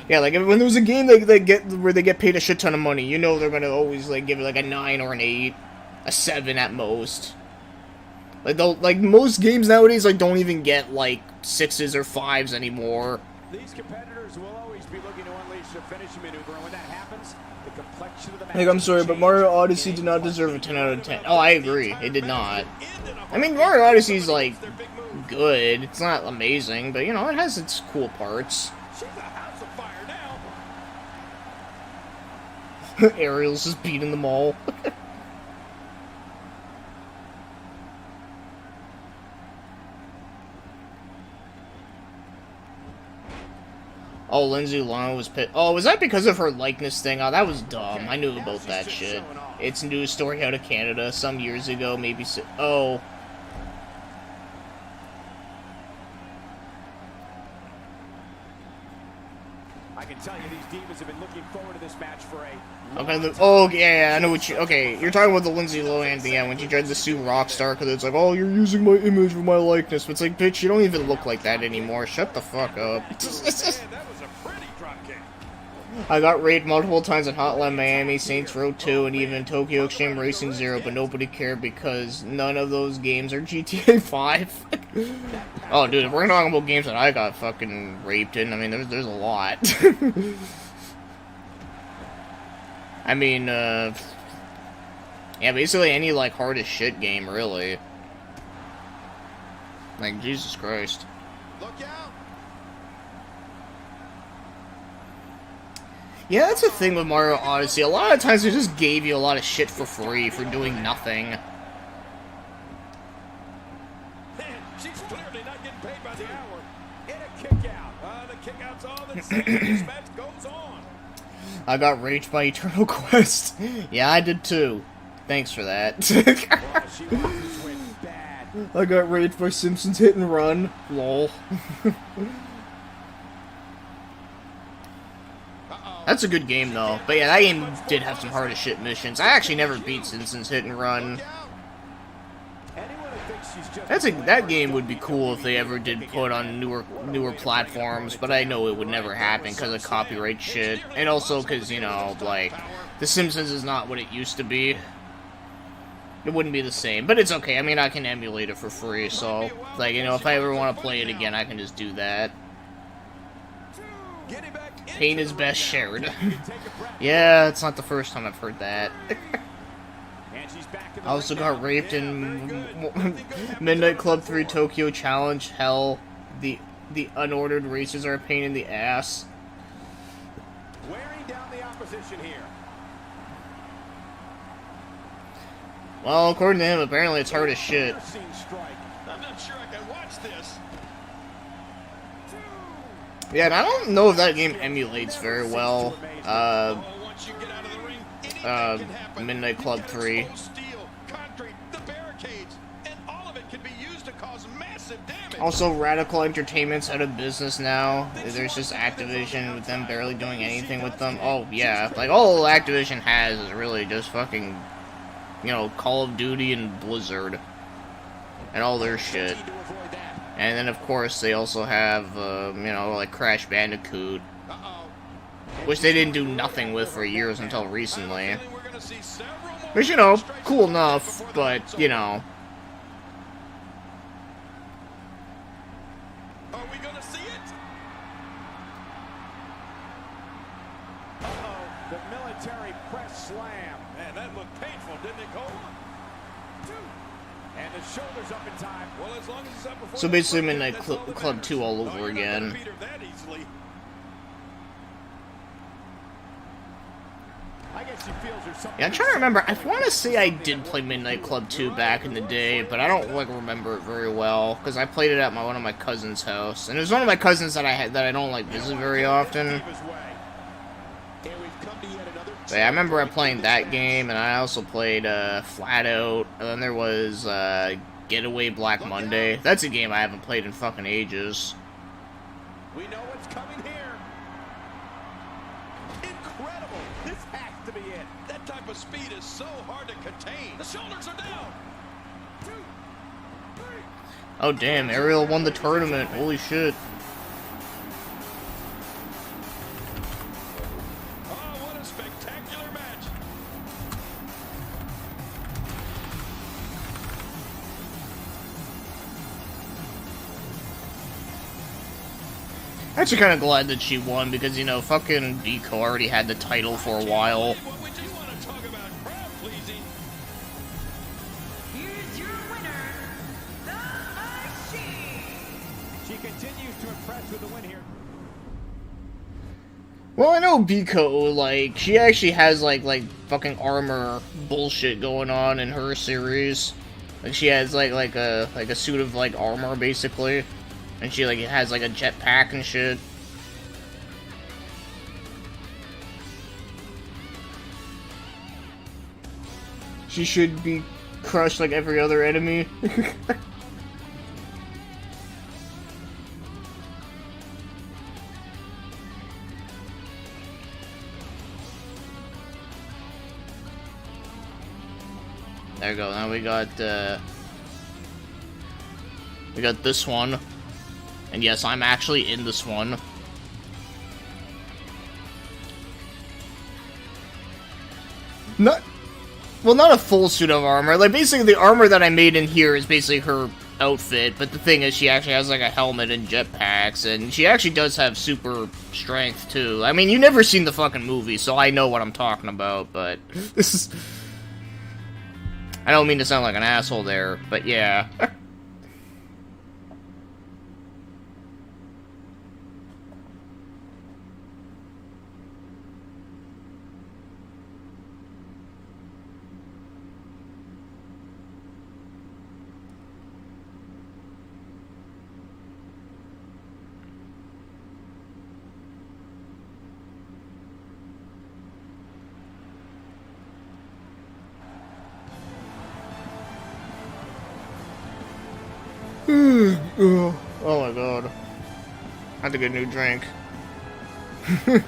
Yeah, like when there's a game where they get paid a shit ton of money, you know they're gonna always like give it like a 9 or an 8, a 7 at most. Like most games nowadays like don't even get like 6s or 5s anymore. These competitors will always be looking to unleash a finishing maneuver, and when that happens, the complexion of the match. Like, I'm sorry, but Mario Odyssey did not deserve a 10 out of 10. Oh, I agree. It did not. I mean, Mario Odyssey's, like, good. It's not amazing, but, you know, it has its cool parts. She's a house of fire now. Ariel's just beating them all. Oh, Lindsay Lohan was pissed. Oh, was that because of her likeness thing? Oh, that was dumb. I knew about that shit. It's a news story out of Canada some years ago, maybe. Oh. I can tell you these demons have been looking forward to this match for a... Okay, oh, yeah, I know what you... Okay, you're talking about the Lindsay Lohan thing, yeah, when she tried to sue Rockstar, because it's like, oh, you're using my image for my likeness. But it's like, bitch, you don't even look like that anymore. Shut the fuck up. Man, that was a pretty drop kick. I got raped multiple times in Hotline Miami, Saints Row 2, and even Tokyo Extreme Racing 0, but nobody cared because none of those games are GTA 5. Oh, dude, if we're talking about games that I got fucking raped in, I mean, there's a lot. I mean, yeah, basically any, like, hard as shit game, really. Like, Jesus Christ. Look out. Yeah, that's the thing with Mario Odyssey. A lot of times they just gave you a lot of shit for free for doing nothing. Man, she's clearly not getting paid by the hour. And a kick out. The kick out's all that's said. This match goes on. I got raped by Eternal Quest. Yeah, I did too. Thanks for that. She wants this win bad. I got raped by Simpsons Hit and Run. Lol. That's a good game though. But yeah, that game did have some hard as shit missions. I actually never beat Simpsons Hit and Run. Anyone who thinks That game would be cool if they ever did put on newer platforms, but I know it would never happen because of copyright shit, and also because, you know, like, The Simpsons is not what it used to be. It wouldn't be the same, but it's okay. I mean, I can emulate it for free, so, like, you know, if I ever want to play it again, I can just do that. Pain is best shared. Yeah, it's not the first time I've heard that. I also got raped in Midnight Club 3 Tokyo Challenge. Hell, the unordered races are a pain in the ass. Wearing down the opposition here. Well, according to him, apparently it's hard as shit. I'm not sure I can watch this. Yeah, and I don't know if that game emulates very well. Once you get out of the ring, anything can happen. Midnight Club 3. Steel, concrete, the barricades, and all of it can be used to cause massive damage. Also, Radical Entertainment's out of business now. There's just Activision with them barely doing anything with them. Oh, yeah. Like, all Activision has is really just fucking, you know, Call of Duty and Blizzard. And all their shit. And then, of course, they also have, you know, like Crash Bandicoot. Which they didn't do nothing with for years until recently. Which, you know, cool enough, but, you know. Are we gonna see it? Uh-oh, the military press slam. Man, that looked painful, didn't it, Cole? And the shoulders up in time. Well, as long as it's up before So the basically break, Midnight that's all that Club matters. 2 all No, over you're not gonna again. beat her that easily. I guess she feels there's something. Yeah, I'm trying to remember. I want to say I did play Midnight Club 2 back in the day, but I don't, like, remember it very well, because I played it at one of my cousin's house. And it was one of my cousins that I don't, like, visit very often. But yeah, I remember playing that game, and I also played Flat Out, and then there was Getaway Black Monday. That's a game I haven't played in fucking ages. We know what's coming here. Incredible. This has to be it. That type of speed is so hard to contain. The shoulders are down. Oh damn, Ariel won the tournament. Holy shit. Oh, what a spectacular match. Actually kind of glad that she won, because, you know, fucking Biko already had the title for a while. What would you want to talk about crowd pleasing? Here's your winner, the Machine. She continues to impress with the win here. Well, I know Biko, like, she actually has, like fucking armor bullshit going on in her series. Like, she has, like a suit of, like, armor, basically. And she, like, has, like, a jetpack and shit. She should be crushed like every other enemy. There we go. Now we got this one. And yes, I'm actually in this one. Not a full suit of armor. Like, basically, the armor that I made in here is basically her outfit. But the thing is, she actually has, like, a helmet and jetpacks. And she actually does have super strength, too. I mean, you've never seen the fucking movie, so I know what I'm talking about. But this is... I don't mean to sound like an asshole there, but yeah. Oh my god. I have to get a new drink. The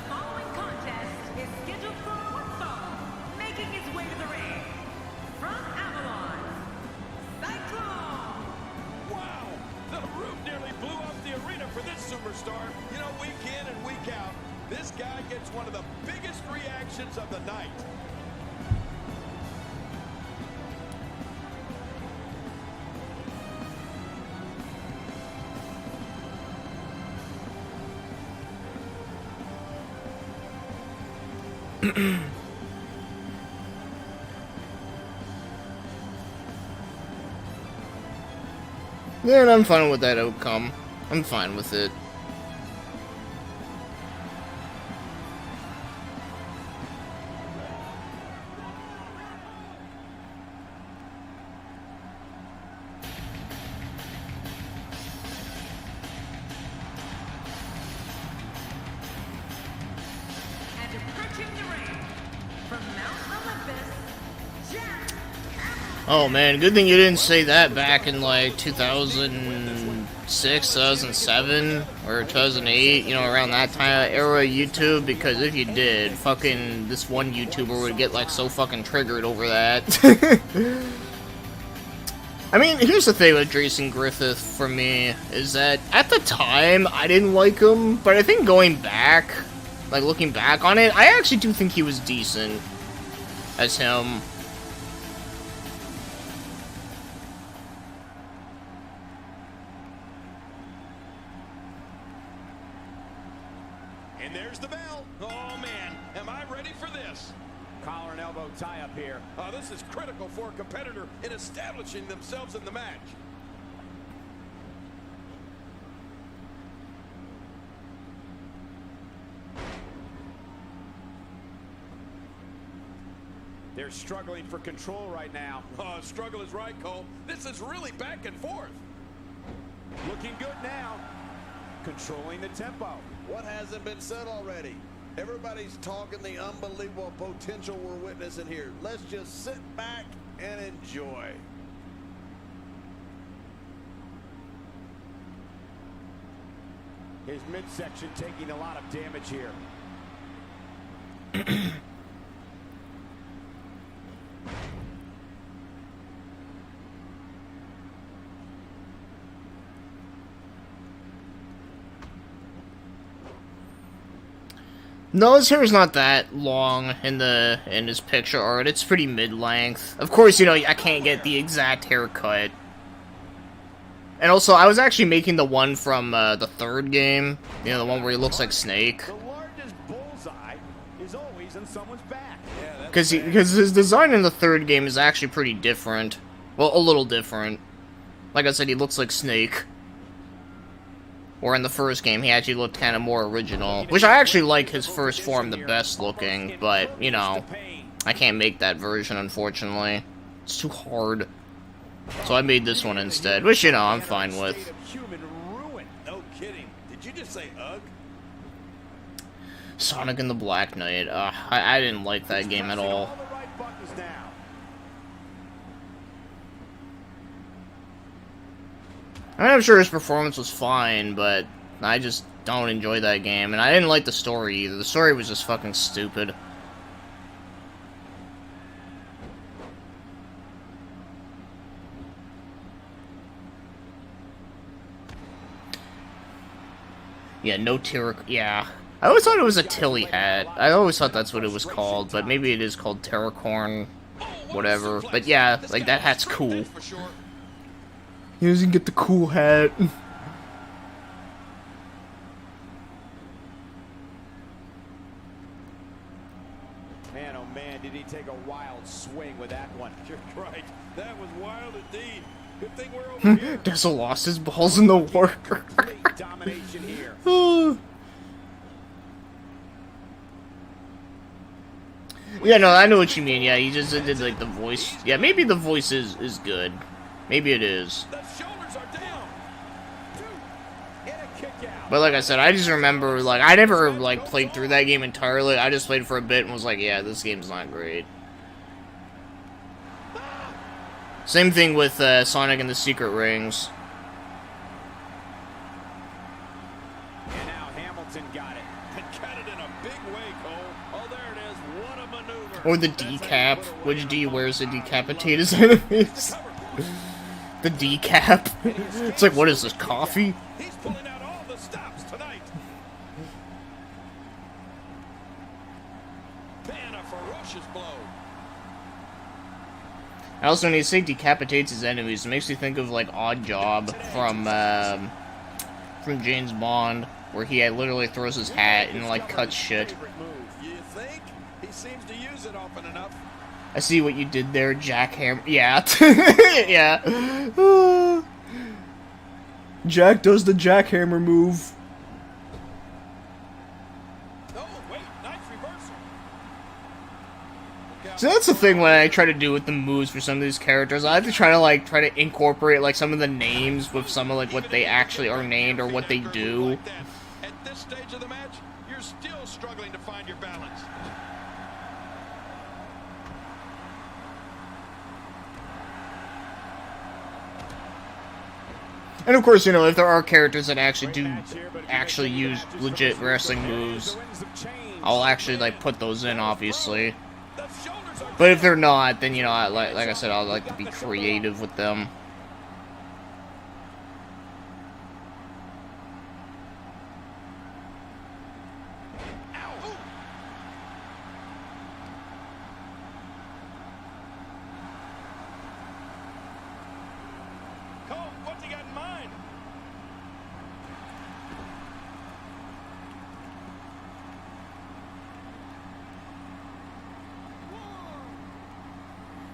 following contest is scheduled for one fall, making his way superstar. You know, week in and week out, this guy gets one of the biggest reactions of the night. Yeah, and I'm fine with that outcome. I'm fine with it. And approaching the ring from Mount Olympus, Jack. Oh man, good thing you didn't say that back in like 2006, 2007, or 2008, you know, around that time era of YouTube, because if you did, fucking this one YouTuber would get like so fucking triggered over that. I mean, here's the thing with Jason Griffith for me, is that at the time, I didn't like him, but I think going back, like looking back on it, I actually do think he was decent as him. And there's the bell. Oh, man, am I ready for this? Collar and elbow tie up here. This is critical for a competitor in establishing themselves in the match. They're struggling for control right now. Struggle is right, Cole. This is really back and forth. Looking good now. Controlling the tempo. What hasn't been said already? Everybody's talking the unbelievable potential we're witnessing here. Let's just sit back and enjoy. His midsection taking a lot of damage here. No, his hair is not that long in his picture art. It's pretty mid-length. Of course, you know, I can't get the exact haircut. And also, I was actually making the one from the third game. You know, the one where he looks like Snake. The largest bullseye is always in someone's back. Yeah, Because his design in the third game is actually pretty different. Well, a little different. Like I said, he looks like Snake. Or in the first game, he actually looked kind of more original. Which I actually like his first form the best looking, but, you know, I can't make that version, unfortunately. It's too hard. So I made this one instead, which, you know, I'm fine with. Human ruin. no kidding. Did you just say ugh? Sonic and the Black Knight. I didn't like that game at all. All the right buttons now. I mean, I'm sure his performance was fine, but I just don't enjoy that game. And I didn't like the story either. The story was just fucking stupid. Yeah, no Terra... Yeah. I always thought it was a Tilly hat. I always thought that's what it was called, but maybe it is called Terracorn, whatever. But yeah, like, that hat's cool. He doesn't get the cool hat. Man, oh man, did he take a wild swing with that one. You're right. That was wild indeed. Good thing we're over here. Dessa lost his balls in the war. Complete domination here. Yeah, no, I know what you mean. Yeah, he just did, like, the voice. Yeah, maybe the voice is good. Maybe it is. The shoulders are down. And a kick out. But like I said, I just remember, like, I never, like, played through that game entirely. I just played for a bit and was like, yeah, this game's not great. Same thing with Sonic and the Secret Rings. And now Hamilton got it. And got it in a big way, Cole. Oh, there it is. What a maneuver. Or the decap. Which D wears to decapitate his enemies? The decap. It's like, what is this, coffee? He's pulling out all the stops tonight. And also, when you say decapitates his enemies, it makes me think of, like, Odd Job from James Bond, where he literally throws his hat and, like, cuts shit. You think? He seems to use it often enough. I see what you did there, jackhammer. Yeah. Yeah. Jack does the jackhammer move. Oh, wait, nice reversal. So that's the thing when I try to do with the moves for some of these characters. I have to try to incorporate like some of the names with some of like what they actually are named or what they do. At this stage of the match, you're still struggling to find your balance. And of course, you know, if there are characters that actually use legit wrestling moves, I'll actually like put those in, obviously. But if they're not, then you know, like I said, I'll like to be creative with them. Cole, what's he got in mind?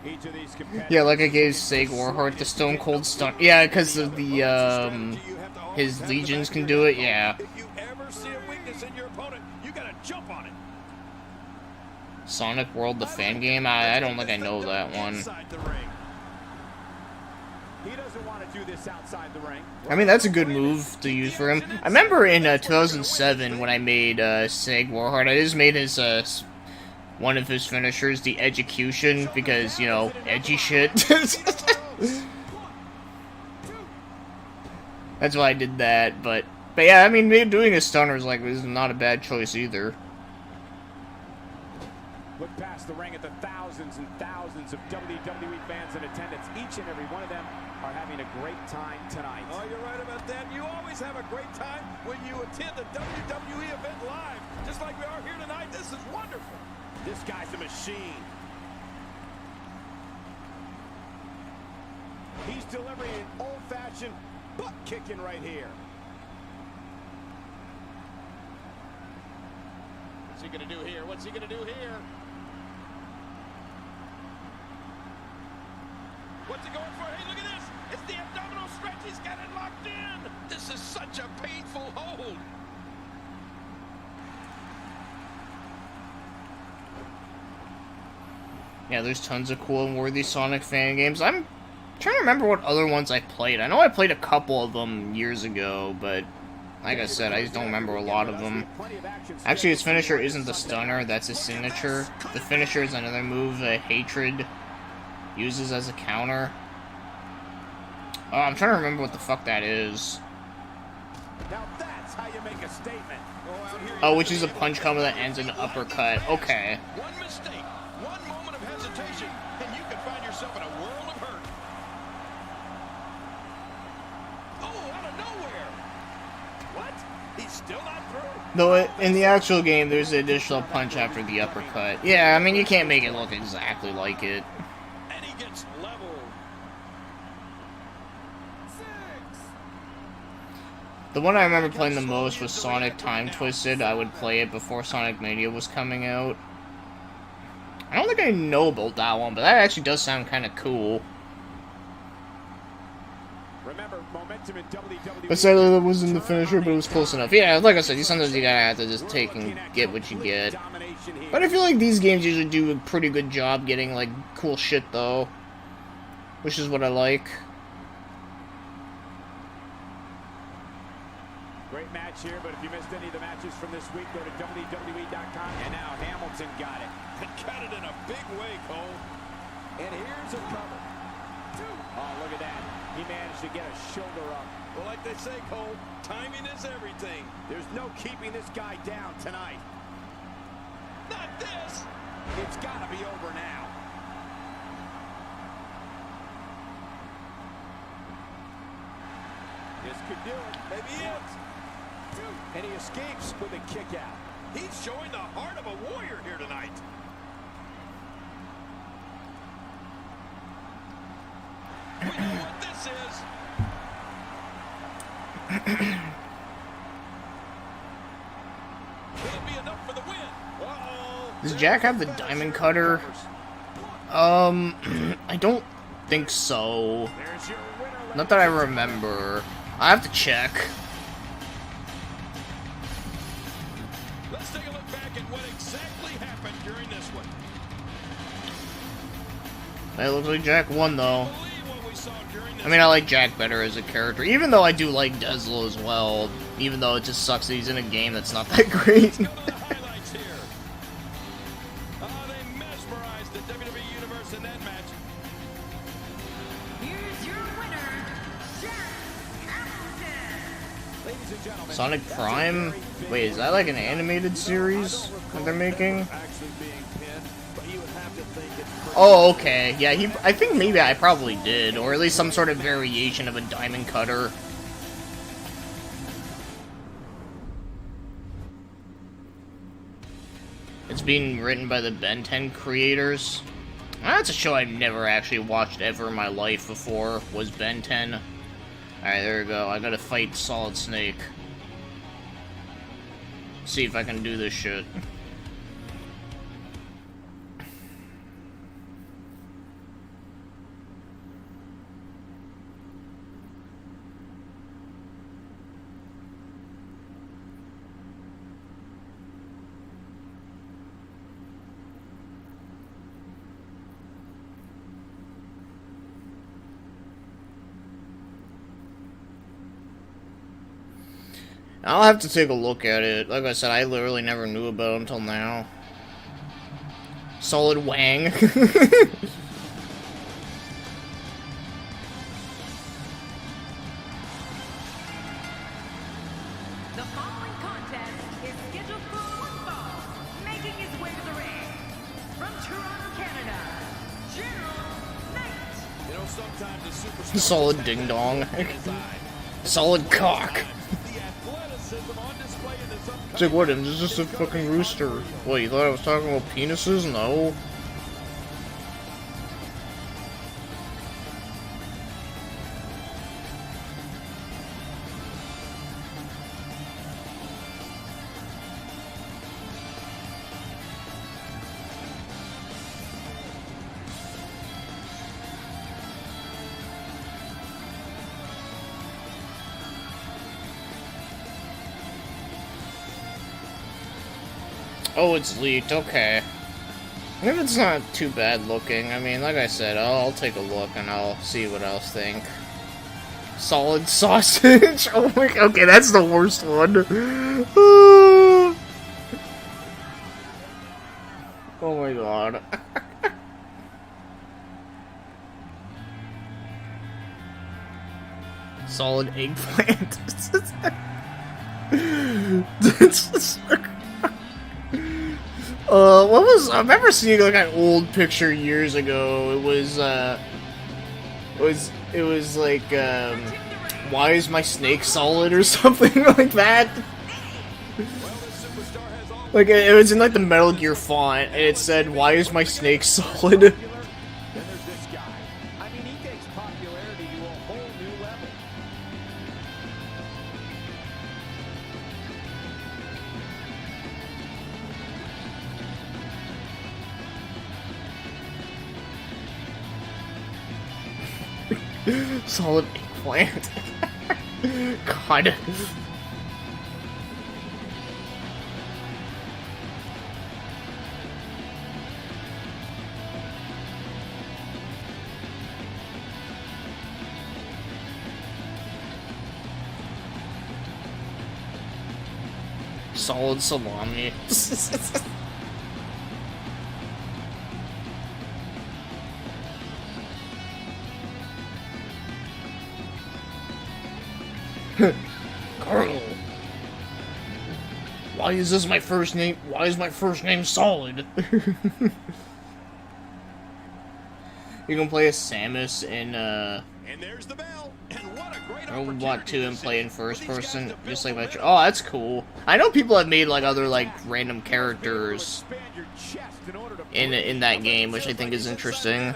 Each of these competitors. Yeah, like I gave Sag Warheart the Stone Cold Stun. Yeah, because of the his legions can do it. Yeah. If you ever see a weakness in your opponent, you gotta jump on it. Sonic World, the fan game. I don't think I know that one. Inside the ring. He doesn't want to do this outside the ring. I mean, that's a good move to use for him. I remember in 2007 when I made Sag Warheart, I just made his one of his finishers the Execution because, you know, edgy shit. That's why I did that, but yeah, I mean, doing a stunner is not a bad choice either. Look past the ring at the thousands and thousands of WWE fans in attendance. Each and every one of them are having a great time tonight. Oh, you're right about that. You always have a great time when you attend a WWE event live. Just like we are here tonight. This is wonderful. This guy's a machine. He's delivering an old-fashioned butt kicking right here. What's he gonna do here? What's he gonna do here? What's he going for? Hey, look at this. It's the abdominal stretch. He's got it locked in. This is such a painful hold. Yeah, there's tons of cool and worthy Sonic fan games. I'm trying to remember what other ones I played. I know I played a couple of them years ago, but like I said, I just don't remember a lot of them. Actually, his finisher isn't the stunner, that's his signature. The finisher is another move that Hatred uses as a counter. Oh, I'm trying to remember what the fuck that is. Now that's how you make a statement. Oh, which is a punch combo that ends in an uppercut. Okay. One mistake, one moment of hesitation, and you could find yourself in a world of hurt. Oh, out of nowhere. What? He's still not through? Though in the actual game, there's an additional punch after the uppercut. Yeah, I mean, you can't make it look exactly like it. And he gets leveled. The one I remember playing the most was Sonic Time Twisted. I would play it before Sonic Mania was coming out. I don't think I know about that one, but that actually does sound kind of cool. Remember, momentum in WWE. But sadly, that wasn't the finisher, but it was close enough. Yeah, like I said, sometimes you gotta have to just take and get what you get. But I feel like these games usually do a pretty good job getting, like, cool shit, though. Which is what I like. Great match here, but if you missed any of the matches from this week, go to WWE.com. And now Hamilton got it. Got it in a big way, Cole. And here's a cover. Oh, look at that. He managed to get a shoulder up. Well, like they say, Cole, timing is everything. There's no keeping this guy down tonight. Not this. It's got to be over now. This could do it. Maybe it. And he escapes with a kick out. He's showing the heart of a warrior here tonight. what this is. Will it be enough for the win? Uh-oh. Does Jack have the diamond cutter? I don't think so. There's your winner. Not that I remember. I have to check. Let's take a look back at what exactly happened during this one. It looks like Jack won, though. Believe what we saw during this I mean, I like Jack better as a character, even though I do like Deslo as well. Even though it just sucks that he's in a game that's not that great. Let's go to the highlights here. Oh, they mesmerized the WWE Universe in that match. Here's your winner, Jack Hamilton. Ladies and gentlemen, Sonic Prime? Wait, is that like an animated series that they're making? Actually being pinned, but you would have to think it's pretty Oh, okay. Yeah, I think maybe I probably did, or at least some sort of variation of a diamond cutter. It's being written by the Ben 10 creators. That's a show I've never actually watched ever in my life before, was Ben 10. Alright, there we go. I gotta fight Solid Snake. See if I can do this shit. I'll have to take a look at it. Like I said, I literally never knew about it until now. Solid Wang. The following contest is scheduled for one fall, making his way to the ring. From Toronto, Canada, Gerald Knight. You know, sometimes a superstar Solid Ding Dong. Solid Cock. The athleticism on display in this upcoming It's like, what, is this just a fucking rooster? What, you thought I was talking about penises? No. Oh, it's leaked, okay. If it's not too bad looking, I mean, like I said, I'll take a look and I'll see what else think. Solid sausage? Oh my, okay, that's the worst one. Oh my god. Solid eggplant. What was, I remember seeing like an old picture years ago. It was like, why is my snake solid or something like that? Like, it was in like the Metal Gear font, and it said, why is my snake solid? Then there's this guy. I mean, he takes popularity to a whole new level. Solid eggplant. God. Solid salami. Colonel. Why is this my first name? Why is my first name Solid? You can play as Samus in, And there's the bell. And what a great Robot opportunity 2 and this play is in first for these guys person, to build just like momentum. Oh, that's cool. I know people have made like other like random characters Expand your chest in order to in that game, which I think is interesting.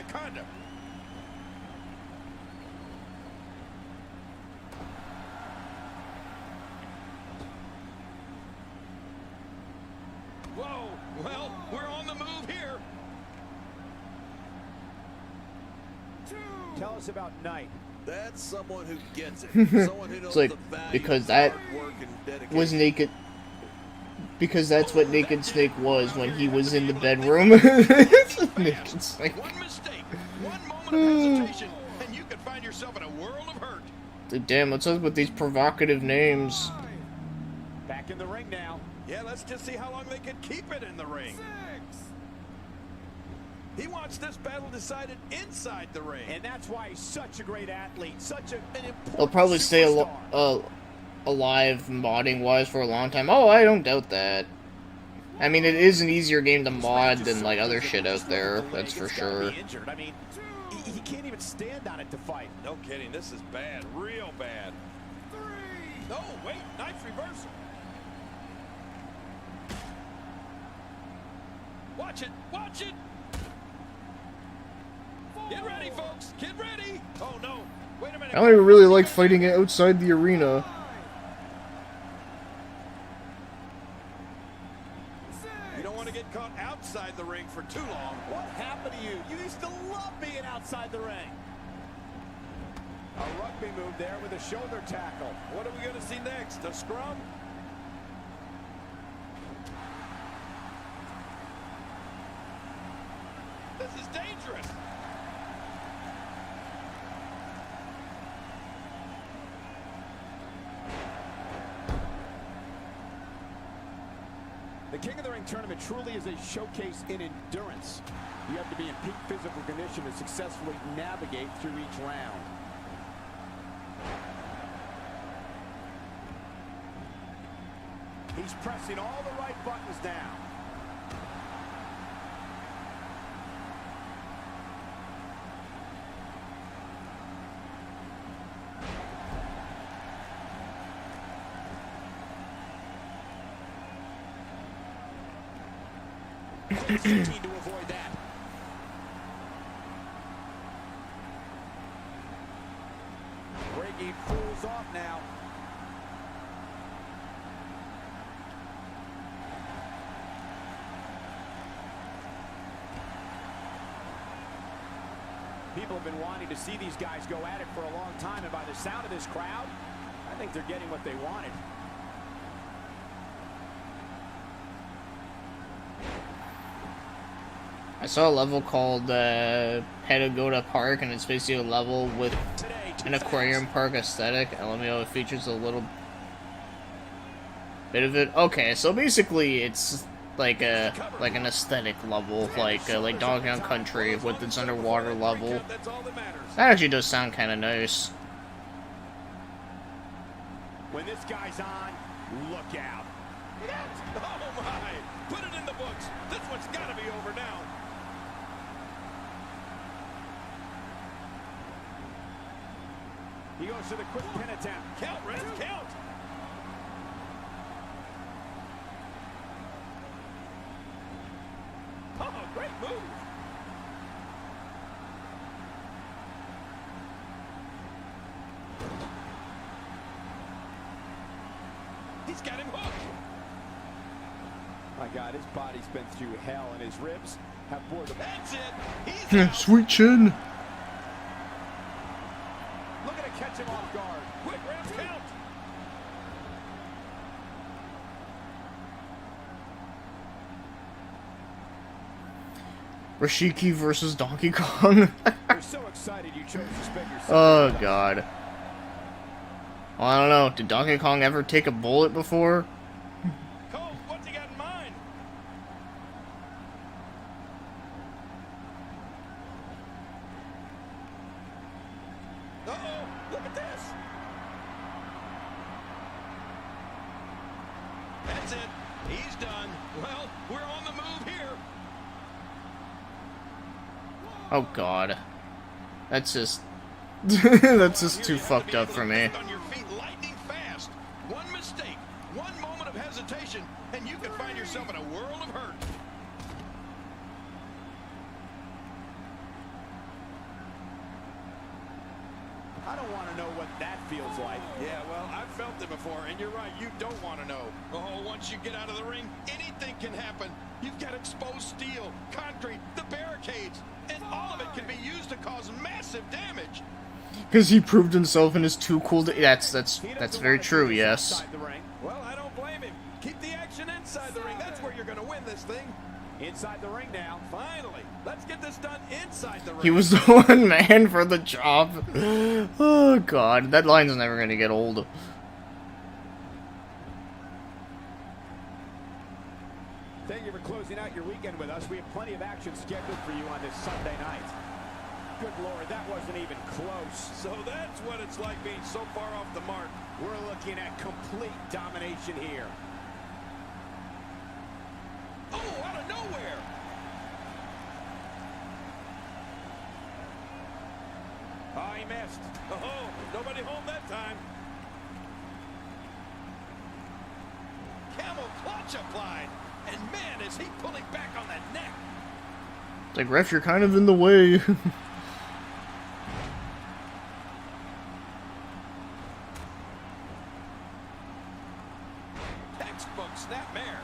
Tell us about Knight. That's someone who gets it. Someone who knows It's like, the value because of that hard work and dedication. was Naked. Because that's what Naked Snake was when he was in the bedroom. Naked Snake. One mistake, one moment of hesitation, and you could find yourself in a world of hurt. Dude, damn, what's up with these provocative names? Back in the ring now. Yeah, let's just see how long they can keep it in the ring. He wants this battle decided inside the ring. And that's why he's such a great athlete, such an important They'll probably stay superstar. alive modding-wise for a long time. Oh, I don't doubt that. I mean, it is an easier game to mod than, like, other shit out there, that's for sure. I mean, he can't even stand on it to fight. No kidding, this is bad, real bad. No, wait, knife reversal. Watch it, watch it. Get ready, folks, get ready. Oh, no, wait a minute. I don't even really like fighting it outside the arena. You don't want to get caught outside the ring for too long. What happened to you? You used to love being outside the ring. A rugby move there with a shoulder tackle. What are we going to see next? A scrum? This is dangerous. The King of the Ring tournament truly is a showcase in endurance. You have to be in peak physical condition to successfully navigate through each round. He's pressing all the right buttons now. To avoid that. Breaking fools off now. People have been wanting to see these guys go at it for a long time, and by the sound of this crowd, I think they're getting what they wanted. I saw a level called Patagonia Park, and it's basically a level with an aquarium park aesthetic. And let me know if it features a little bit of it. Okay, so basically it's like an aesthetic level, like Donkey Kong Country with its underwater level. That actually does sound kind of nice. When this guy's on, look out. Oh my! Put it in the books. This one's got to be over now. He goes to the quick pin attempt. Count, Red, count. Oh, great move. He's got him hooked. My God, his body's been through hell, and his ribs have bored him. That's it. He's out. Sweet chin. Looking to catch him off guard. Quick, Rams, count. Rashiki versus Donkey Kong. We're so excited you chose to spend your Oh god. Well, I don't know. Did Donkey Kong ever take a bullet before? Cole, what's he got in mind? Uh-oh, look at this. That's it. He's done. Well, we're on the move here. Oh god. That's just... that's just too fucked up for me. On your feet lightning fast. One mistake, one moment of hesitation, and you could find yourself in a world of hurt. I don't want to know what that feels like. Yeah, well, I've felt it before, and you're right, you don't want to know. Oh, once you get out of the ring, anything can happen. You've got exposed steel, concrete, the barricades, and all of it can be used to cause massive damage. Because he proved himself and is too cool to... That's very true, yes. Inside the ring. Well, I don't blame him. Keep the action inside the ring. That's where you're going to win this thing. Inside the ring now. Finally, let's get this done inside the ring. He was the one man for the job. Oh, God. That line's never going to get old. Thank you for closing out your weekend with us. We have plenty of action scheduled for you on this Sunday night. Good Lord, that wasn't even close. So that's what it's like being so far off the mark. We're looking at complete domination here. Oh, out of nowhere. Oh, he missed. Oh, nobody home that time. Camel clutch applied. And man, is he pulling back on that neck. It's like, ref, you're kind of in the way. Textbook snapmare.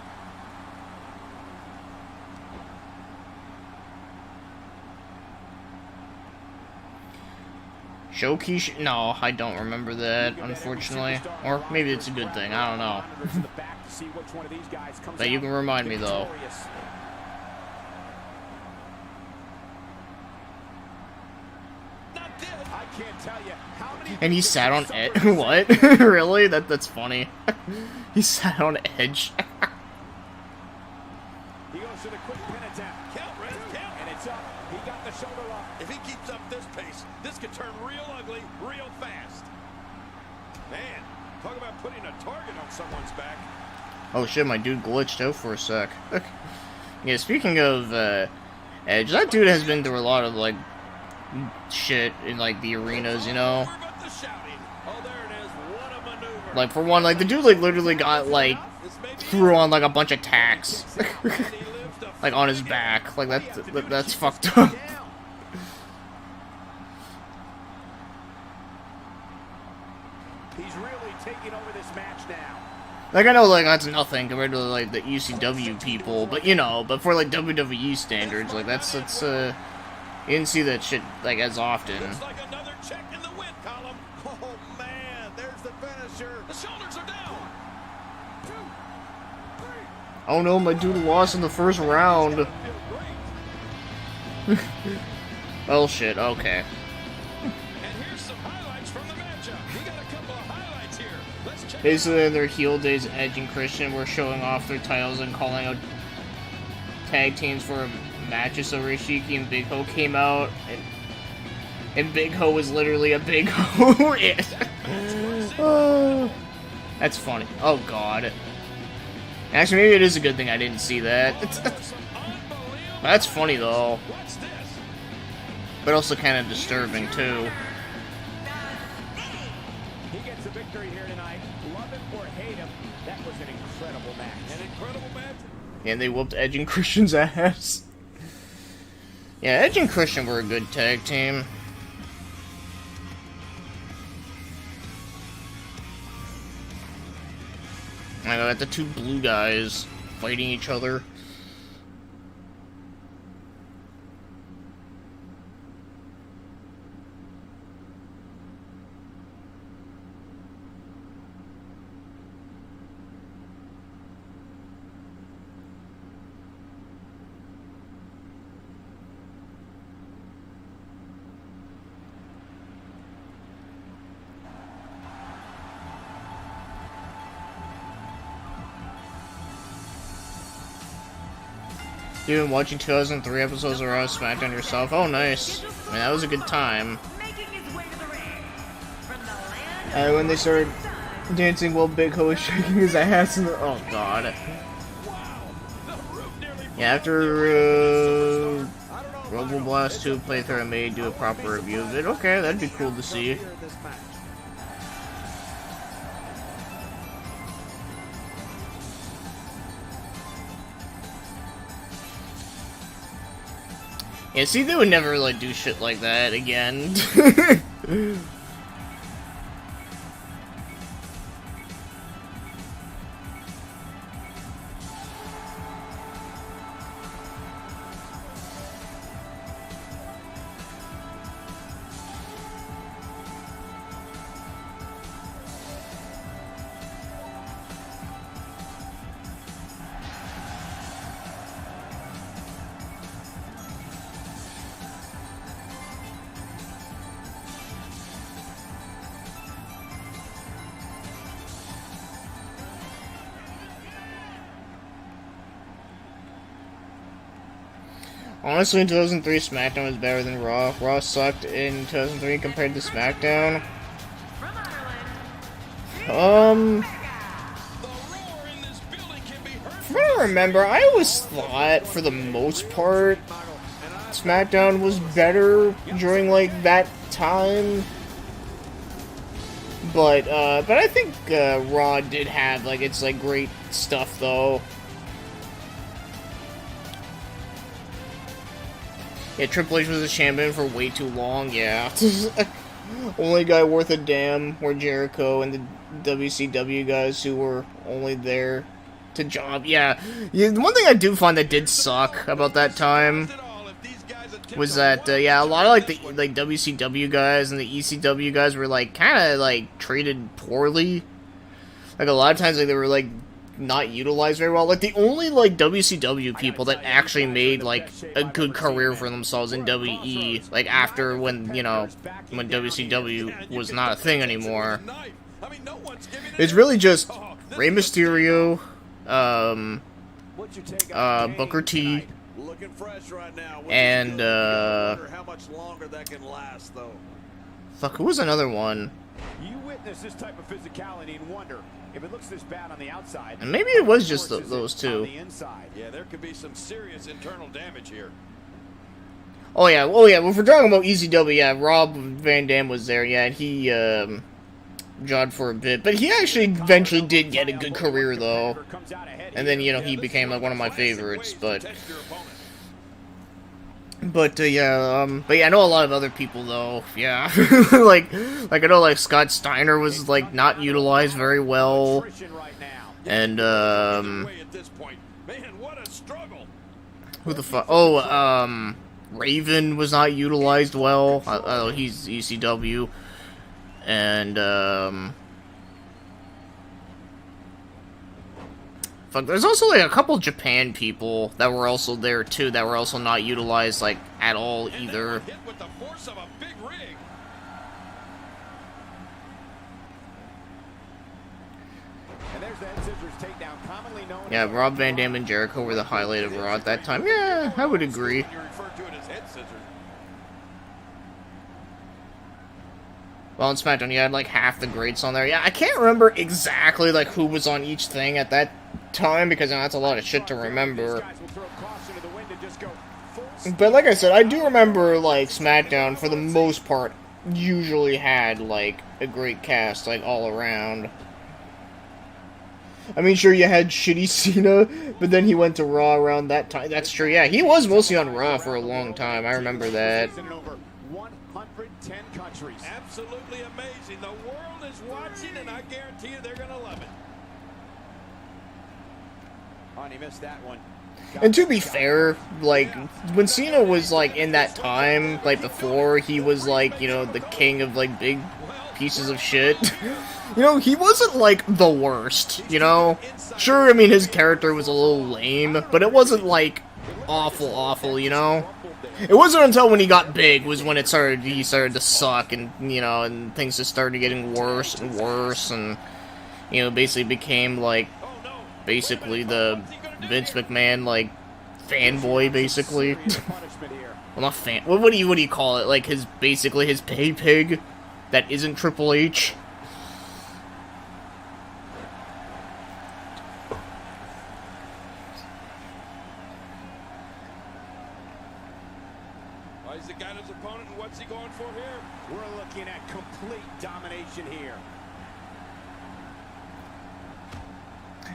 Edgy Sh? No, I don't remember that, unfortunately. Or maybe it's a good thing, I don't know. But you can remind me, though. And he sat on Edge. What? Really? That's funny. He sat on Edge. He goes to the quick pin attempt. Count, Red, count. And it's up. He got the shoulder up. If he keeps up this pace, this could turn real ugly real fast. Man, talk about putting a target on someone's back. Oh shit, my dude glitched out for a sec. Yeah, speaking of Edge, that dude has been through a lot of, like, shit in, like, the arenas, you know? Like, for one, like, the dude, like, literally got, like, threw on, like, a bunch of tacks. Like, on his back. Like, that's fucked up. He's really taking over this match now. Like, I know, like, that's nothing compared to, like, the ECW people, but, you know, but for, like, WWE standards, like, that's, you didn't see that shit, like, as often. Looks like another check in the win column. Oh, man, there's the finisher. The shoulders are down. 2, 3. Oh no, my dude lost in the first round. Well, shit, okay. And here's some highlights from the matchup. We got a couple of highlights here. Let's check. Basically, in their heel days, Edge and Christian were showing off their titles and calling out tag teams for matches. So Rishiki and Big Ho came out, and Big Ho was literally a Big Ho. Oh, that's funny. Oh god. Actually, maybe it is a good thing I didn't see that. That's funny though, but also kind of disturbing too. He gets a victory here tonight. Love him or hate him, that was an incredible match. An incredible match. And they whooped Edge and Christian's ass. Yeah, Edge and Christian were a good tag team. I got the two blue guys fighting each other. You've been watching 2003 episodes of Raw SmackDown yourself? Oh, nice. Man, that was a good time. When they started dancing while Big Ho was shaking his ass in the... Oh, God. Yeah, after Rumble Blast 2 playthrough, I may do a proper review of it. Okay, that'd be cool to see. Yeah, see, they would never, like, do shit like that again. Honestly, in 2003, SmackDown was better than Raw. Raw sucked in 2003 compared to SmackDown. From Ireland, The roar in this building can be heard. From what I remember, I always thought, for the most part, SmackDown was better during, like, that time. But I think Raw did have, like, its, like, great stuff, though. Yeah, Triple H was a champion for way too long, yeah. Only guy worth a damn were Jericho and the WCW guys who were only there to job. Yeah, the one thing I do find that did suck about that time was that, yeah, a lot of, like, the WCW guys and the ECW guys were, like, kind of, like, treated poorly. Like, a lot of times, like, they were, like, not utilized very well. Like, the only, like, WCW people that actually made, like, a good career for themselves in WE, like, after when, you know, when WCW was not a thing anymore, it's really just Rey Mysterio, Booker T, Looking fresh right now. and, How much longer that can last, though. fuck, who was another one? You witness this type of physicality and wonder if it looks this bad on the outside. And maybe it was just those two. On the inside. Yeah, there could be some serious internal damage here. Oh yeah, well, if we're talking about ECW, yeah, Rob Van Dam was there, yeah, and he, jawed for a bit, but he actually eventually did get a good career, though, and then, you know, he became, like, one of my favorites, but yeah, I know a lot of other people, though, yeah, like, I know, like, Scott Steiner was, like, not utilized very well, and, who the fuck, Raven was not utilized well. He's ECW. And, fuck, there's also, like, a couple Japan people that were also there, too, that were also not utilized, like, at all, either. Hit with the force of a big rig. And there's that scissors takedown, commonly known Yeah, as Rob Van Dam and Jericho were the highlight of Raw at that time. Yeah, I would agree. You refer to it as head scissors. Well, in SmackDown, you had, like, half the greats on there. Yeah, I can't remember exactly, like, who was on each thing at that time, because, you know, that's a lot of shit to remember. But, like I said, I do remember, like, SmackDown, for the most part, usually had, like, a great cast, like, all around. I mean, sure, you had shitty Cena, but then he went to Raw around that time. That's true, yeah, he was mostly on Raw for a long time, I remember that. 110 countries. Absolutely amazing. The world is watching, and I guarantee you they're going to love it. Oh, and he missed that one. And to be fair, like, when Cena was, like, in that time, like, before he was, like, you know, the king of, like, big pieces of shit, you know, he wasn't, like, the worst, you know? Sure, I mean, his character was a little lame, but it wasn't, like, awful, you know? It wasn't until when he got big was when he started to suck, and, you know, and things just started getting worse and worse, and, you know, basically became, like, basically the Vince McMahon, like, fanboy, basically. Well, not fan. What do you call it? Like, basically his pay pig that isn't Triple H. Oh, he's got his opponent, and what's he going for here? We're looking at complete domination here.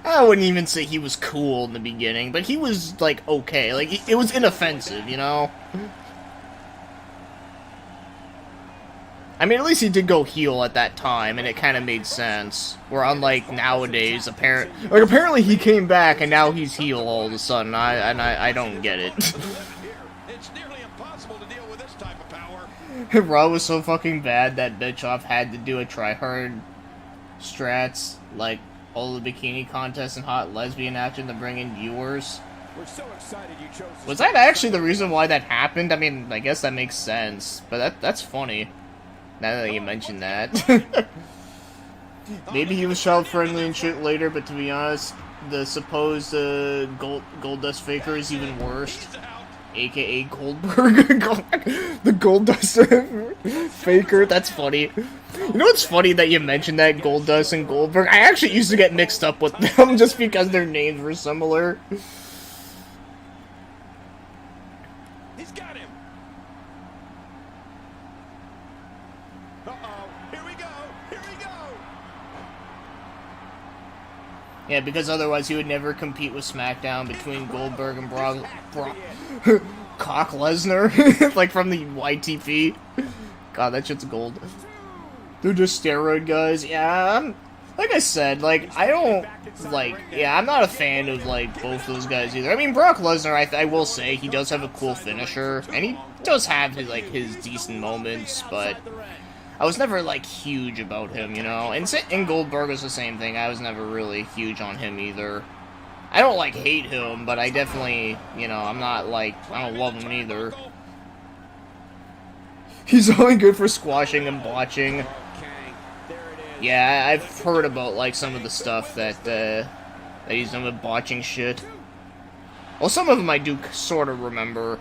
I wouldn't even say he was cool in the beginning, but he was, like, okay. Like, it was inoffensive, you know? I mean, at least he did go heel at that time, and it kind of made sense. Where unlike nowadays, apparently he came back, and now he's heel all of a sudden. I don't get it. It's nearly impossible to deal with this type of power. Raw was so fucking bad that Bischoff had to do a try-hard strats, like all the bikini contests and hot lesbian action to bring in viewers. We're so excited you chose. Was that actually the reason why that happened? I mean, I guess that makes sense, but that's funny. Now that you mention that. Maybe he was child-friendly and shit later, but to be honest, the supposed Goldust Faker is even worse. aka Goldberg. The Goldust Faker. That's funny. You know what's funny that you mentioned that Goldust and Goldberg? I actually used to get mixed up with them just because their names were similar. He's got him. Uh-oh. Here we go. Here we go. Yeah, because otherwise he would never compete with SmackDown between Goldberg and Brock Cock Lesnar, like from the YTP. God, that shit's gold. They're just steroid guys. Yeah, like I said, like, I don't, like, yeah, I'm not a fan of, like, both those guys either. I mean, Brock Lesnar, I will say, he does have a cool finisher, and he does have, his, like, his decent moments, but I was never, like, huge about him, you know? And Goldberg is the same thing. I was never really huge on him either. I don't, like, hate him, but I definitely, you know, I'm not, like, I don't love him either. He's only good for squashing and botching. Yeah, I've heard about, like, some of the stuff that he's done with botching shit. Well, some of them I do sort of remember.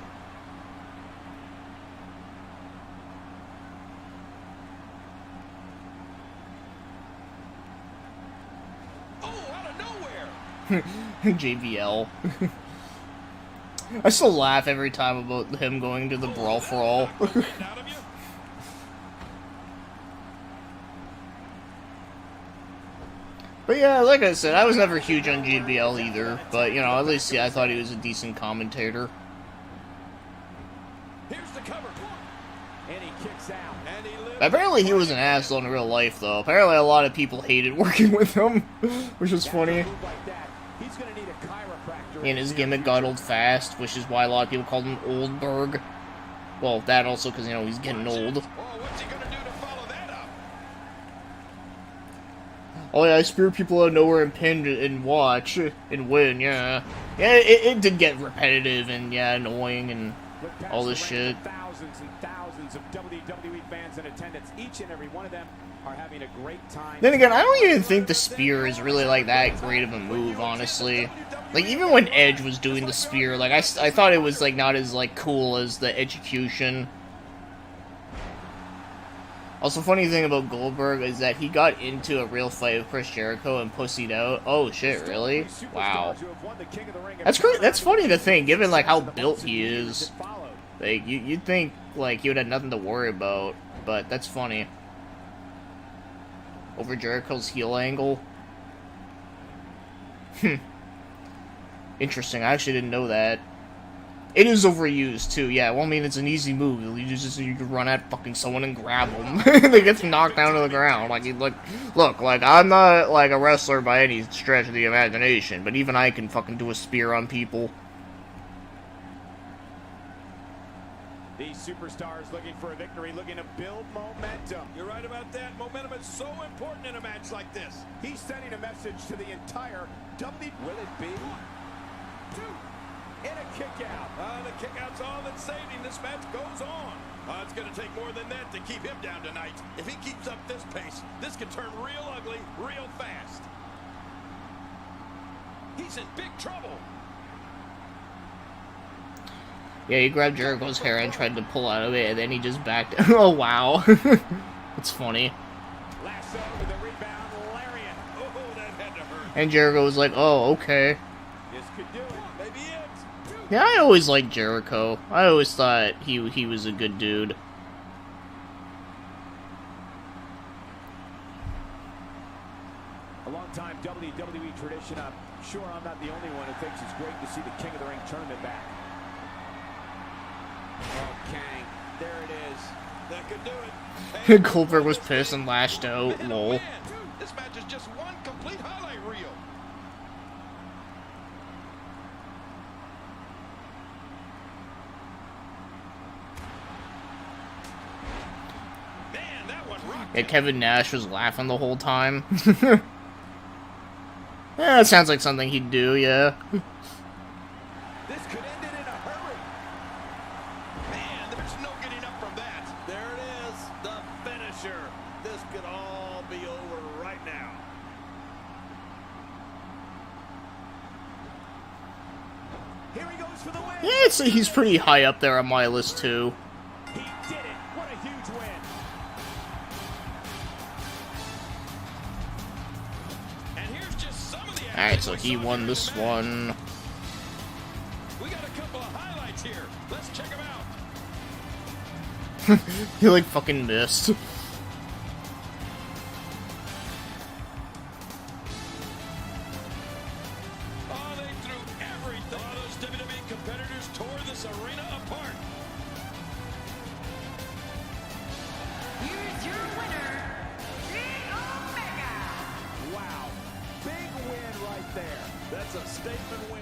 Oh, out of nowhere. JBL. I still laugh every time about him going to the Brawl for All. But yeah, like I said, I was never huge on JBL either. But, you know, at least, yeah, I thought he was a decent commentator. Here's the cover. And he kicks out. And he lives. Apparently he was an asshole in real life, though. Apparently a lot of people hated working with him, which is funny. He's gonna need a chiropractor. And his gimmick got old fast, which is why a lot of people called him Oldberg. Well, that also because, you know, he's getting old. Oh, what's he gonna do to follow that up? Oh yeah, I spear people out of nowhere and pin and watch and win, yeah. Yeah, it did get repetitive and, yeah, annoying and all this shit. Thousands and thousands of WWE fans in attendance. Each and every one of them are having a great time. Then again, I don't even think the spear is really, like, that great of a move, honestly. Like, even when Edge was doing the spear, like, I thought it was, like, not as, like, cool as the execution. Also, funny thing about Goldberg is that he got into a real fight with Chris Jericho and pussied out. Oh, shit, really? Wow. That's great. That's funny to think, given, like, how built he is. Like, you'd think, like, he would have nothing to worry about, but that's funny. Over Jericho's heel angle. Interesting, I actually didn't know that. It is overused, too, yeah. Well, I mean, it's an easy move. You can run at fucking someone and grab them. They get knocked down to the ground. Like, look, like, I'm not, like, a wrestler by any stretch of the imagination, but even I can fucking do a spear on people. These superstars looking for a victory, looking to build momentum. You're right about that. Momentum is so important in a match like this. He's sending a message to the entire WWE. Will it be? And a kick out. The kick out's all that's saving. This match goes on. It's going to take more than that to keep him down tonight. If he keeps up this pace, this could turn real ugly real fast. He's in big trouble. Yeah, he grabbed Jericho's hair and tried to pull out of it, and then he just backed. Oh, wow. That's funny. Lasso with the rebound, lariat. Oh, that had to hurt. And Jericho was like, oh, okay. This could do it. Maybe it. Yeah, I always liked Jericho. I always thought he was a good dude. A long-time WWE tradition. I'm sure I'm not the only one who thinks it's great to see the King of the Ring tournament back. Oh, Kang. There it is. That could do it. Goldberg was pissed and lashed out. And a Lol. win. This match is just one complete highlight reel. Man, that one rocked. Yeah, Kevin Nash was laughing the whole time. Yeah, that sounds like something he'd do, yeah. This could end it in a hurry. Man, there's no getting up from that. There it is, the finisher. This could all be over right now. Here he goes for the win. Yeah, I'd say he's pretty high up there on my list, too. He did it. What a huge win. And here's just some of the action Alright, so we he saw won during this the match. one. We got a couple of highlights here. Let's check them out. He, like, fucking missed. Oh, they threw everything. Oh, those WWE competitors tore this arena apart. Here's your winner, King Omega. Wow. Big win right there. That's a statement win.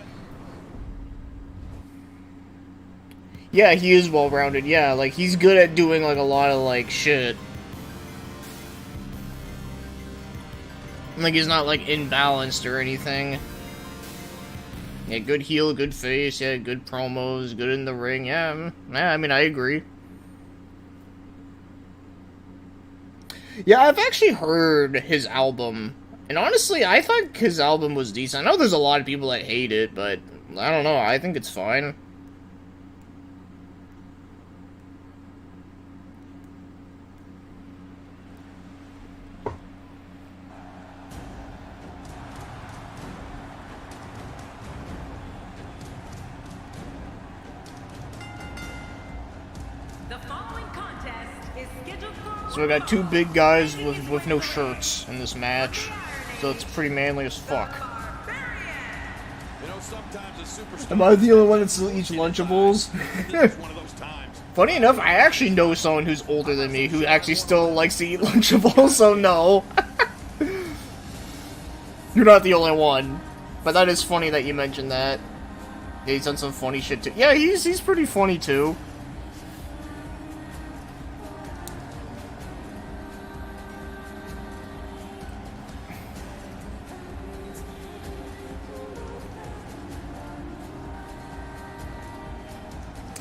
Yeah, he is well-rounded, yeah, like, he's good at doing, like, a lot of, like, shit. Like, he's not, like, imbalanced or anything. Yeah, good heel, good face, yeah, good promos, good in the ring, yeah, I mean, I agree. Yeah, I've actually heard his album, and honestly, I thought his album was decent. I know there's a lot of people that hate it, but I don't know, I think it's fine. The following contest is scheduled for So we got two big guys with no shirts in this match, so it's pretty manly as fuck. You know, sometimes a superstar... Am I the only one that still eats Lunchables? This is one of those times. Funny enough, I actually know someone who's older than me who actually still likes to eat Lunchables, so no. You're not the only one. But that is funny that you mentioned that. Yeah, he's done some funny shit too. Yeah, he's pretty funny too.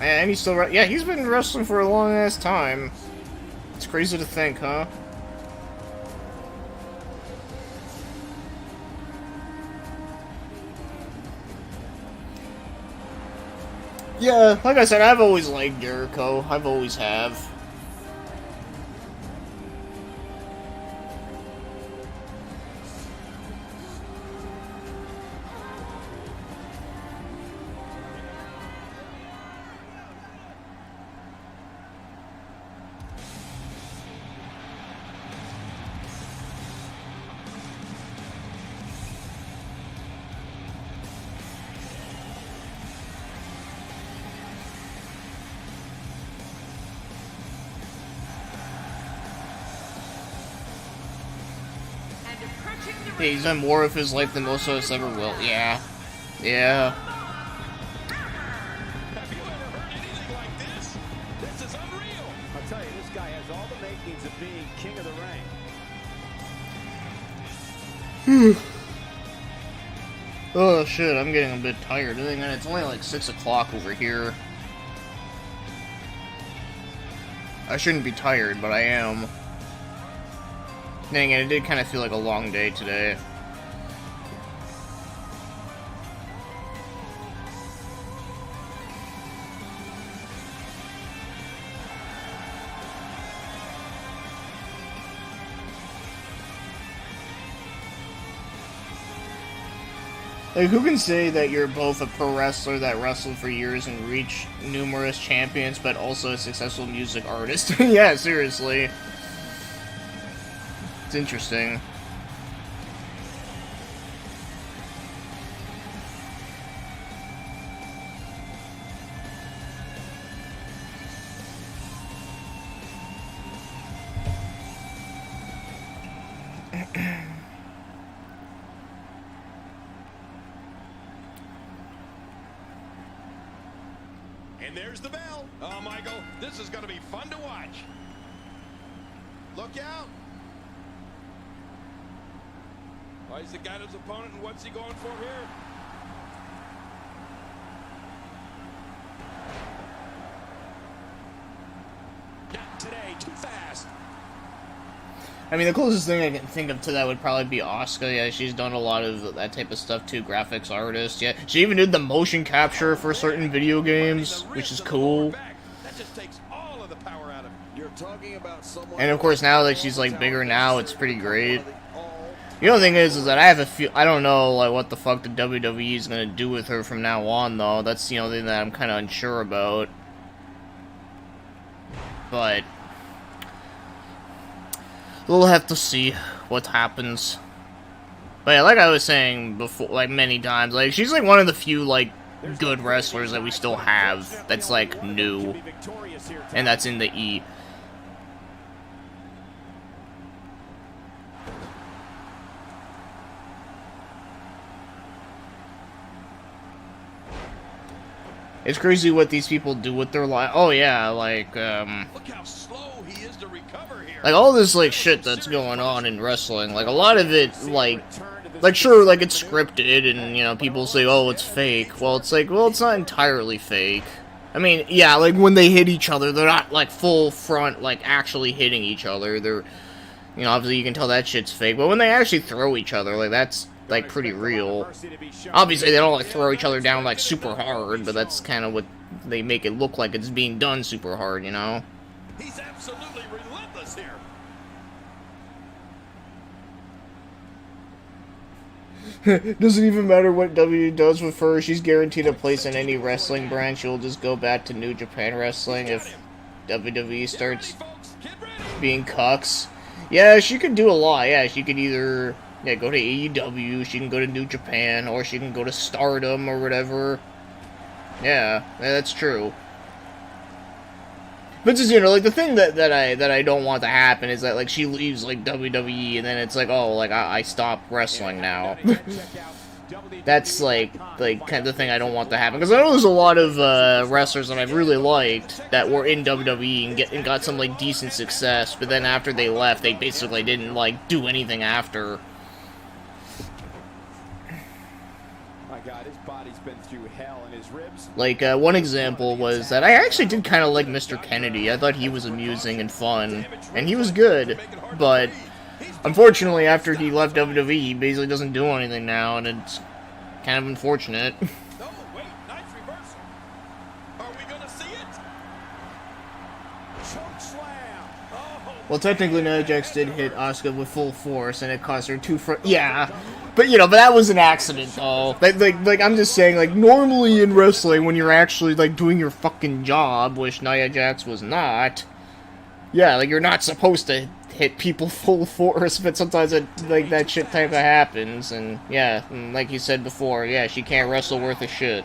And he's still, yeah, he's been wrestling for a long ass time. It's crazy to think, huh? Yeah, like I said, I've always liked Jericho. I've always have. and approaching the Yeah, he's done more of his life than most of us ever will. Yeah. Yeah. Have you ever heard anything like this? This is unreal. I'll tell you, this guy has all the makings of being king of the ring. Oh shit, I'm getting a bit tired. And it's only like 6 o'clock over here. I shouldn't be tired, but I am. Dang it, it did kind of feel like a long day today. Like, who can say that you're both a pro wrestler that wrestled for years and reached numerous champions, but also a successful music artist? Yeah, seriously. It's interesting. And there's the bell. Oh, Michael, this is going to be fun to watch. Look out. Why is he got his opponent, and what's he going for here? Not today, too fast. I mean, the closest thing I can think of to that would probably be Asuka. Yeah, she's done a lot of that type of stuff too. Graphics artist. Yeah, she even did the motion capture for certain video games, which is cool. That just takes all of the power out of it. You're talking about someone. And of course, now that she's like bigger now, it's pretty great. The only thing is that I have a few. I don't know like what the fuck the WWE is gonna do with her from now on, though. That's the only thing that I'm kind of unsure about. But we'll have to see what happens. But yeah, like I was saying before, like many times, like she's like one of the few like good wrestlers that we still have that's like new, and that's in the E. It's crazy what these people do with their life. Oh yeah, like Look how slow he is to recover here. like all this like shit that's going on in wrestling. Like a lot of it, like sure, like it's scripted, and you know people say, oh, it's fake. Well, it's like, well, it's not entirely fake. I mean, yeah, like when they hit each other, they're not like full front, like actually hitting each other. They're, you know, obviously you can tell that shit's fake. But when they actually throw each other, like that's like pretty real. Obviously they don't like throw each other down like super hard, but that's kind of what they make it look like it's being done super hard, you know? He's absolutely relentless here. Doesn't even matter what WWE does with her, she's guaranteed a place in any wrestling brand. She'll just go back to New Japan Wrestling if WWE starts being cucks. Yeah, she could do a lot. Yeah, she could either go to AEW, she can go to New Japan, or she can go to Stardom or whatever. Yeah, that's true. But just, you know, like the thing that I don't want to happen is that like she leaves like WWE and then it's like, oh, like I stop wrestling now. That's like kind of the thing I don't want to happen, because I know there's a lot of wrestlers that I've really liked that were in WWE and got some like decent success, but then after they left, they basically didn't like do anything after. God, his body's been through hell, and his ribs. Like, one example was that I actually did kind of like Mr. Kennedy. I thought he was amusing and fun, and he was good, but unfortunately, after he left WWE, he basically doesn't do anything now, and it's kind of unfortunate. Oh, wait, nice reversal. Are we gonna see it? Choke slam. Oh, Well, technically, Nia Jax did hit Asuka with full force, and it cost her 2 front. Yeah, but you know, but that was an accident, though. Like I'm just saying, like normally in wrestling, when you're actually like doing your fucking job, which Nia Jax was not. Yeah, like you're not supposed to hit people full force, but sometimes it, like that shit type of happens, and yeah, and like you said before, yeah, she can't wrestle worth a shit.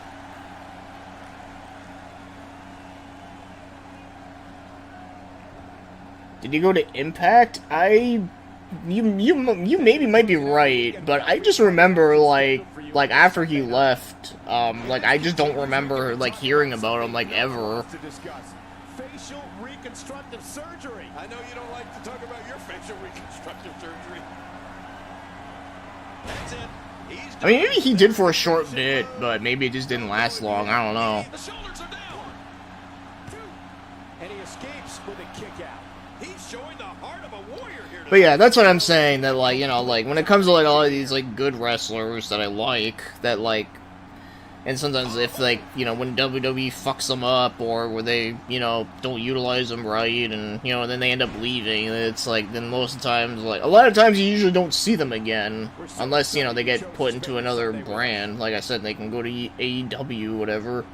Did he go to Impact? You maybe might be right, but I just remember like after he left, like I just don't remember like hearing about him like ever. To discuss facial reconstructive surgery. I know you don't like to talk about your facial reconstructive surgery. That's it. He's I mean, maybe he did for a short bit, but maybe it just didn't last long. I don't know. The shoulders are down. And he escapes with a kick out. He's showing the heart of a warrior here. But yeah, that's what I'm saying, that like, you know, like when it comes to like all of these like good wrestlers that I like, that like, and sometimes if like, you know, when WWE fucks them up or where they, you know, don't utilize them right, and you know, then they end up leaving, it's like, then most of the times, like a lot of times you usually don't see them again unless, you know, they get put into another brand. Like I said, they can go to AEW, whatever.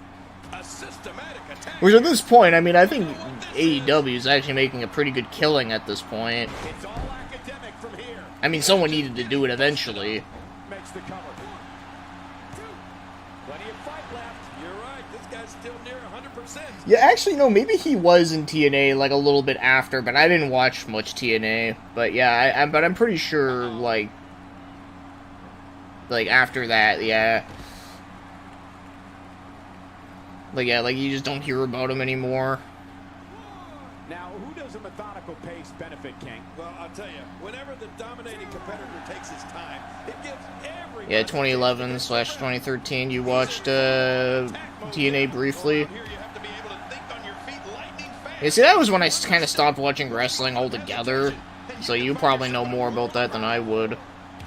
A systematic attack. Which at this point, I mean, I think AEW is actually making a pretty good killing at this point. It's all academic from here. I mean, someone needed to do it eventually. Makes the cover. 1, 2. Plenty of fight left. You're right. This guy's still near 100%. Yeah, actually, no, maybe he was in TNA, like, a little bit after, but I didn't watch much TNA. But yeah, but I'm pretty sure, like, after that, yeah. Like, yeah, like, you just don't hear about him anymore. Now, who does a methodical pace benefit, King? Well, I'll tell you, whenever the dominating competitor takes his time, it gives every... Yeah, 2011/2013, you watched, TNA briefly. Here you have to be able to think on your feet lightning fast. Yeah, see, that was when I kind of stopped watching wrestling altogether. So you probably know more about that than I would.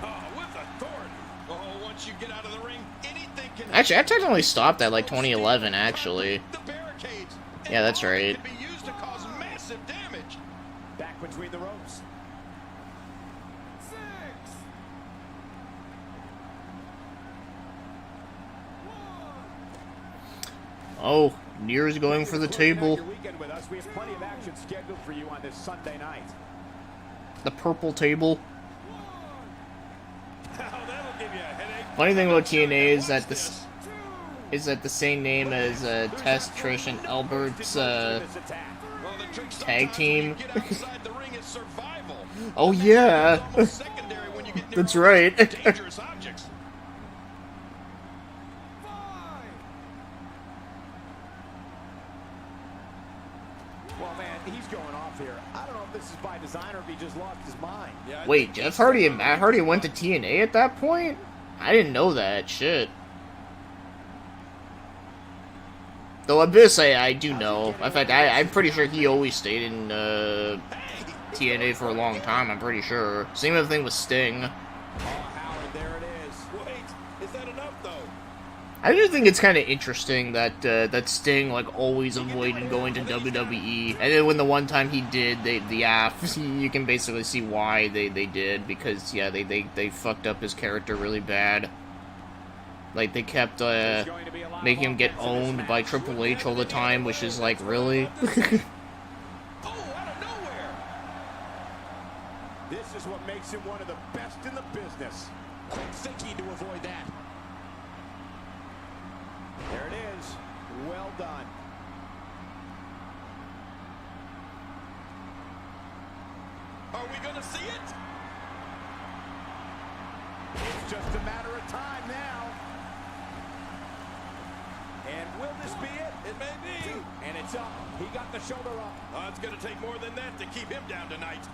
Oh, with authority. Oh, once you get out of the ring, anything can Actually, I technically stopped at like 2011, actually. the barricades. Yeah, that's And all right. can be used to cause massive damage. Back between the ropes. 6. Oh, Near's going for the table. Your weekend with us. We have plenty of action scheduled for you on this Sunday night. The purple table. Oh, that'll give you a headache. Funny thing about TNA is that this is that the same name as Tess, Trish, and Albert's Well, the trick tag sometimes team. when you get outside the ring is survival. Oh yeah, It's almost secondary when you get near that's right. dangerous objects. 5. Well, man, he's going off here. I don't know if this is by design or if he just lost his mind. Yeah, I Wait, think Jeff Hardy and Matt Hardy went to TNA at that point? I didn't know that. Shit. Though Abyss, I do know. In fact, I'm pretty sure he always stayed in TNA for a long time. I'm pretty sure. Same thing with Sting. Oh, Howard, there it is. Wait, is that enough though? I do think it's kind of interesting that that Sting like always avoided going to WWE, and then when the one time he did, you can basically see why they did, because yeah, they fucked up his character really bad. Like they kept making him get owned by Triple H all the time, which is like really. Oh, out of nowhere. This is what makes him one of the best in the business. Quick thinking to avoid that. There it is. Well done. Are we gonna see it? It's just a matter of time now. And will this be it? It may be. And it's up. He got the shoulder up. It's gonna take more than that to keep him down tonight.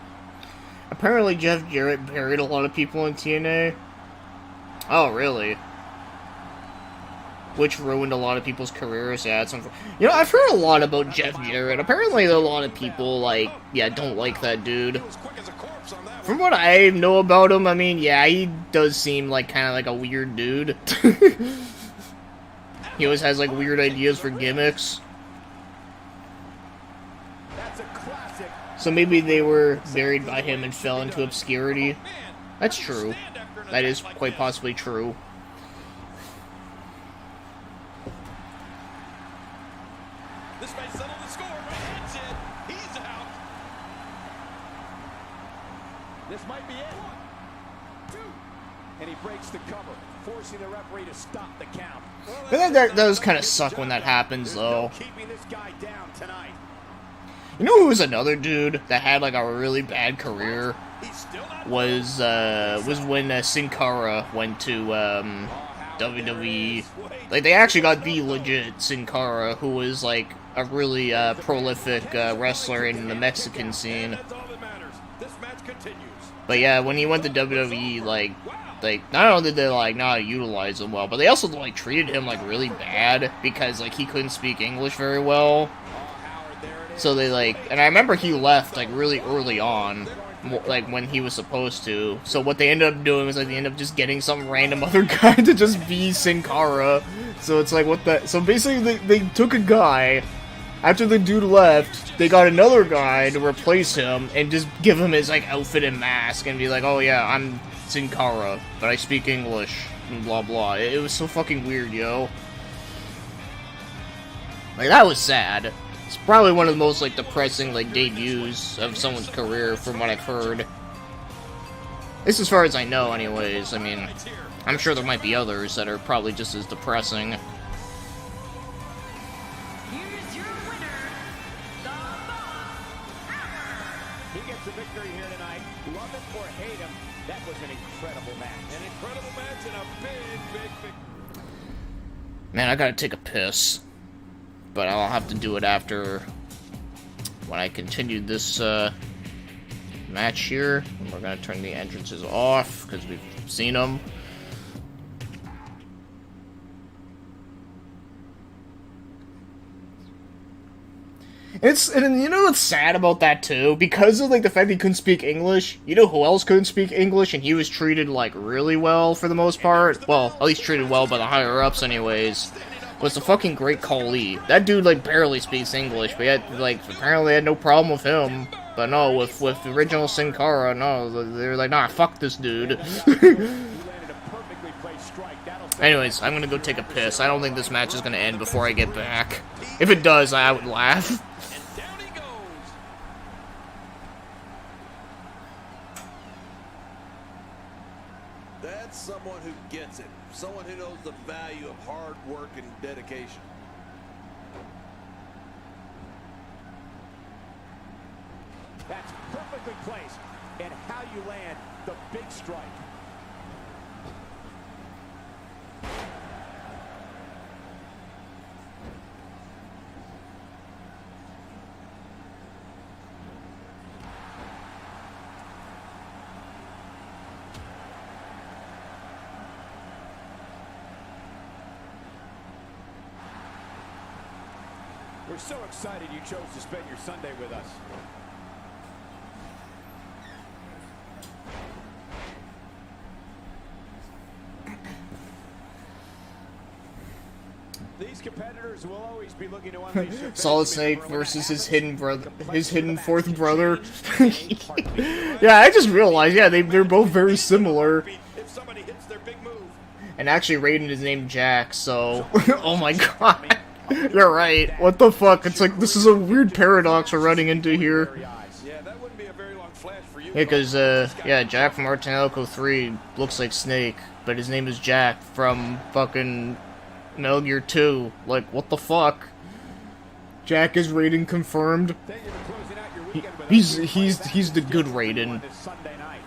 Apparently, Jeff Jarrett buried a lot of people in TNA. Oh, really? Which ruined a lot of people's careers. Yeah, it's you know, I've heard a lot about Jeff Jarrett. Apparently, a lot of people like, yeah, don't like that dude. He was quick as a corpse on that From one. what I know about him, I mean, yeah, he does seem like kind of like a weird dude. He always has like weird ideas for gimmicks. That's a classic. So maybe they were buried by him and fell into obscurity. That's true. That is quite possibly true. This may settle the score, but that's it. He's out. This might be it. 2. And he breaks the cover, forcing the referee to stop the count. But that does kind of suck when that happens, though. Keeping this guy down tonight. You know who was another dude that had like a really bad career? He's still not Was when Sin Cara went to WWE. Like they actually got the legit Sin Cara, who was like a really prolific wrestler in the Mexican scene. That's all that matters. This match continues. But yeah, when he went to WWE, like not only did they like not utilize him well, but they also like treated him like really bad because like he couldn't speak English very well. So they like, and I remember he left like really early on, like when he was supposed to. So what they ended up doing was like they ended up just getting some random other guy to just be Sin Cara. So it's like what the, so basically they took a guy. After the dude left, they got another guy to replace him and just give him his like outfit and mask and be like, oh yeah, I'm Sin Cara, but I speak English and blah blah. It was so fucking weird, yo. Like that was sad. It's probably one of the most like depressing like debuts of someone's career from what I've heard. This as far as I know anyways. I mean, I'm sure there might be others that are probably just as depressing. Here's your winner, the Boss Hammer. He gets the victory here tonight. Love him or hate him, that was an incredible match. An incredible match and a big victory. Man, I gotta take a piss. But I'll have to do it after when I continue this match here. And we're gonna turn the entrances off because we've seen them. And you know what's sad about that too? Because of like the fact that he couldn't speak English, you know who else couldn't speak English and he was treated like really well for the most part? Well, at least treated well by the higher ups anyways. Was the fucking Great Khali. That dude like barely speaks English, but yet like apparently they had no problem with him. But no, with the original Sin Cara, no, they were like, nah, fuck this dude. Anyways, I'm gonna go take a piss. I don't think this match is gonna end before I get back. If it does, I would laugh. And down he goes. That's someone who gets it. Someone who knows the value of hard work and dedication. That's perfectly placed. And how you land the big strike. We're so excited you chose to spend your Sunday with us. These competitors will always be looking to unleash their Solid best Snake when versus his action, hidden brother, his hidden complexity fourth of the brother. match, Yeah, I just realized, yeah, they're both very similar. If somebody hits their big move. And actually, Raiden is named Jack, so oh my god, you're right. What the fuck? It's like this is a weird paradox we're running into here. Yeah, that wouldn't be a very long flash for you. Yeah, because yeah, Jack from Art Alco 3 looks like Snake, but his name is Jack from fucking Metal Gear 2. Like, what the fuck? Jack is Raiden confirmed. Thank you for closing out your weekend with us. He's the good Raiden, This Sunday night.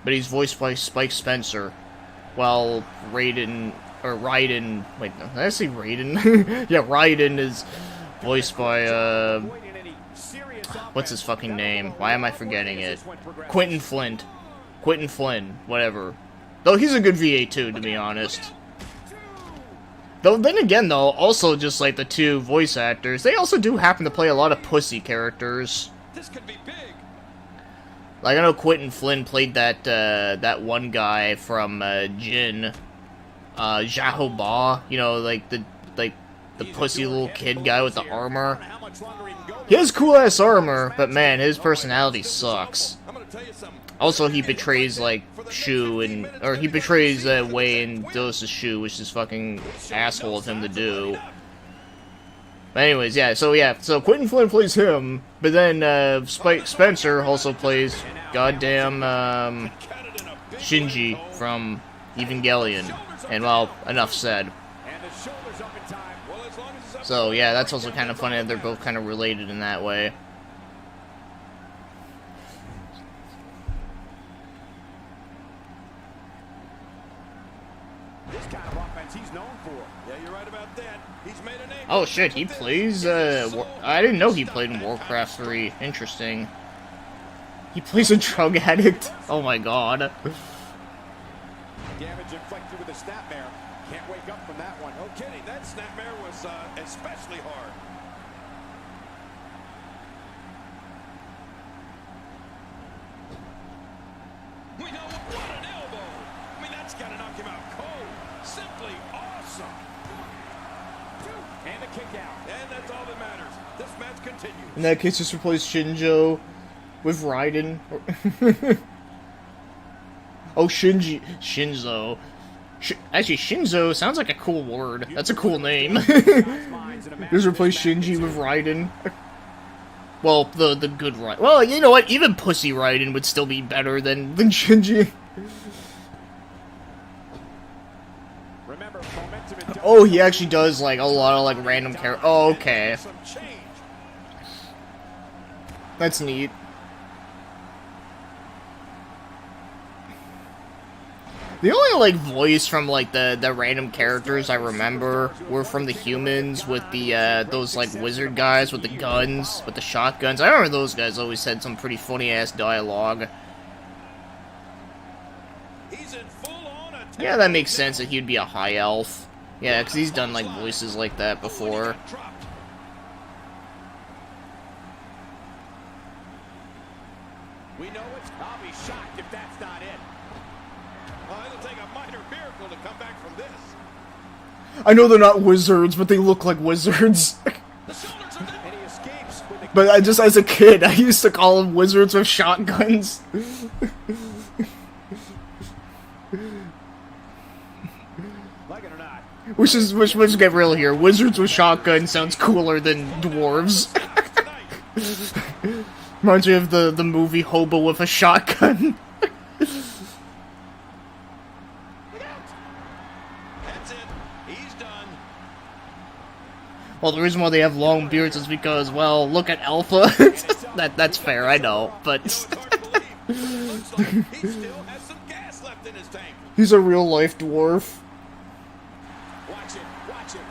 but he's voiced by Spike Spencer, while Raiden wait, no, did I say Raiden? Yeah, Raiden is voiced by Avoiding any serious what's his fucking name? Why am I forgetting it? Quentin Flint. Quentin Flynn, whatever. Though he's a good VA too, to be honest. Though then again, though, also just like the two voice actors, they also do happen to play a lot of pussy characters. This could be big. Like I know Quentin Flynn played that one guy from Jin, Jahoba. You know, like the pussy little kid guy with the armor. How much longer he can go? He has cool ass armor, but man, his personality sucks. I'm gonna tell you something. Also, he betrays, like, Shu, or he betrays, Wei and Dillis' Shu, which is fucking asshole of him to do. But anyways, yeah, so Quentin Flynn plays him, but then, Spike Spencer also plays goddamn, Shinji from Evangelion. And, well, enough said. And the shoulders up in time. Well, as long as it's up. So, yeah, that's also kind of funny that they're both kind of related in that way. This kind of offense he's known for. Yeah, you're right about that. He's made a name. Oh shit, he plays, I didn't know he played in Warcraft 3. Interesting. He plays a drug addict? Oh my god. Damage inflicted with a snapmare. Can't wake up from that one. No kidding. That snapmare was especially hard. We know what an elbow. I mean, that's got to knock him out cold. Simply awesome. And a kick out. And that's all that matters. This match continues. In that case, just replace Shinjo with Raiden. Oh, Shinzo. Actually, Shinzo sounds like a cool word. That's a cool name. Just replace Shinji with Raiden. Well, the good Raiden. Well, you know what? Even Pussy Raiden would still be better than Shinji. Remember, momentum in Oh, he actually does, like, a lot of, like, random characters. Oh, okay. Some change. That's neat. The only, like, voice from, like, the random characters I remember were from the humans with the, those, like, wizard guys with the guns, with the shotguns. I remember those guys always had some pretty funny-ass dialogue. He's in full-on attack. Yeah, that makes sense that he'd be a high elf. Yeah, because he's done, like, voices like that before. Dropped. It'll take a minor miracle to come back from this. I know they're not wizards, but they look like wizards. The shoulders are down. And he escapes with the But I just, as a kid, I used to call them wizards with shotguns. like it or not. Which let's get real here. Wizards with shotguns sounds cooler than dwarves. Reminds me of the movie Hobo with a Shotgun. That's it. He's done. Well, the reason why they have long beards is because, well, look at Alpha. That's fair, I know, but It's hard to believe. Looks like he still has some gas left in his tank. he's a real life dwarf. Watch it. Watch it.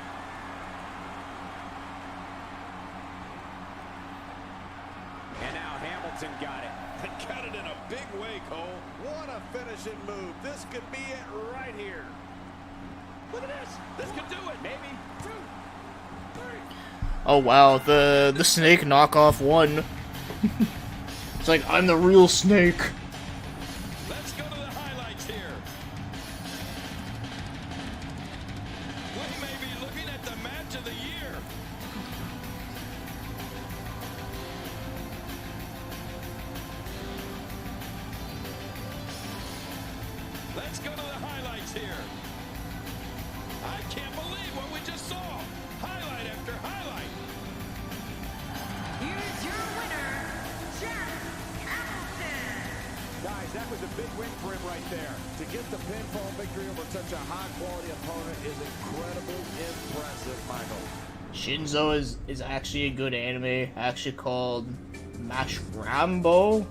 And now Hamilton got it. And got it in a big way, Cole. What a finishing move. This could be it right here. Look at this. This could do it. Maybe. 2, 3. Oh wow, the snake knockoff won. It's like, I'm the real snake. Let's go to the highlights here. We may be looking at the match of the year. Let's go to the highlights here. I can't believe what we just saw. Highlight after highlight. Here's your winner, Jack Hamilton. Guys, that was a big win for him right there. To get the pinfall victory over such a high-quality opponent is incredibly impressive, Michael. Shinzo is actually a good anime, actually called Mash Rambo.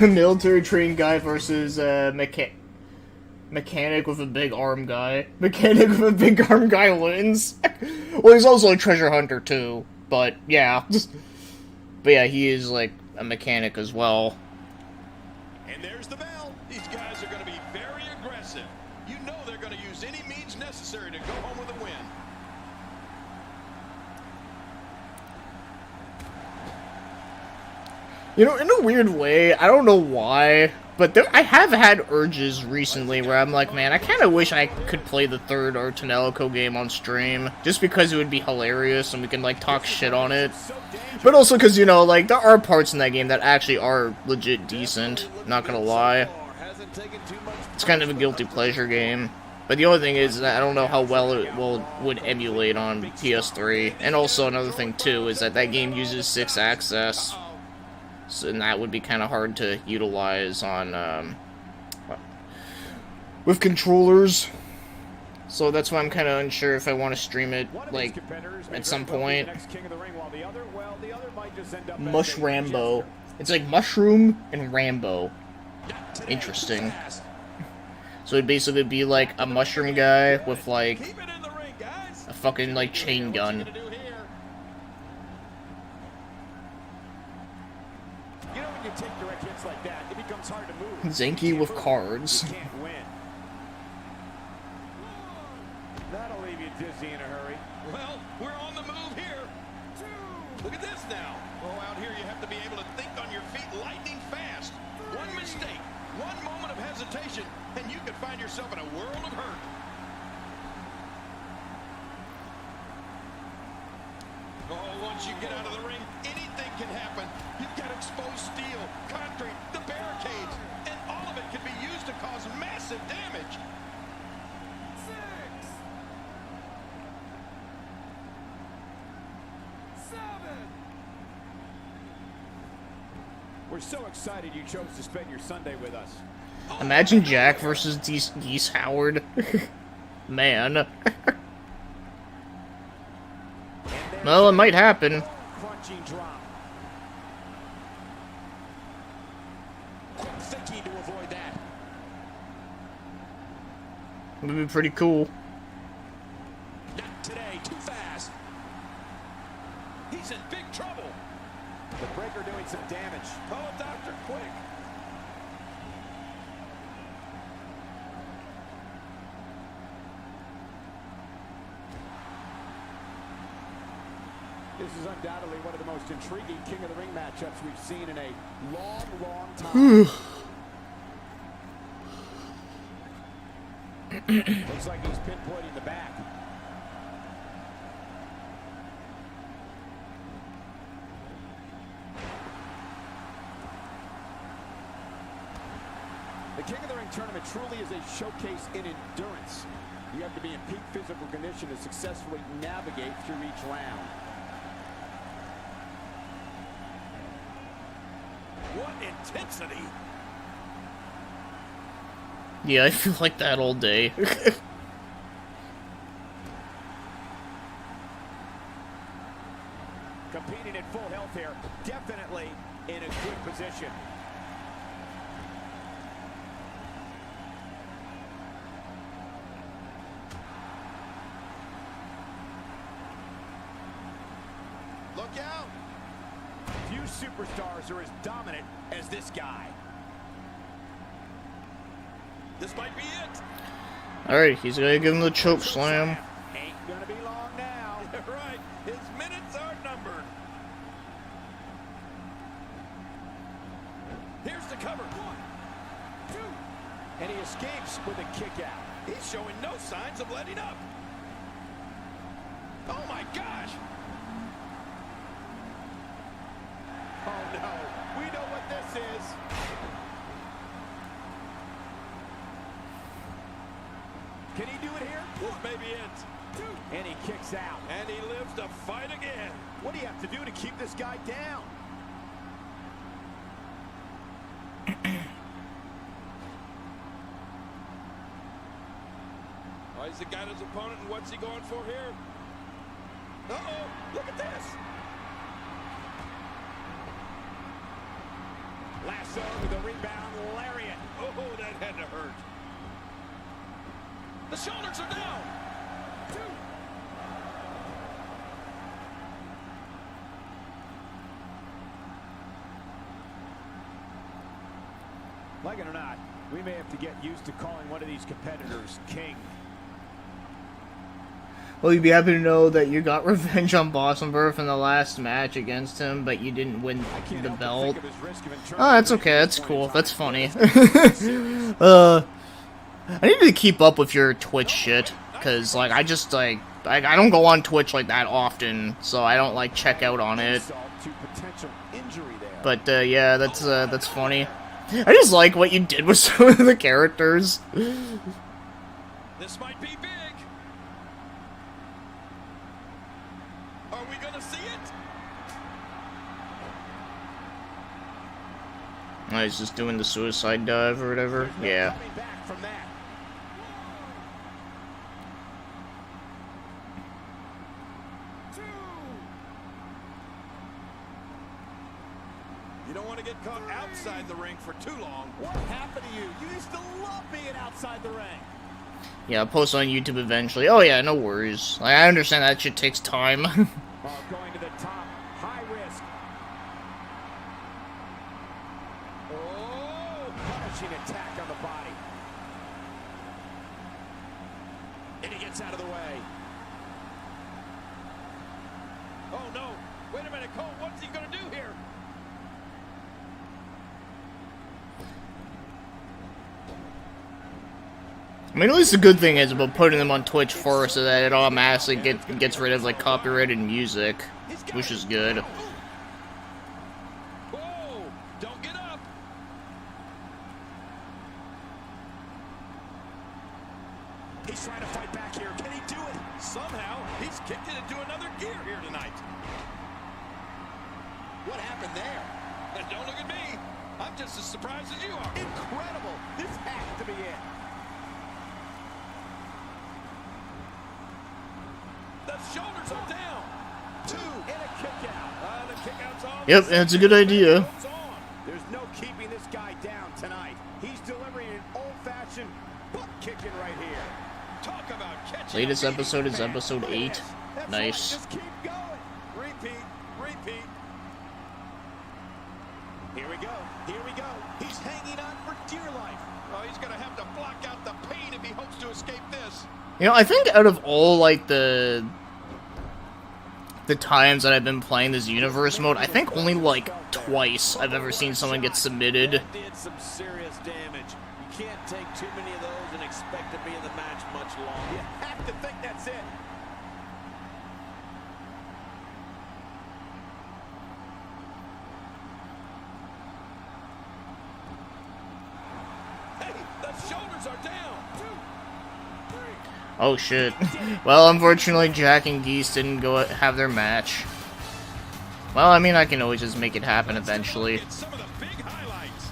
A military trained guy versus mechanic with a big arm guy. Mechanic with a big arm guy wins. Well, he's also a treasure hunter too, but yeah. But yeah, he is like a mechanic as well. And there's the bell. These guys are going to be very aggressive. You know they're going to use any means necessary to go home with a win. You know, in a weird way, I don't know why, but I have had urges recently where I'm like, man, I kind of wish I could play the third Artanelico game on stream, just because it would be hilarious and we can, like, talk shit on it. But also because, you know, like, there are parts in that game that actually are legit decent, not gonna lie. It's kind of a guilty pleasure game. But the only thing is that I don't know how well it would emulate on PS3. And also another thing, too, is that game uses 6-axis. So, and that would be kind of hard to utilize on, with controllers. So that's why I'm kind of unsure if I want to stream it, like, at some point. Mush Rambo. It's like Mushroom and Rambo. Interesting. So it'd basically be like a mushroom guy with, like, a fucking, like, chain gun. You take direct hits like that, it becomes hard to move. Zenki with cards. You can't win. That'll leave you dizzy in a hurry. Well, we're on the move here. Look at this now. Oh, out here you have to be able to think on your feet lightning fast. One mistake, one moment of hesitation, and you could find yourself in a world of hurt. Oh, once you get out of the ring, anything can happen. You've got exposed steel, concrete, the barricades, and all of it can be used to cause massive damage. 6, 7. We're so excited you chose to spend your Sunday with us. Imagine Jack versus Geese Howard. Man. Well, it might happen. Crunching drop. Quick thinking to avoid that. It would be pretty cool. Not today, too fast. He's in big trouble. The breaker doing some damage. Call a doctor, quick. This is undoubtedly one of the most intriguing King of the Ring matchups we've seen in a long, long time. Looks like he's pinpointing the back. The King of the Ring tournament truly is a showcase in endurance. You have to be in peak physical condition to successfully navigate through each round. What intensity! Yeah, I feel like that all day. Competing at full health here, definitely in a good position. Look out! Few superstars are as dominant as this guy. This might be it. Alright, he's gonna give him the choke slam. Ain't gonna be long now. Right, his minutes are numbered. Here's the cover. 1, 2. And he escapes with a kick out. He's showing no signs of letting up. Oh my gosh! Oh no, we know what this is. Can he do it here? This may be it. 2. And he kicks out. And he lives to fight again. What do you have to do to keep this guy down? Oh, he's got his opponent, and what's he going for here? Uh-oh, look at this. Lasso with a rebound lariat. Oh, that had to hurt. The shoulders are down. 2. Like it or not, we may have to get used to calling one of these competitors king. Well, you'd be happy to know that you got revenge on Bossenberg in the last match against him, but you didn't win the belt. Oh, that's okay. That's cool. That's funny. I need to keep up with your Twitch shit, because, like, I just, like, I don't go on Twitch, like, that often, so I don't, like, check out on it. But, yeah, that's funny. I just like what you did with some of the characters. This might be big. Are we gonna see it? Oh, he's just doing the suicide dive or whatever. Yeah. You don't want to get caught outside the ring for too long. What happened to you? You used to love being outside the ring. Yeah, I'll post on YouTube eventually. Oh yeah, no worries. Like, I understand that shit takes time. Going to the top, high risk. Oh, punishing attack on the body. And he gets out of the way. Oh no, wait a minute, Cole, what's he gonna do here? I mean, at least the good thing is about putting them on Twitch first so that it automatically gets rid of, like, copyrighted music, which is good. Whoa, don't get up. He's trying to fight back here. Can he do it? Somehow, he's kicked it into another gear here tonight. What happened there? Don't look at me. I'm just as surprised as you are. Incredible. This has to be it. The shoulders are down. 2 and a kick out. The kick out's on. Yep, that's a good idea. There's no keeping this guy down tonight. He's delivering an old-fashioned butt kicking right here. Talk about catching. Latest episode is episode 8. That's Nice. right, just keep going. Repeat, repeat. Here we go. Here we go. He's hanging on for dear life. Oh, he's gonna have to block out the pain if he hopes to escape this. You know, I think out of all, like, the the times that I've been playing this universe mode, I think only like twice I've ever seen someone get submitted. That did some serious damage. You can't take too many of those and expect to be in the match much longer. You have to think that's it. Hey, the shoulders are down. 2, 3. Oh shit. Well, unfortunately, Jack and Geese didn't have their match. Well, I mean, I can always just make it happen eventually. Get some of the big highlights.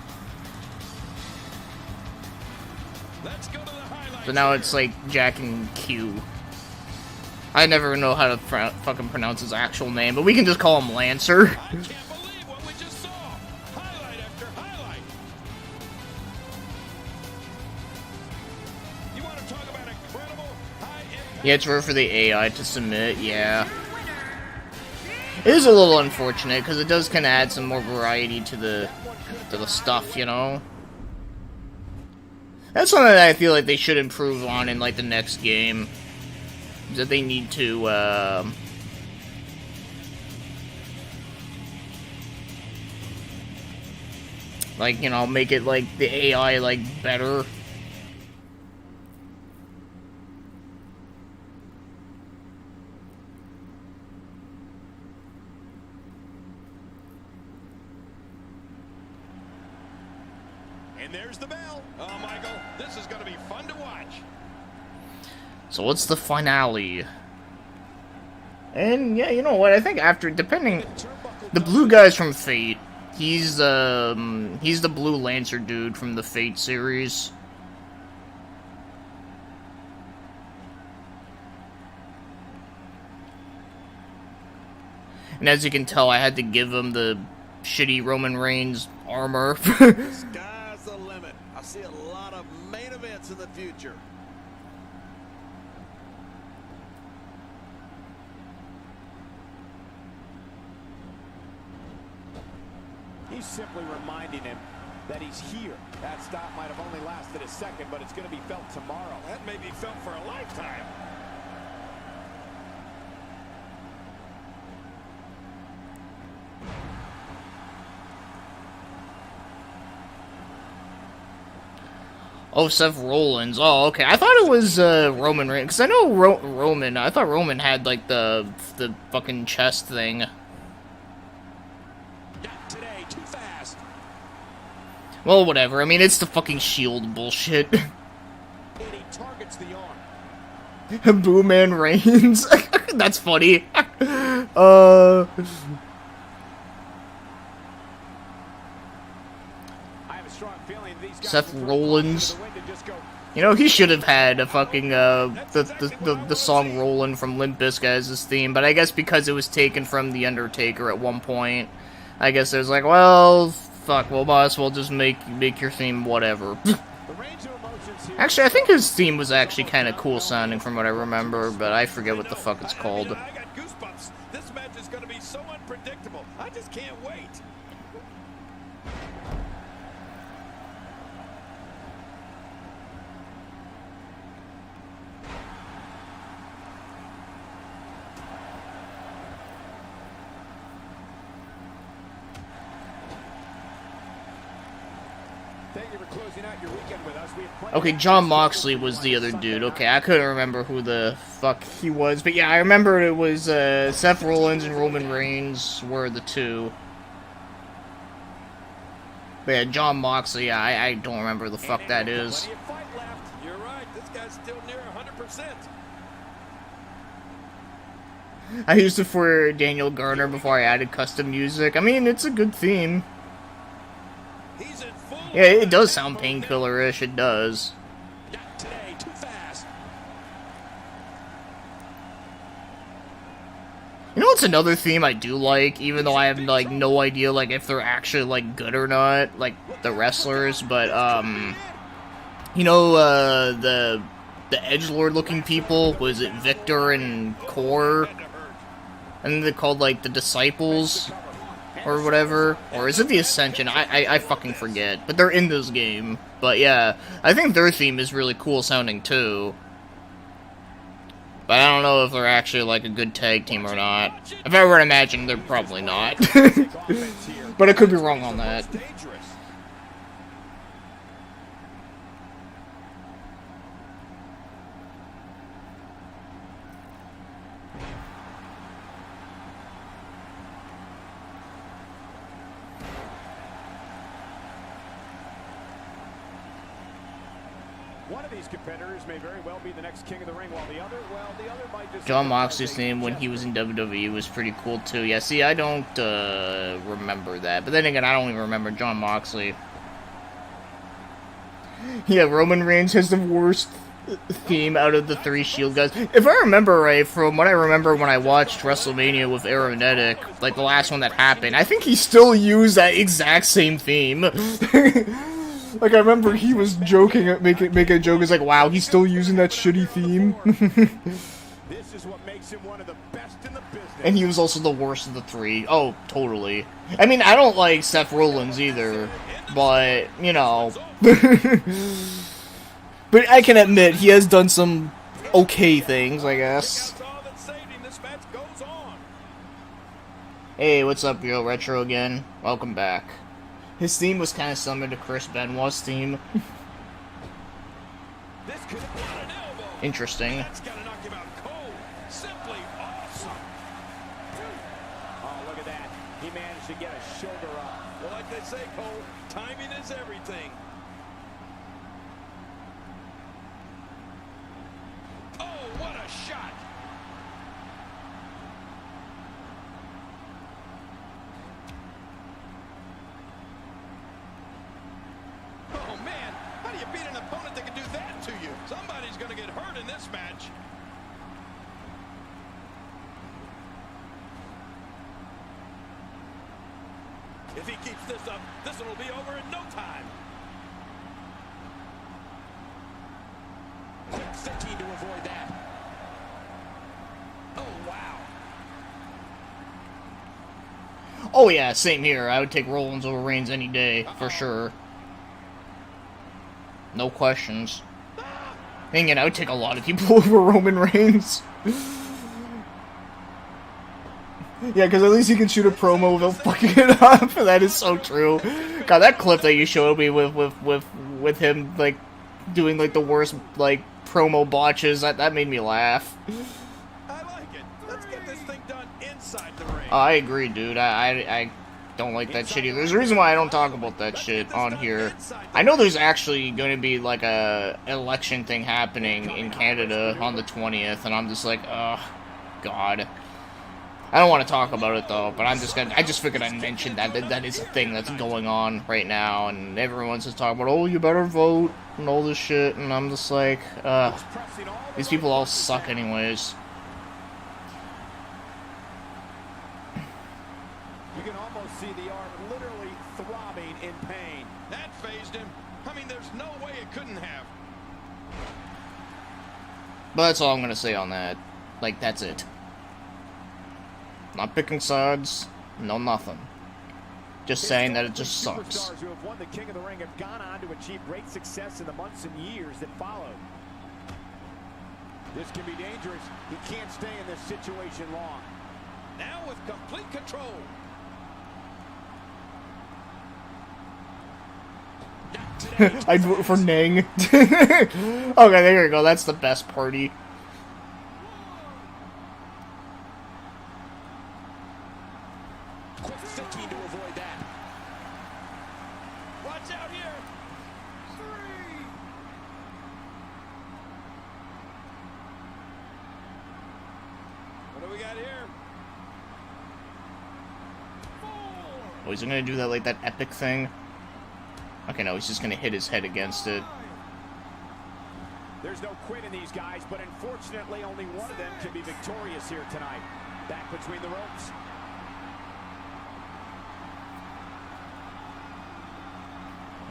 Let's go to the highlights. So now it's like Jack and Q. I never know how to fucking pronounce his actual name, but we can just call him Lancer. I can't believe what we just saw. Highlight after highlight. You want to talk about incredible high impact? Yeah, it's rare for the AI to submit, yeah. It is a little unfortunate, because it does kind of add some more variety to the stuff, you know? That's something that I feel like they should improve on in, like, the next game. That they need to, like, you know, make it, like, the AI, like, better. And there's the bell. Oh, Michael, this is going to be fun to watch. So what's the finale? And yeah, you know what? I think after, depending, the blue guy's from Fate. He's the blue Lancer dude from the Fate series. And as you can tell, I had to give him the shitty Roman Reigns armor. Sky's the limit. I see a lot of main events in the future. He's simply reminding him that he's here. That stop might have only lasted a second, but it's going to be felt tomorrow. That may be felt for a lifetime. Oh, Seth Rollins. Oh, okay. I thought it was Roman Reigns, because I know Roman. I thought Roman had like the fucking chest thing. Not today, too fast. Well, whatever. I mean, it's the fucking Shield bullshit. And he targets the arm. Boo Man Reigns. That's funny. I have a strong feeling these guys Seth will throw Rollins. caution to the wind and just go, You know, he should have had a fucking, the song Rollin' from Limp Bizkit as his theme, but I guess because it was taken from The Undertaker at one point, I guess it was like, well, fuck, well, might as well just make your theme whatever. the range of emotions here. Actually, I think his theme was actually kind of cool sounding from what I remember, but I forget what the fuck it's called. I got goosebumps. This match is going to be so unpredictable. I just can't wait. Thank you for closing out your weekend with us. We have plenty Okay, of John action Moxley still was on the other Sunday dude. night. Okay, I couldn't remember who the fuck he was, but yeah, I remember it was Seth Rollins and Roman Reigns were the two. But yeah, John Moxley, yeah, I don't remember the fuck that is. Plenty of fight left. You're right. This guy's still near 100%. I used it for Daniel Garner before I added custom music. I mean, it's a good theme. He's in full. Yeah, it does sound painkiller-ish, it does. Not today, too fast. You know what's another theme I do like, even though I have, like, no idea, like, if they're actually, like, good or not, like, the wrestlers, but, you know, the edgelord-looking people, was it Victor and Core? And they're called, like, the Disciples, or whatever, or is it the Ascension? I fucking forget, but they're in this game, but yeah, I think their theme is really cool sounding, too. But I don't know if they're actually, like, a good tag team or not. If I were to imagine, they're probably not. But I could be wrong on that. One of these competitors may very well be the next king of the ring, while the other might just... John Moxley's theme when he was in WWE was pretty cool too. Yeah, see, I don't remember that. But then again, I don't even remember John Moxley. Yeah, Roman Reigns has the worst theme out of the 3 Shield guys. If I remember right, from what I remember when I watched WrestleMania with Aeronetic, like the last one that happened, I think he still used that exact same theme. Like, I remember he was joking, making a joke, it's like, wow, he's still using that shitty theme. This is what makes him one of the best in the business. And he was also the worst of the 3. Oh, totally. I mean, I don't like Seth Rollins either, but, you know. But I can admit, he has done some okay things, I guess. Hey, what's up, Yo Retro again? Welcome back. His theme was kind of similar to Chris Benoit's theme. Interesting. That's gotta knock him out cold. Simply awesome. Oh, look at that. He managed to get a shoulder up. Well, like they say, Cole, timing is everything. Oh, what a shot. Oh, man. How do you beat an opponent that can do that to you? Somebody's going to get hurt in this match. If he keeps this up, this one will be over in no time. Quick thinking to avoid that. Oh, wow. Oh yeah, same here. I would take Rollins over Reigns any day, for sure. No questions. Dang it, I would take a lot of people over Roman Reigns. Yeah, because at least he can shoot a promo without fucking it up. That is so true. God, that clip that you showed me with him, like, doing, like, the worst, like, promo botches, that made me laugh. I like it. Let's get this thing done inside the ring. I agree, dude. I don't like that shit either. There's a reason why I don't talk about that shit on here. I know there's actually going to be, like, a election thing happening in Canada on the 20th, and I'm just like, ugh, God. I don't want to talk about it, though, but I just figured I'd mention that is a thing that's going on right now, and everyone's just talking about, oh, you better vote, and all this shit, and I'm just like, these people all suck anyways. You can almost see the arm literally throbbing in pain. That phased him. I mean, there's no way it couldn't have. But that's all I'm gonna say on that. Like, that's it. Not picking sides, no nothing. Just saying that it just sucks. Superstars who have won the King of the Ring have gone on to achieve great success in the months and years that followed. This can be dangerous. He can't stay in this situation long. Now with complete control. I'd vote for Nang. Okay, there you go. That's the best party. Quick thinking to avoid that. Watch out here. 3. What do we got here? 4. Oh, he's gonna do that, like, that epic thing? Okay, no, he's just gonna hit his head against it. There's no quit in these guys, but unfortunately only one of them can be victorious here tonight. Back between the ropes.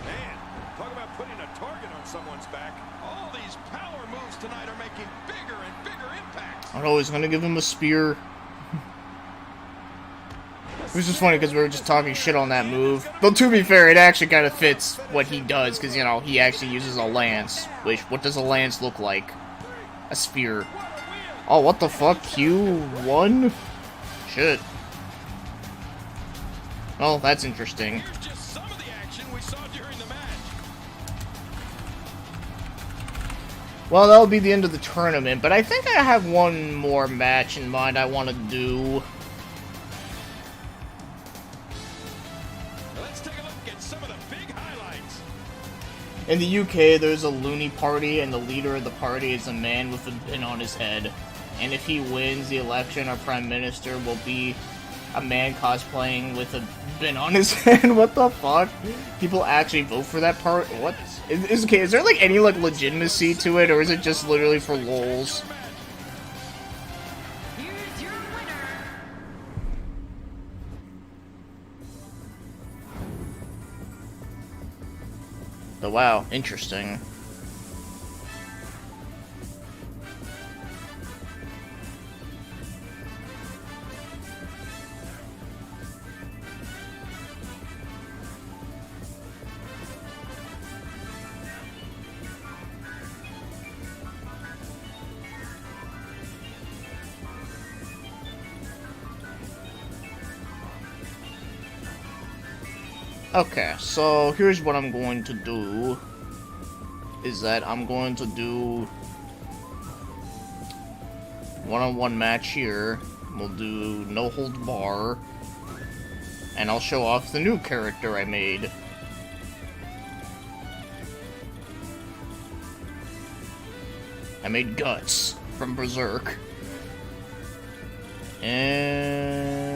Man, talk about putting a target on someone's back. All these power moves tonight are making bigger and bigger impacts. Oh, he's gonna give him a spear. It was just funny because we were just talking shit on that move. Though, to be fair, it actually kind of fits what he does, because, you know, he actually uses a lance. Which, what does a lance look like? A spear. What a win! Oh, what the fuck? Q1? Shit. Oh, that's interesting. Here's just some of the action we saw during the match. Well, that'll be the end of the tournament, but I think I have one more match in mind I want to do. Let's take a look at some of the big highlights. In the UK, there's a loony party, and the leader of the party is a man with a pin on his head. And if he wins the election, our prime minister will be a man cosplaying with a bin on his head. What the fuck? People actually vote for that part? What? Is there like any like legitimacy to it, or is it just literally for lols? Here's your winner. Oh wow, interesting. Okay, so here's what I'm going to do. Is that I'm going to do one-on-one match here. We'll do no hold bar. And I'll show off the new character I made. I made Guts from Berserk. And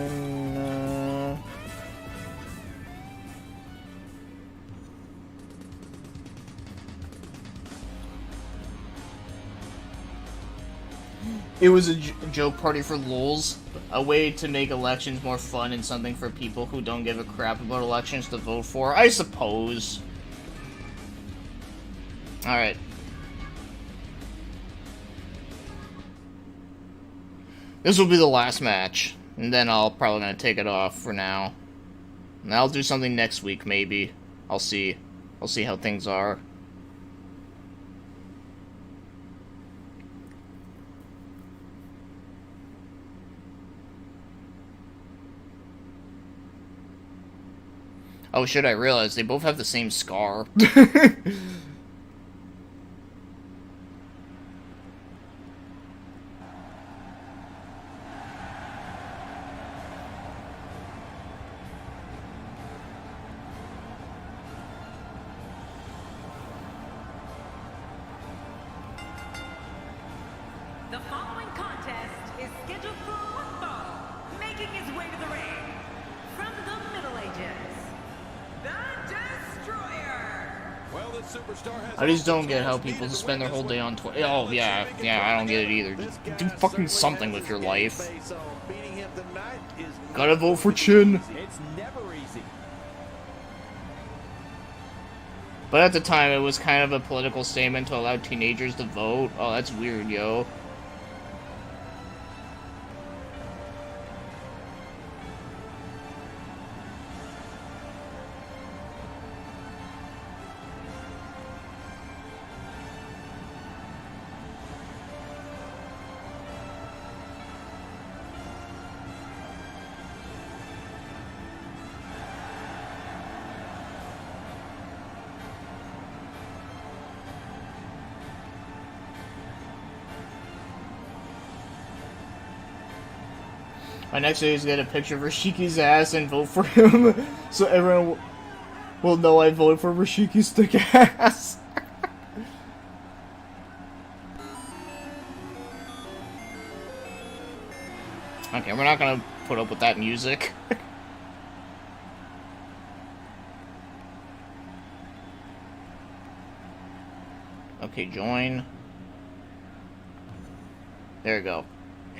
it was a joke party for lols, a way to make elections more fun and something for people who don't give a crap about elections to vote for, I suppose. Alright. This will be the last match, and then I'll probably gonna take it off for now. And I'll do something next week, maybe. I'll see. I'll see how things are. Oh shit, I realized they both have the same scar. The following contest is scheduled for one fall, making his way to the ring. From the Middle Ages, the Destroyer. Well, this superstar has I just don't get how people spend their whole day on Twitter. Oh, yeah, I don't get it either. Do fucking something with your life. Gotta vote for Chin. It's never easy. But at the time, it was kind of a political statement to allow teenagers to vote. Oh, that's weird, yo. My next day is get a picture of Rishiki's ass and vote for him, so everyone will know I voted for Rishiki's thick ass. Okay, we're not gonna put up with that music. Okay, join. There you go.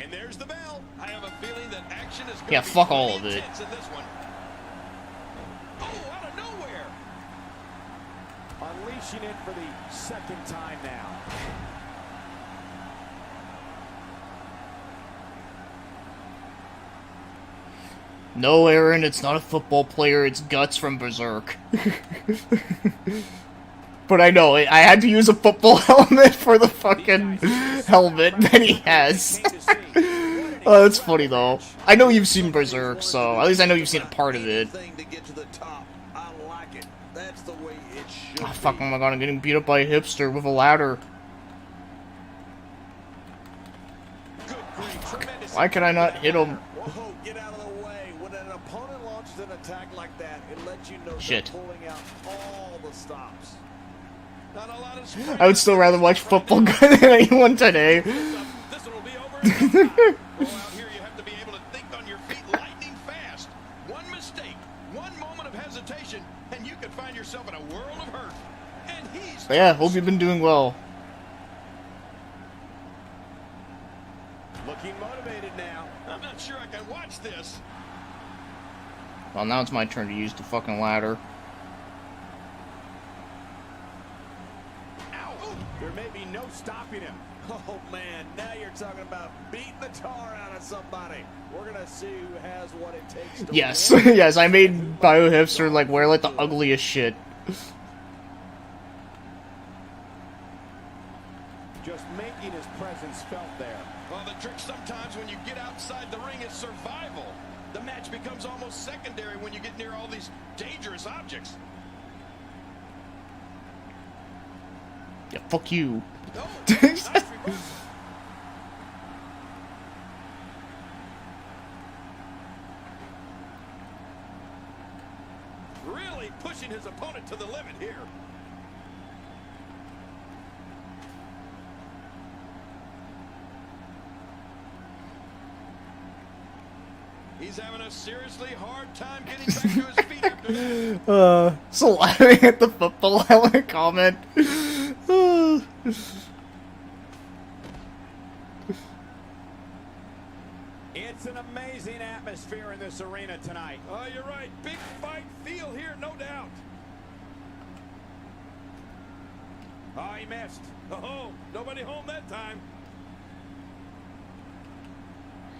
And there's the bell. I have a feeling that action is going Yeah, to be fuck all of pretty it. intense in this one. Oh, out of nowhere. Unleashing it for the second time now. No, Aaron, it's not a football player, it's Guts from Berserk. But I know, I had to use a football helmet for the fucking helmet that he has. Oh, that's funny though. I know you've seen Berserk, so at least I know you've seen a part of it. Anything to get to the top. I like it. That's the way it should Oh, fuck, be. oh my god, I'm getting beat up by a hipster with a ladder. Good grief, tremendous. Why can I not hit him? Whoa, get out of the way. When an opponent launches an attack like that, it lets you know Shit. they're pulling out all the stops. Not a lot of I would still rather watch football than anyone today. This one will be over in no time. Well, out here you have to be able to think on your feet lightning fast. One mistake, one moment of hesitation, and you could find yourself in a world of hurt. And he's But yeah, hope you've been doing well. Looking motivated now. I'm not sure I can watch this. Well, now it's my turn to use the fucking ladder. Ow! There may be no stopping him. Oh man, now you're talking about beating the tar out of somebody. We're gonna see who has what it takes to Yes, win. yes, I made BioHipster like wear like the ugliest shit. Just making his presence felt there. Well, the trick sometimes when you get outside the ring is survival. The match becomes almost secondary when you get near all these dangerous objects. Yeah, fuck you. Oh, nice reversal. Really pushing his opponent to the limit here. He's having a seriously hard time getting back to his feet after that. So laughing at the football helmet comment. It's an amazing atmosphere in this arena tonight. Oh, you're right. Big fight feel here, no doubt. Oh, he missed. Oh, nobody home that time.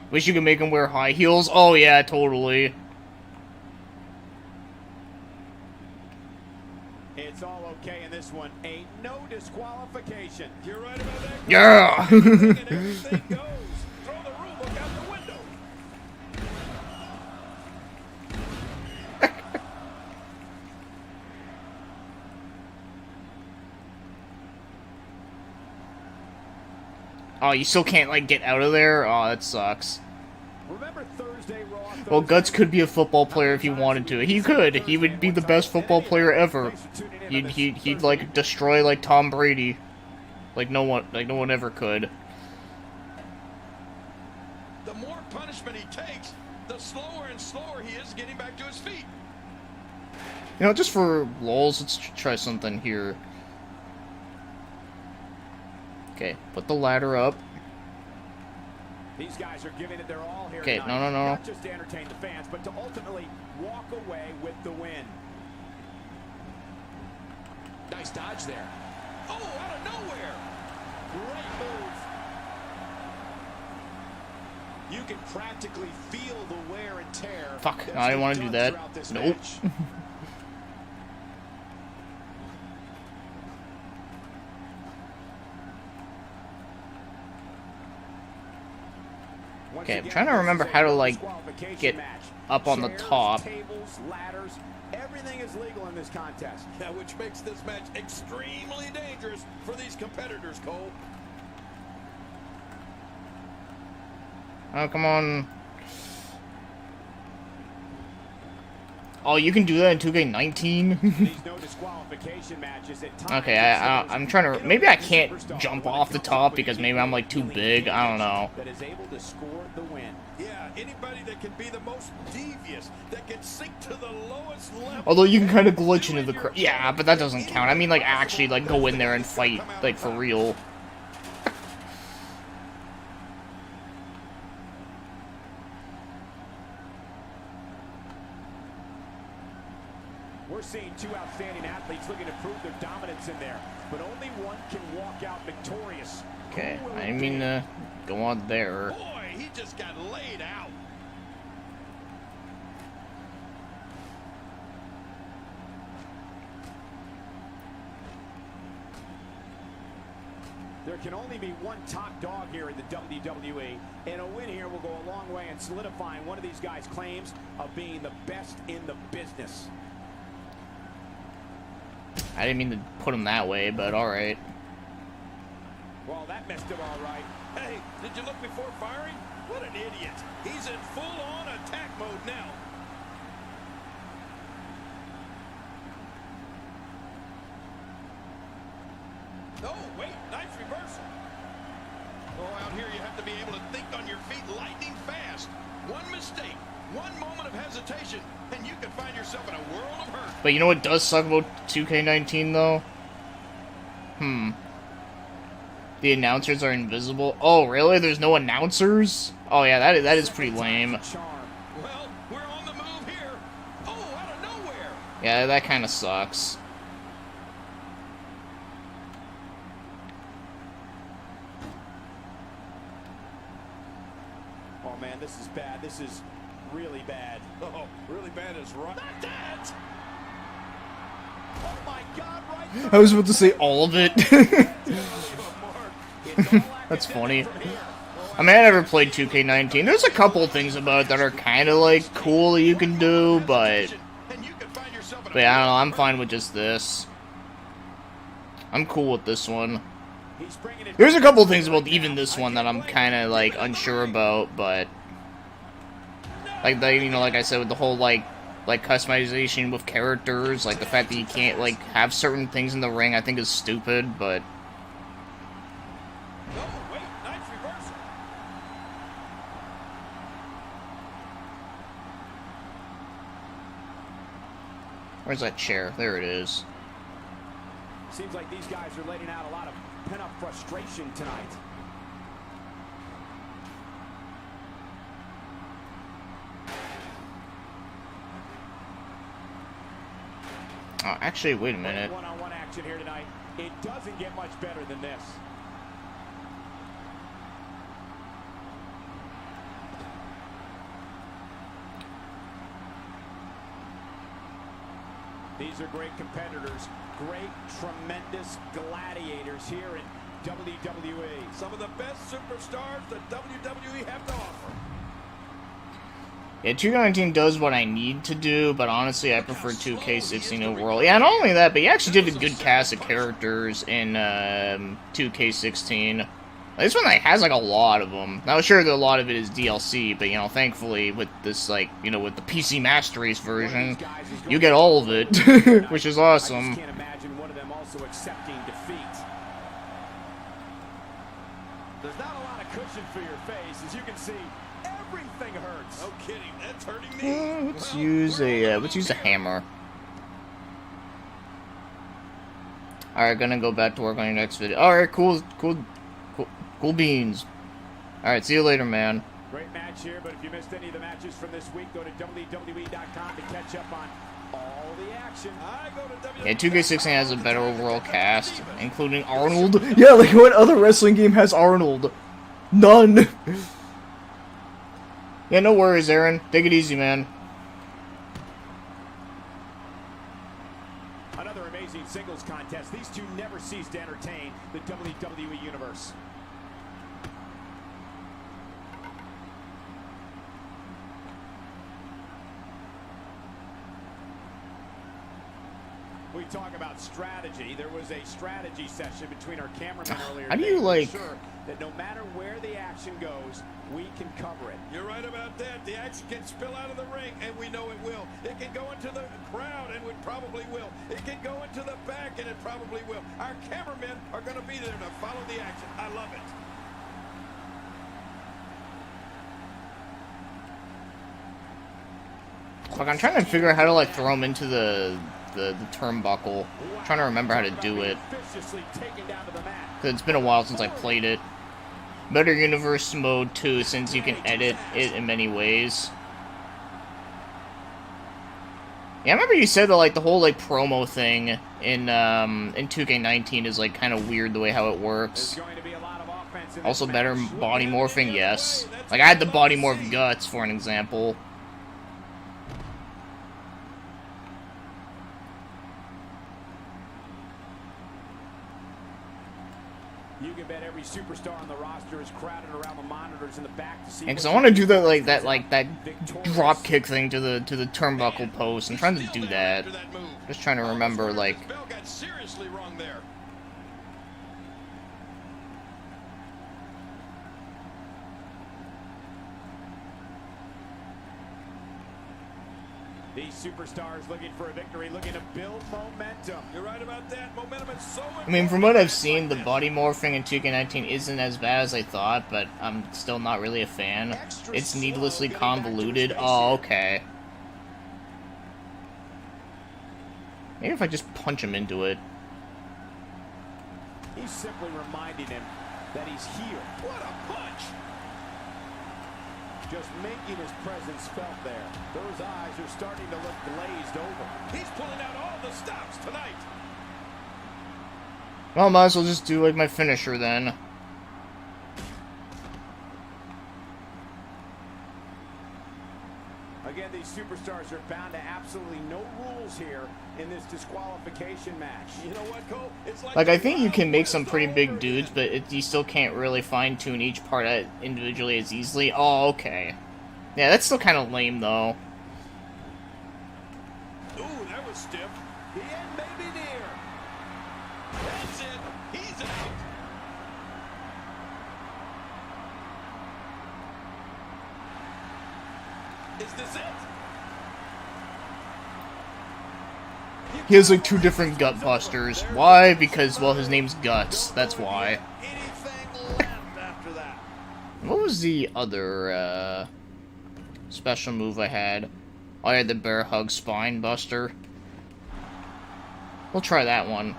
Wish you could make him wear high heels. Oh yeah, totally. It's all okay in this one. A no disqualification. You're right about that. Yeah. And everything goes. Throw the rule book out the window. Oh, you still can't like get out of there? Oh, that sucks. Remember Thursday Raw? Well, Guts could be a football player if he wanted to. He could. He would be the best football player ever. He'd like destroy like Tom Brady, like no one ever could. The more punishment he takes, the slower and slower he is getting back to his feet. You know, just for lulz, let's try something here. Okay, put the ladder up. These guys are giving it their all here Okay, tonight. no. Not just to entertain the fans, but to ultimately walk away with the win. Nice dodge there. Oh, out of nowhere. Great move. You can practically feel the wear and tear. Fuck, that's I didn't been want to do done that. throughout this Nope. match. Once Okay, I'm again, trying to this remember is a how to, like, disqualification get match. up on the Chairs, top. Tables, ladders, everything is legal in this contest. Yeah, which makes this match extremely dangerous for these competitors, Cole. Oh, come on. Oh, you can do that in 2K19? These no disqualification matches at times. Okay, I'm trying to... Maybe I can't jump off the top because maybe I'm, like, too big. I don't know. That is able to score the win. Yeah, anybody that can be the most devious, that can sink to the lowest level. Although you can kind of glitch into the... Yeah, but that doesn't count. I mean, like, actually, like, go in there and fight, like, for real. We're seeing two outstanding athletes looking to prove their dominance in there, but only one can walk out victorious. Okay, Who will I it mean, be? go on there. Boy, he just got laid out. There can only be one top dog here in the WWE, and a win here will go a long way in solidifying one of these guys' claims of being the best in the business. I didn't mean to put him that way, but alright. Well, that messed him all right. Hey, did you look before firing? What an idiot. He's in full-on attack mode now. Oh, wait, nice reversal. Oh, out here you have to be able to think on your feet lightning fast. One mistake, one moment of hesitation, and you can find yourself in a world of hurt. But you know what does suck about 2K19 though? The announcers are invisible. Oh, really? There's no announcers? Oh yeah, that is pretty lame. Well, we're on the move here. Oh, out of nowhere. Yeah, that kind of sucks. Oh man, this is bad. This is really bad. Oh, really bad is right. Not that. Oh my God, right. I was about to say all of it. That's funny. I mean, I never played 2K19. There's a couple things about it that are kind of like cool that you can do, but yeah, I don't know. I'm fine with just this. I'm cool with this one. There's a couple things about even this one that I'm kind of like unsure about, but like you know, like I said, with the whole like customization with characters, like the fact that you can't like have certain things in the ring, I think is stupid, but. Where's that chair? There it is. Seems like these guys are letting out a lot of pent-up frustration tonight. Oh, actually, wait a minute. One-on-one action here tonight. It doesn't get much better than this. These are great competitors, great, tremendous gladiators here in WWE. Some of the best superstars that WWE have to offer. Yeah, 2K19 does what I need to do, but honestly, I prefer 2K16 overall. Yeah, not only that, but you actually did a good cast of characters in 2K16. This one like, has like a lot of them. Now, sure, that a lot of it is DLC, but you know, thankfully with this like you know with the PC Master Race version, you get all of it, which is awesome. I can't imagine one of them also accepting defeat. There's not a lot of cushion for your face, as you can see. Everything hurts. No kidding, that's hurting me. Let's use a hammer. All right, gonna go back to work on your next video. All right, cool beans. All right, see you later, man. Great match here, but if you missed any of the matches from this week, go to WWE.com to catch up on all the action. Yeah, 2K16 has a better overall cast, including Arnold. Yeah, like what other wrestling game has Arnold? None. Yeah, no worries, Aaron. Take it easy, man. Another amazing singles contest. These two never cease to entertain the WWE Universe. We talk about strategy. There was a strategy session between our cameramen earlier. How do you like? Sure that no matter where the action goes, we can cover it. You're right about that. The action can spill out of the ring, and we know it will. It can go into the crowd, and it probably will. It can go into the back, and it probably will. Our cameramen are going to be there to follow the action. I love it. Like, I'm trying to figure out how to like throw him into the turnbuckle. I'm trying to remember how to do it. Cause it's been a while since I played it. Better Universe mode too, since you can edit it in many ways. Yeah, I remember you said that like the whole like promo thing in 2K19 is like kind of weird the way how it works. Also better body morphing, yes. Like I had the body morph guts for an example. You can bet Every superstar on the roster is crowded around the monitors in the back to see. Because I want to do that drop kick thing to the turnbuckle post. I'm trying to do that. Just trying to remember, like. Bell got seriously wrong there. These superstars looking for a victory, looking to build momentum. You're right about that. Momentum is so important. I mean, from what I've seen, the body morphing in 2K19 isn't as bad as I thought, but I'm still not really a fan. It's needlessly convoluted. Oh, okay. Maybe if I just punch him into it. He's simply reminding him that he's here. What a punch! Just making his presence felt there. Those eyes are starting to look glazed over. He's pulling out all the stops tonight. Well, might as well just do like my finisher then. Again, these superstars are bound to absolutely no rules here in this disqualification match. You know what, Cole? It's Like, I think you can make some pretty big dudes, but you still can't really fine-tune each part individually as easily. Oh, okay. Yeah, that's still kind of lame, though. Ooh, that was stiff. The end may be near. That's it. He's out. Is this it? He has, like, 2 different gut busters. Why? Because, well, his name's Guts. That's why. Anything left after that? What was the other, special move I had? Oh, I had the bear hug spine buster. We'll try that one.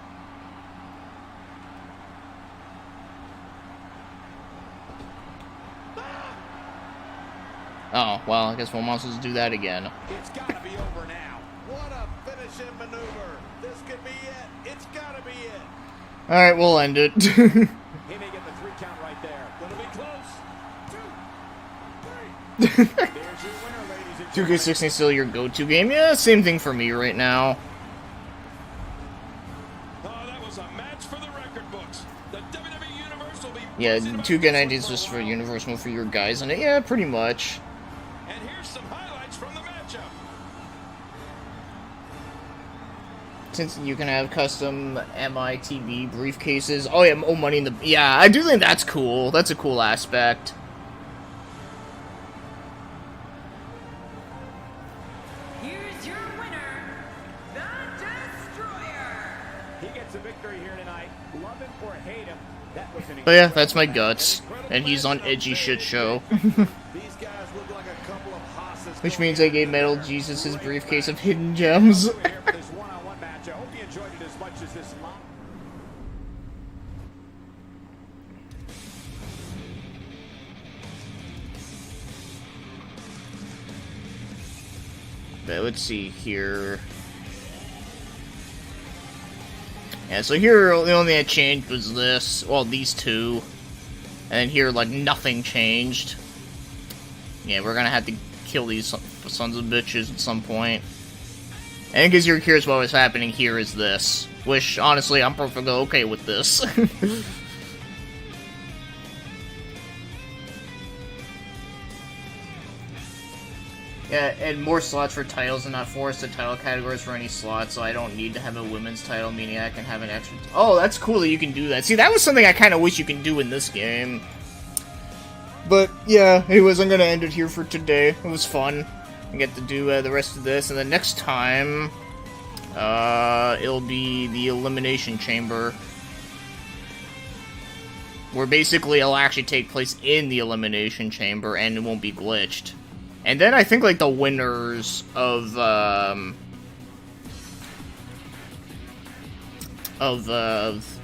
Oh, well, I guess one wants us to do that again. It's got to be over now. What a finishing maneuver. This could be it. It's got to be it. Alright, we'll end it. He may get the 3 count right there. Gonna be close. 2, 3. There's your winner, ladies and gentlemen. 2K16 still your go-to game? Yeah, same thing for me right now. Oh, that was a match for the record books. The WWE Universe will be Yeah, buzzing about 2K19 this is one just a for while. Universal for your guys, and yeah, pretty much. And here's some highlights from the matchup. Since you can have custom MITV briefcases. Oh yeah, oh, money in the... Yeah, I do think that's cool. That's a cool aspect. Here's your winner, the Destroyer. He gets a victory here tonight. Love him or hate him. That was an But yeah, that's my Guts. And he's on Edgy Shit Show. These guys look like a couple of hosses. Which means I gave Metal Jesus his briefcase of hidden gems. We're here for this one-on-one match. I hope you enjoyed it as much as this live. But let's see here. Yeah, so here the only thing that changed was this. Well, these two. And here, like, nothing changed. Yeah, we're gonna have to kill these sons of bitches at some point. And because you're curious what was happening, here is this. Which, honestly, I'm perfectly okay with this. Yeah, and more slots for titles and not force the title categories for any slots, so I don't need to have a women's title, meaning I can have an extra... Oh, that's cool that you can do that. See, that was something I kind of wish you can do in this game. But, yeah, anyways, I'm gonna end it here for today. It was fun. I get to do the rest of this, and then next time, it'll be the Elimination Chamber. Where basically it'll actually take place in the Elimination Chamber, and it won't be glitched. And then I think, like, the winners of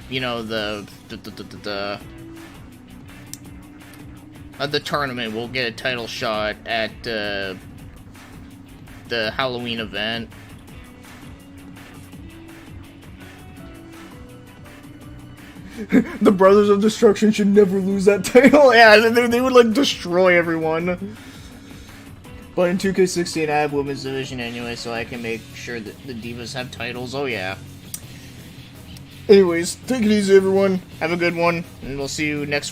you know, the tournament will get a title shot at, the Halloween event. The Brothers of Destruction should never lose that title. Yeah, they would, like, destroy everyone. But in 2K16, I have Women's Division anyway, so I can make sure that the Divas have titles. Oh, yeah. Anyways, take it easy, everyone. Have a good one, and we'll see you next week.